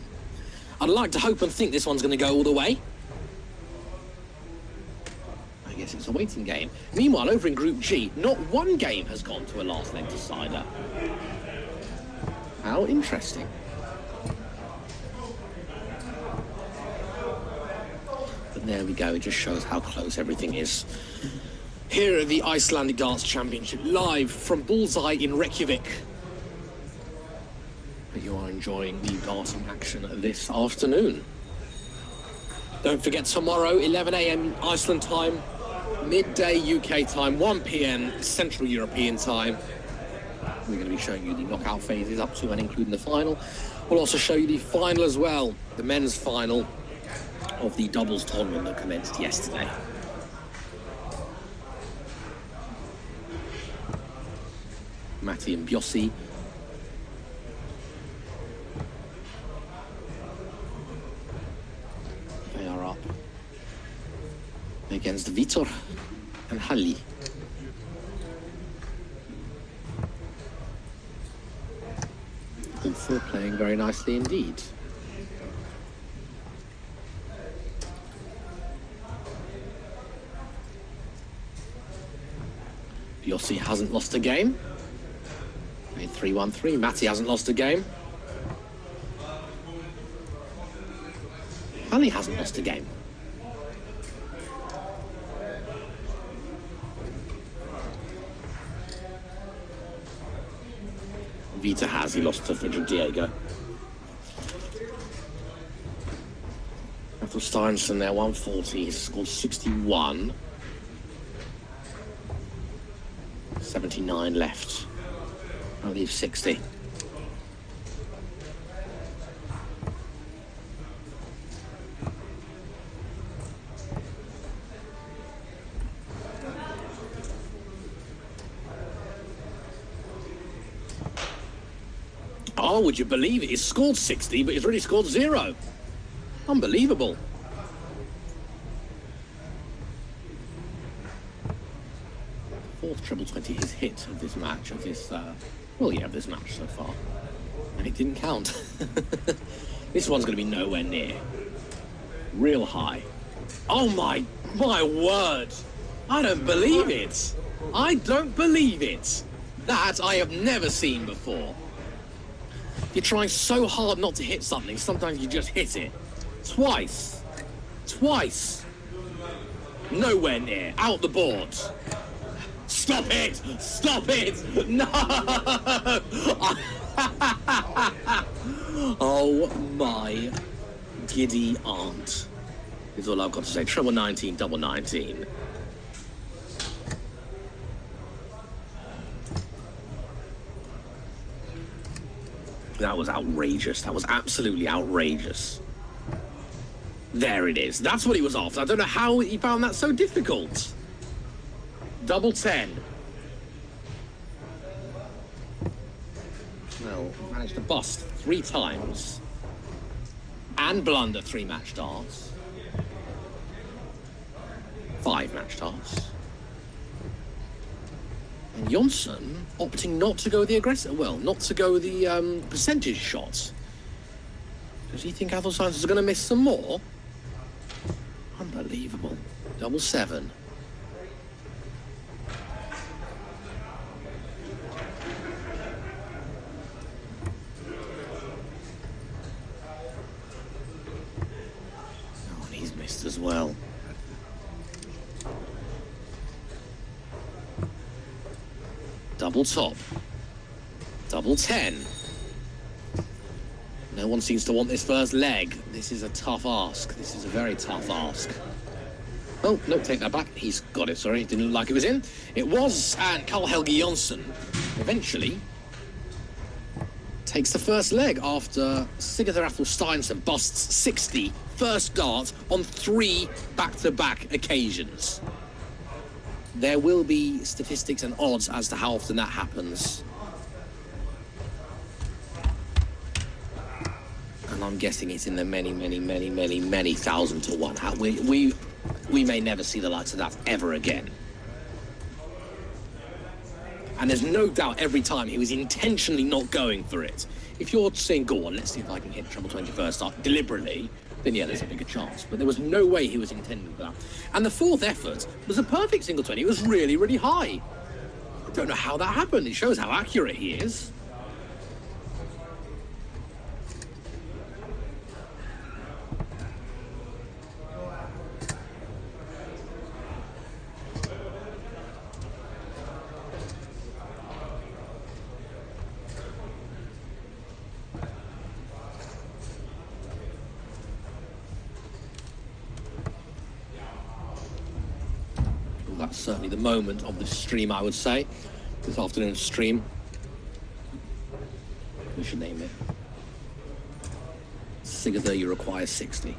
[SPEAKER 1] I'd like to hope and think this one's going to go all the way. I guess it's a waiting game. Meanwhile, over in Group G, not one game has gone to a last leg decider. How interesting. There we go, it just shows how close everything is. Here at the Icelandic Darts Championship, live from Bullseye in Reykjavik. But you are enjoying the darting action this afternoon. Don't forget, tomorrow, 11 AM Iceland time, midday UK time, 1 p.m. Central European time. We're going to be showing you the knockout phases up to and including the final. We'll also show you the final as well, the men's final of the doubles tournament that commenced yesterday. Matti and Bullseye. They are up against Vitor and Halli. All four playing very nicely indeed. Bullseye hasn't lost a game. Made 3-1-3. Matti hasn't lost a game. Halli hasn't lost a game. Vita has. He lost to Frederick Diego. Ethel Steinson there, 140. He's scored 61. 79 left. I believe 60. Oh, would you believe it? He's scored 60, but he's really scored 0. Unbelievable. Fourth treble 20 he's hit of this match, of this, of this match so far. And it didn't count. This one's going to be nowhere near. Real high. Oh my word. I don't believe it. I don't believe it. That I have never seen before. You're trying so hard not to hit something, sometimes you just hit it. Twice. Twice. Nowhere near. Out the board. Stop it! Stop it! No! Oh my giddy aunt. Is all I've got to say. Treble 19, double 19. That was outrageous. That was absolutely outrageous. There it is. That's what he was after. I don't know how he found that so difficult. Double 10. Well, managed to bust 3 times. And blunder 3 match darts. 5 match darts. And Jonsson opting not to go the aggressor, well, not to go the percentage shot. Does he think Athelsheim is going to miss some more? Unbelievable. Double 7. Oh, and he's missed as well. Double top. Double 10. No one seems to want this first leg. This is a tough ask. This is a very tough ask. Oh, no, take that back. He's got it, sorry. Didn't look like it was in. It was, and Karl-Helge Jonsson eventually takes the first leg after Sigurður Athel Steinsen busts 60 first darts on 3 back-to-back occasions. There will be statistics and odds as to how often that happens. And I'm guessing it's in the many thousand to 1. We may never see the likes of that ever again. And there's no doubt every time he was intentionally not going for it. If you're saying, go on, let's see if I can hit treble 20 first start deliberately, then yeah, there's a bigger chance. But there was no way he was intending for that. And the 4th effort was a perfect single 20. It was really, really high. I don't know how that happened. It shows how accurate he is. That's certainly the moment of the stream, I would say. This afternoon's stream. We should name it. Sigurður, you require 60.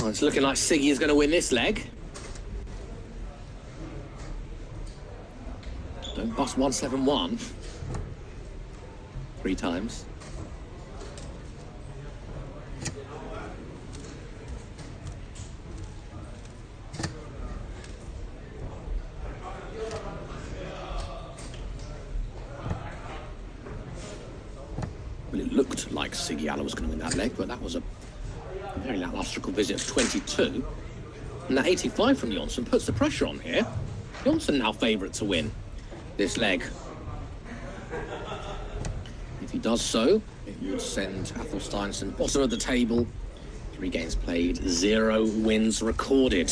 [SPEAKER 2] Oh,
[SPEAKER 1] it's looking like Siggy is going to win this leg. Don't bust 171 3 times. Well, it looked like Siggy Alla was going to win that leg, but that was a very lacklustrical visit of 22. And that 85 from Jonsson puts the pressure on here. Jonsson now favourite to win this leg. If he does so, it would send Steinsson bottom of the table. 3 games played, 0 wins recorded.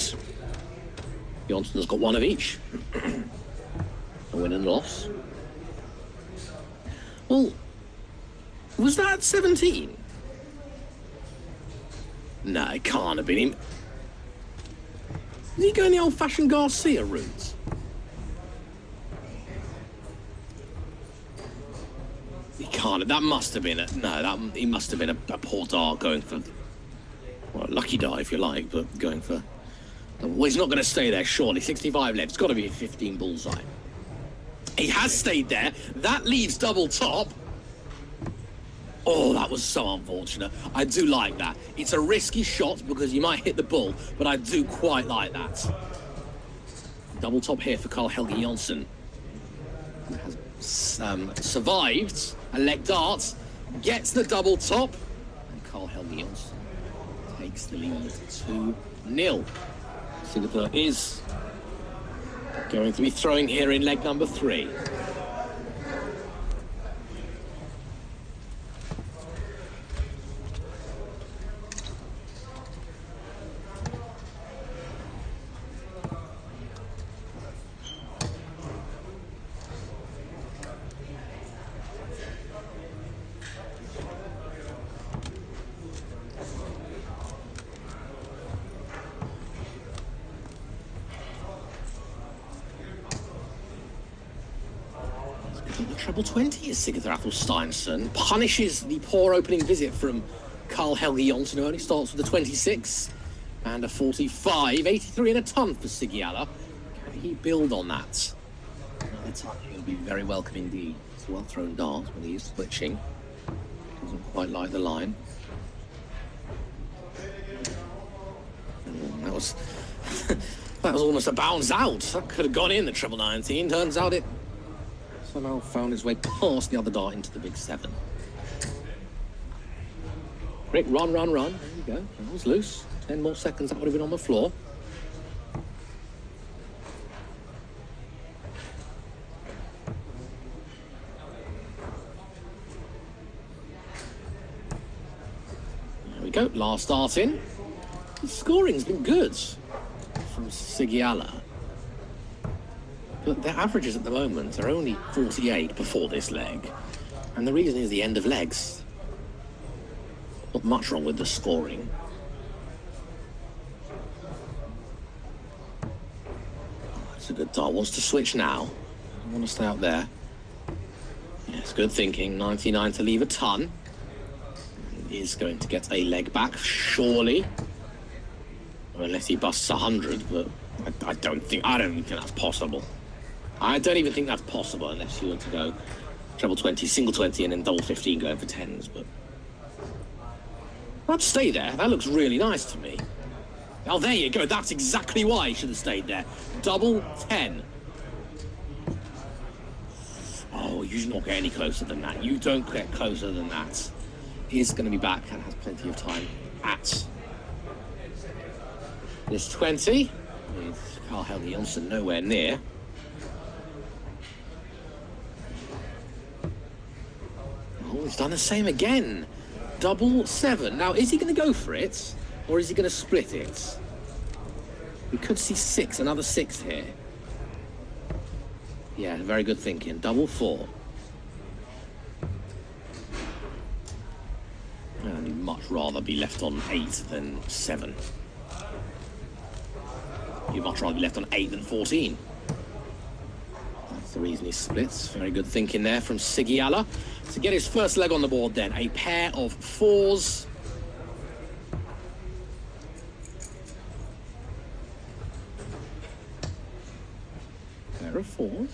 [SPEAKER 1] Jonsson's got 1 of each. A win and loss. Well, was that 17? No, it can't have been him. Is he going the old-fashioned Garcia route? He can't. That must have been a... No, he must have been a poor dart going for... Well, a lucky dart, if you like, but going for... Well, he's not going to stay there, surely. 65 left. It's got to be a 15 bullseye. He has stayed there. That leaves double top. Oh, that was so unfortunate. I do like that. It's a risky shot because you might hit the bull, but I do quite like that. Double top here for Karl-Helge Jonsson. Who has survived a leg dart, gets the double top, and Karl-Helge Jonsson takes the lead 2-0. Sigurður is going to be throwing here in leg number 3. Treble 20 is Sigurður Steinsson. Punishes the poor opening visit from Karl-Helge Jonsson, who only starts with a 26 and a 45. 83 and a ton for Siggy Alla. Can he build on that? Another time he'll be very welcome indeed. It's a well-thrown dart when he is switching. Doesn't quite like the line. That was... that was almost a bounce out. That could have gone in the treble 19. Turns out it somehow found its way past the other dart into the big 7. Quick run. There you go. That was loose. 10 more seconds, that would have been on the floor. There we go. Last dart in. The scoring's been good from Siggy Alla. But their averages at the moment are only 48 before this leg. And the reason is the end of legs. Not much wrong with the scoring. It's a good dart. Wants to switch now. I want to stay out there. Yes, good thinking. 99 to leave a ton. Is going to get a leg back, surely. Or unless he busts 100, but I don't think that's possible. I don't even think that's possible unless you want to go treble 20, single 20, and then double 15 going for 10s, but I'd stay there. That looks really nice to me. Oh, there you go. That's exactly why he should have stayed there. Double 10. Oh, you do not get any closer than that. You don't get closer than that. He's going to be back and has plenty of time at this 20. With Karl-Helge Jonsson nowhere near. Oh, he's done the same again. Double 7. Now, is he going to go for it? Or is he going to split it? We could see 6, another 6 here. Yeah, very good thinking. Double 4. And he'd much rather be left on 8 than 7. You'd much rather be left on 8 than 14. That's the reason he splits. Very good thinking there from Siggy to get his first leg on the board then. A pair of 4s. Pair of 4s.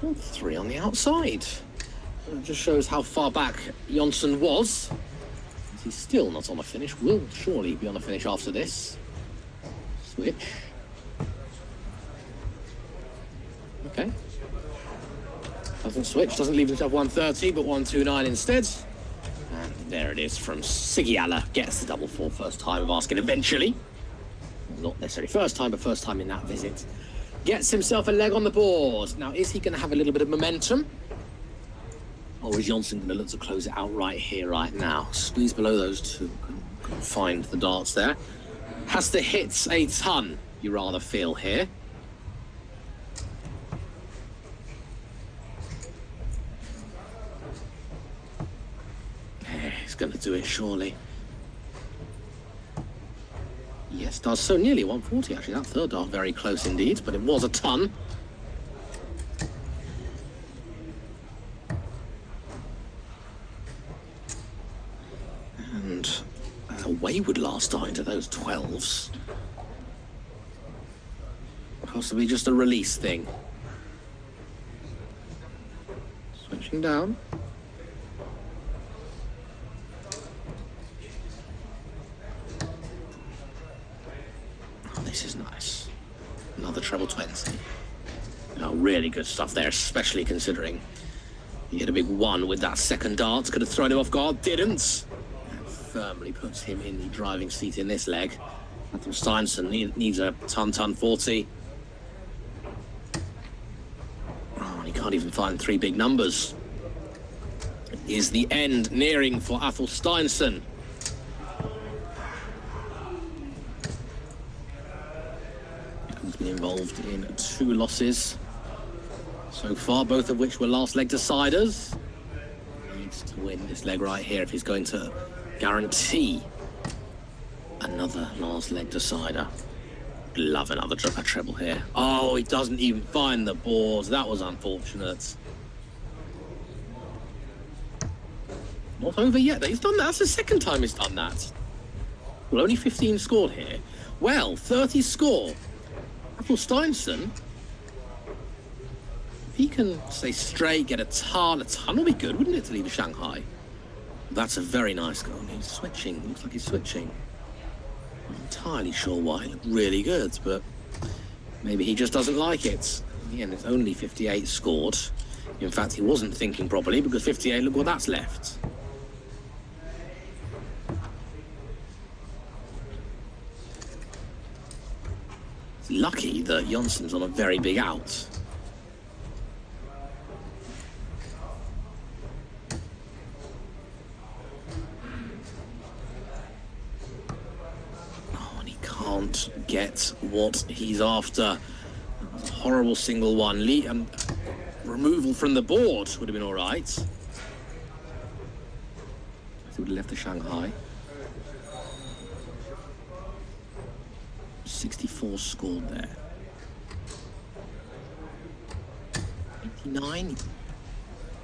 [SPEAKER 1] And 3 on the outside. It just shows how far back Jonsson was. He's still not on the finish. Will surely be on the finish after this. Switch. Okay. Doesn't switch, doesn't leave himself 130, but 129 instead. And there it is from Siggy. Gets the double 4 first time of asking eventually. Not necessarily first time, but first time in that visit. Gets himself a leg on the board. Now, is he going to have a little bit of momentum? Or is Jonsson going to look to close it out right here, right now? Squeeze below those two. Can find the darts there. Has to hit a ton, you rather feel here. He's going to do it, surely. Yes, does so. Nearly 140, actually. That third dart, very close indeed, but it was a ton. And a wayward last dart into those 12s. Possibly just a release thing. Switching down. Oh, this is nice. Another treble 20. Oh, really good stuff there, especially considering he had a big 1 with that second dart. Could have thrown him off guard, didn't. Firmly puts him in the driving seat in this leg. Adam Steinsson needs a ton 40. Oh, and he can't even find 3 big numbers. Is the end nearing for Athel Steinsson? He's been involved in 2 losses so far, both of which were last leg deciders. He needs to win this leg right here if he's going to guarantee another last leg decider. Love another treble here. Oh, he doesn't even find the boards. That was unfortunate. Not over yet. He's done that. That's the second time he's done that. Well, only 15 scored here. Well, 30 score. Athel Steinsson, if he can stay straight, get a ton will be good, wouldn't it, to leave Shanghai? That's a very nice goal. He's switching. Looks like he's switching. I'm not entirely sure why. It looked really good, but maybe he just doesn't like it. In the end, it's only 58 scored. In fact, he wasn't thinking properly because 58, look what that's left. It's lucky that Jonsson's on a very big out. Can't get what he's after. That was a horrible single one. Removal from the board would have been all right. He would have left the Shanghai. 64 scored there. 89.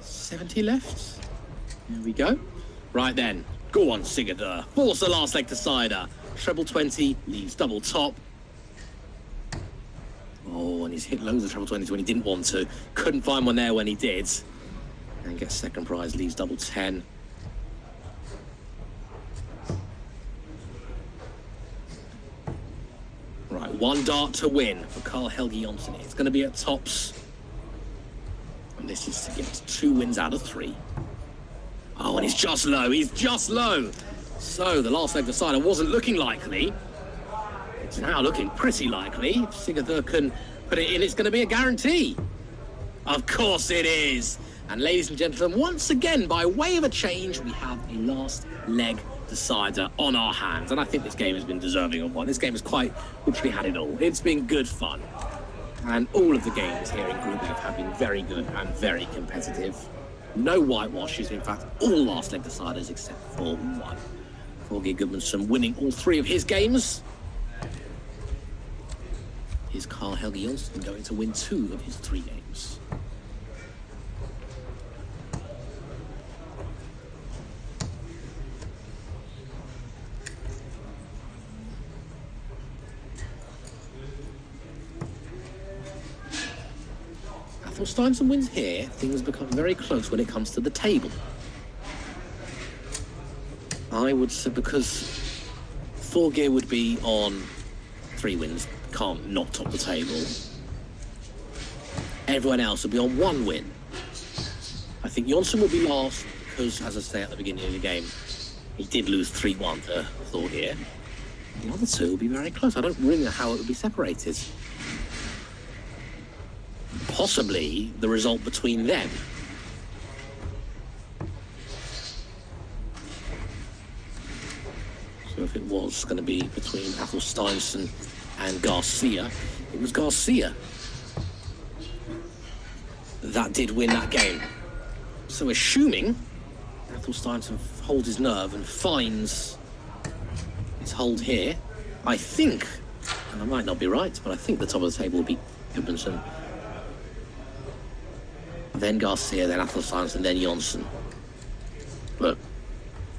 [SPEAKER 1] 70 left. There we go. Right then. Go on, Sigurdur. Force the last leg decider. Treble 20 leaves double top. he's hit loads of treble 20s when he didn't want to. Couldn't find one there when he did. And gets second prize, leaves double 10. Right, one dart to win for Carl Helge Jonsson. It's going to be at tops. And this is to get 2 wins out of 3. Oh, and he's just low. He's just low. So the last leg decider wasn't looking likely. It's now looking pretty likely. If Sigurður can put it in, it's going to be a guarantee. Of course it is. And ladies and gentlemen, once again, by way of a change, we have a last leg decider on our hands. And I think this game has been deserving of one. This game has quite literally had it all. It's been good fun. And all of the games here in Group F have been very good and very competitive. No whitewashes. In fact, all last leg deciders except for one. Thorgeir Gudmundsson winning all 3 of his games. Is Carl Helge Jonsson going to win 2 of his 3 games? If Steinson wins here, things become very close when it comes to the table. I would say because Thorgeir would be on 3 wins, can't not top the table. Everyone else would be on 1 win. I think Jonsson will be last because, as I say at the beginning of the game, he did lose 3-1 to Thorgeir. The other 2 will be very close. I don't really know how it would be separated. Possibly the result between them. So if it was going to be between Athel Steinson and Garcia, it was Garcia that did win that game. So assuming Athel Steinson holds his nerve and finds his hold here, I think, and I might not be right, but I think the top of the table will be Gudmundsson, then Garcia, then Athel Steinson, then Jonsson. But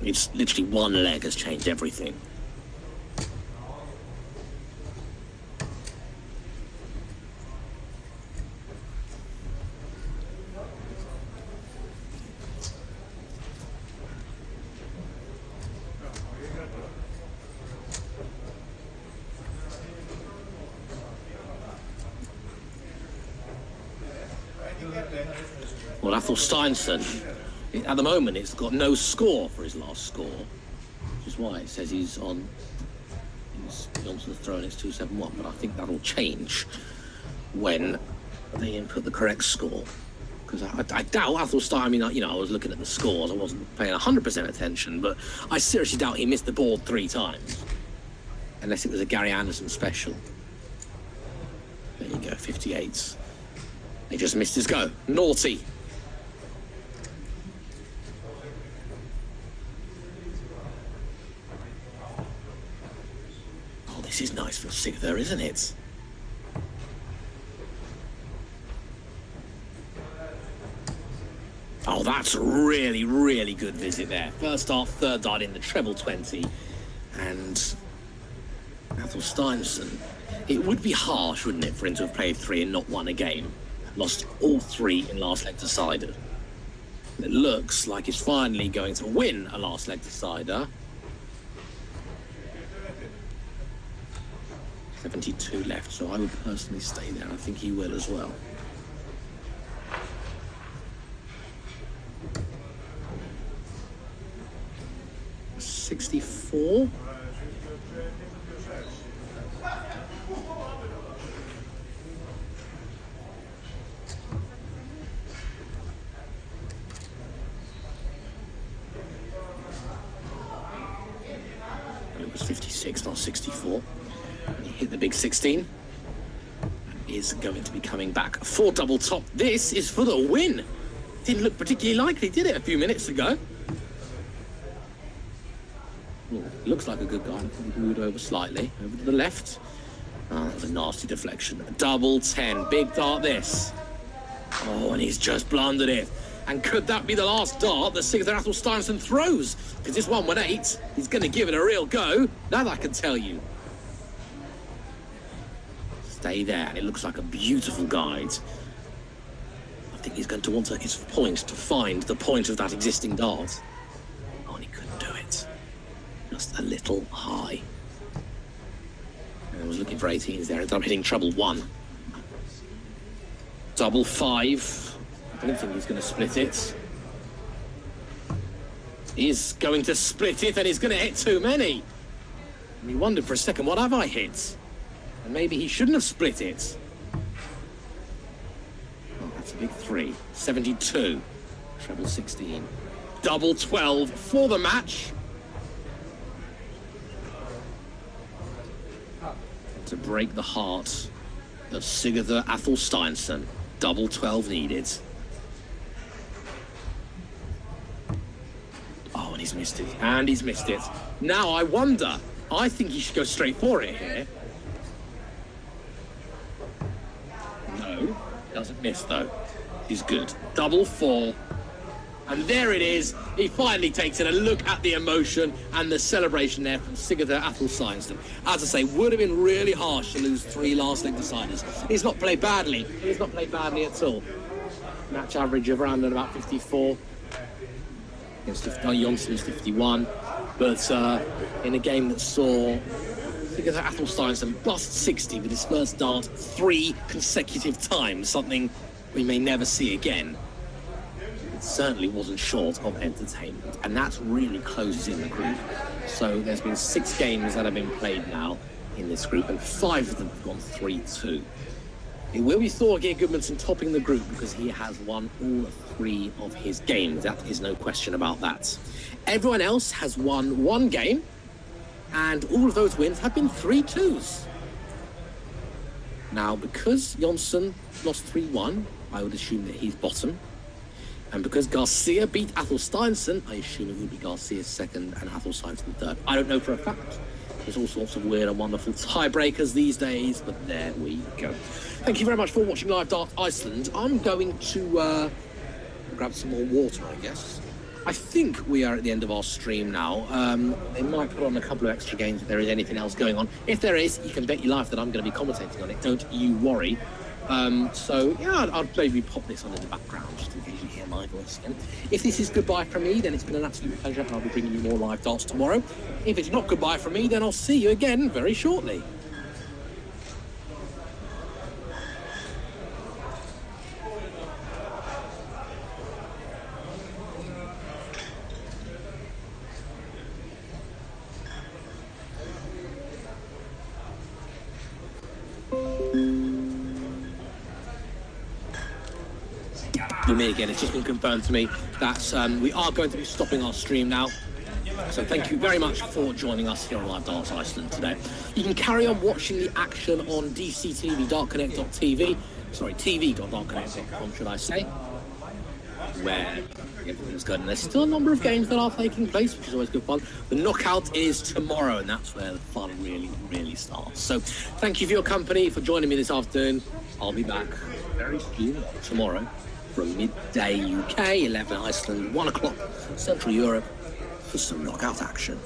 [SPEAKER 1] it's literally 1 leg has changed everything. Well, Athel Steinson, at the moment, it's got no score for his last score, which is why it says he's on. Jonsson's thrown it's 2-7-1, but I think that'll change when they input the correct score. Because I doubt Athel Steinson. I mean, I was looking at the scores. I wasn't paying 100% attention, but I seriously doubt he missed the board 3 times, unless it was a Gary Anderson special. There you go, 58. He just missed his go. Naughty. Oh, this is nice for Sigurður, isn't it? Oh, that's really, really good visit there. First dart, 3rd dart in the treble 20. And Athel Steinson. It would be harsh, wouldn't it, for him to have played 3 and not won a game. Lost all 3 in last leg decider. It looks like he's finally going to win a last leg decider. 72 left, so I would personally stay there. I think he will as well. $64. It was 56, not 64. And he hit the big 16. And is going to be coming back for double top. This is for the win. Didn't look particularly likely, did it, a few minutes ago? Ooh, looks like a good guy. He moved over slightly, over to the left. Oh, that was a nasty deflection. Double 10, big dart this. Oh, and he's just blundered it. And could that be the last dart that Sigurður Athel Steinson throws? Because this one went 8. He's going to give it a real go. That I can tell you. stay there, and it looks like a beautiful guide. I think he's going to want his point to find the point of that existing dart. Oh, and he couldn't do it. Just a little high. And I was looking for 18s there, ended up hitting treble 1. Double 5. I don't think he's going to split it. He's going to split it, and he's going to hit too many. And he wondered for a second, what have I hit? And maybe he shouldn't have split it. Oh, that's a big 3. 72. Treble 16. Double 12 for the match. And to break the heart of Sigurður Athelssteinsson. Double 12 needed. Oh, and he's missed it. And he's missed it. Now I wonder. I think he should go straight for it here. No, doesn't miss though. He's good. Double 4. And there it is. He finally takes it. A look at the emotion and the celebration there from Sigurður Athelssteinsson. As I say, would have been really harsh to lose 3 last leg deciders. He's not played badly. He's not played badly at all. Match average of around about 54. Against Jonsson's 51. But in a game that saw Sigurður Athelssteinsson bust 60 with his first dart 3 consecutive times, something we may never see again. It certainly wasn't short of entertainment, and that really closes in the group. So there's been 6 games that have been played now in this group, and 5 of them have gone 3-2. It will be Thor Geir Gudmundsson topping the group because he has won all 3 of his games. That is no question about that. Everyone else has won 1 game, and all of those wins have been 3-2s. Now, because Jonsson lost 3-1, I would assume that he's bottom. And because Garcia beat Athelssteinsson, I assume it would be Garcia's second and Athelssteinsson third. I don't know for a fact. There's all sorts of weird and wonderful tiebreakers these days, but there we go. Thank you very much for watching Live Dart Iceland. I'm going to grab some more water, I guess. I think we are at the end of our stream now. They might put on a couple of extra games if there is anything else going on. If there is, you can bet your life that I'm going to be commentating on it. Don't you worry. So, yeah, I'll maybe pop this on in the background just in case you hear my voice again. If this is goodbye from me, then it's been an absolute pleasure, and I'll be bringing you more live darts tomorrow. If it's not goodbye from me, then I'll see you again very shortly. For me again, it's just been confirmed to me that we are going to be stopping our stream now. So thank you very much for joining us here on Live Darts Iceland today. You can carry on watching the action on DCTV.darkconnect.tv. Sorry, tv.darkconnect.com, should I say. Where everything's good. And there's still a number of games that are taking place, which is always good fun. The knockout is tomorrow, and that's where the fun really, really starts. So thank you for your company, for joining me this afternoon. I'll be back very soon tomorrow from midday UK, 11 Iceland, 1 o'clock Central Europe for some knockout action.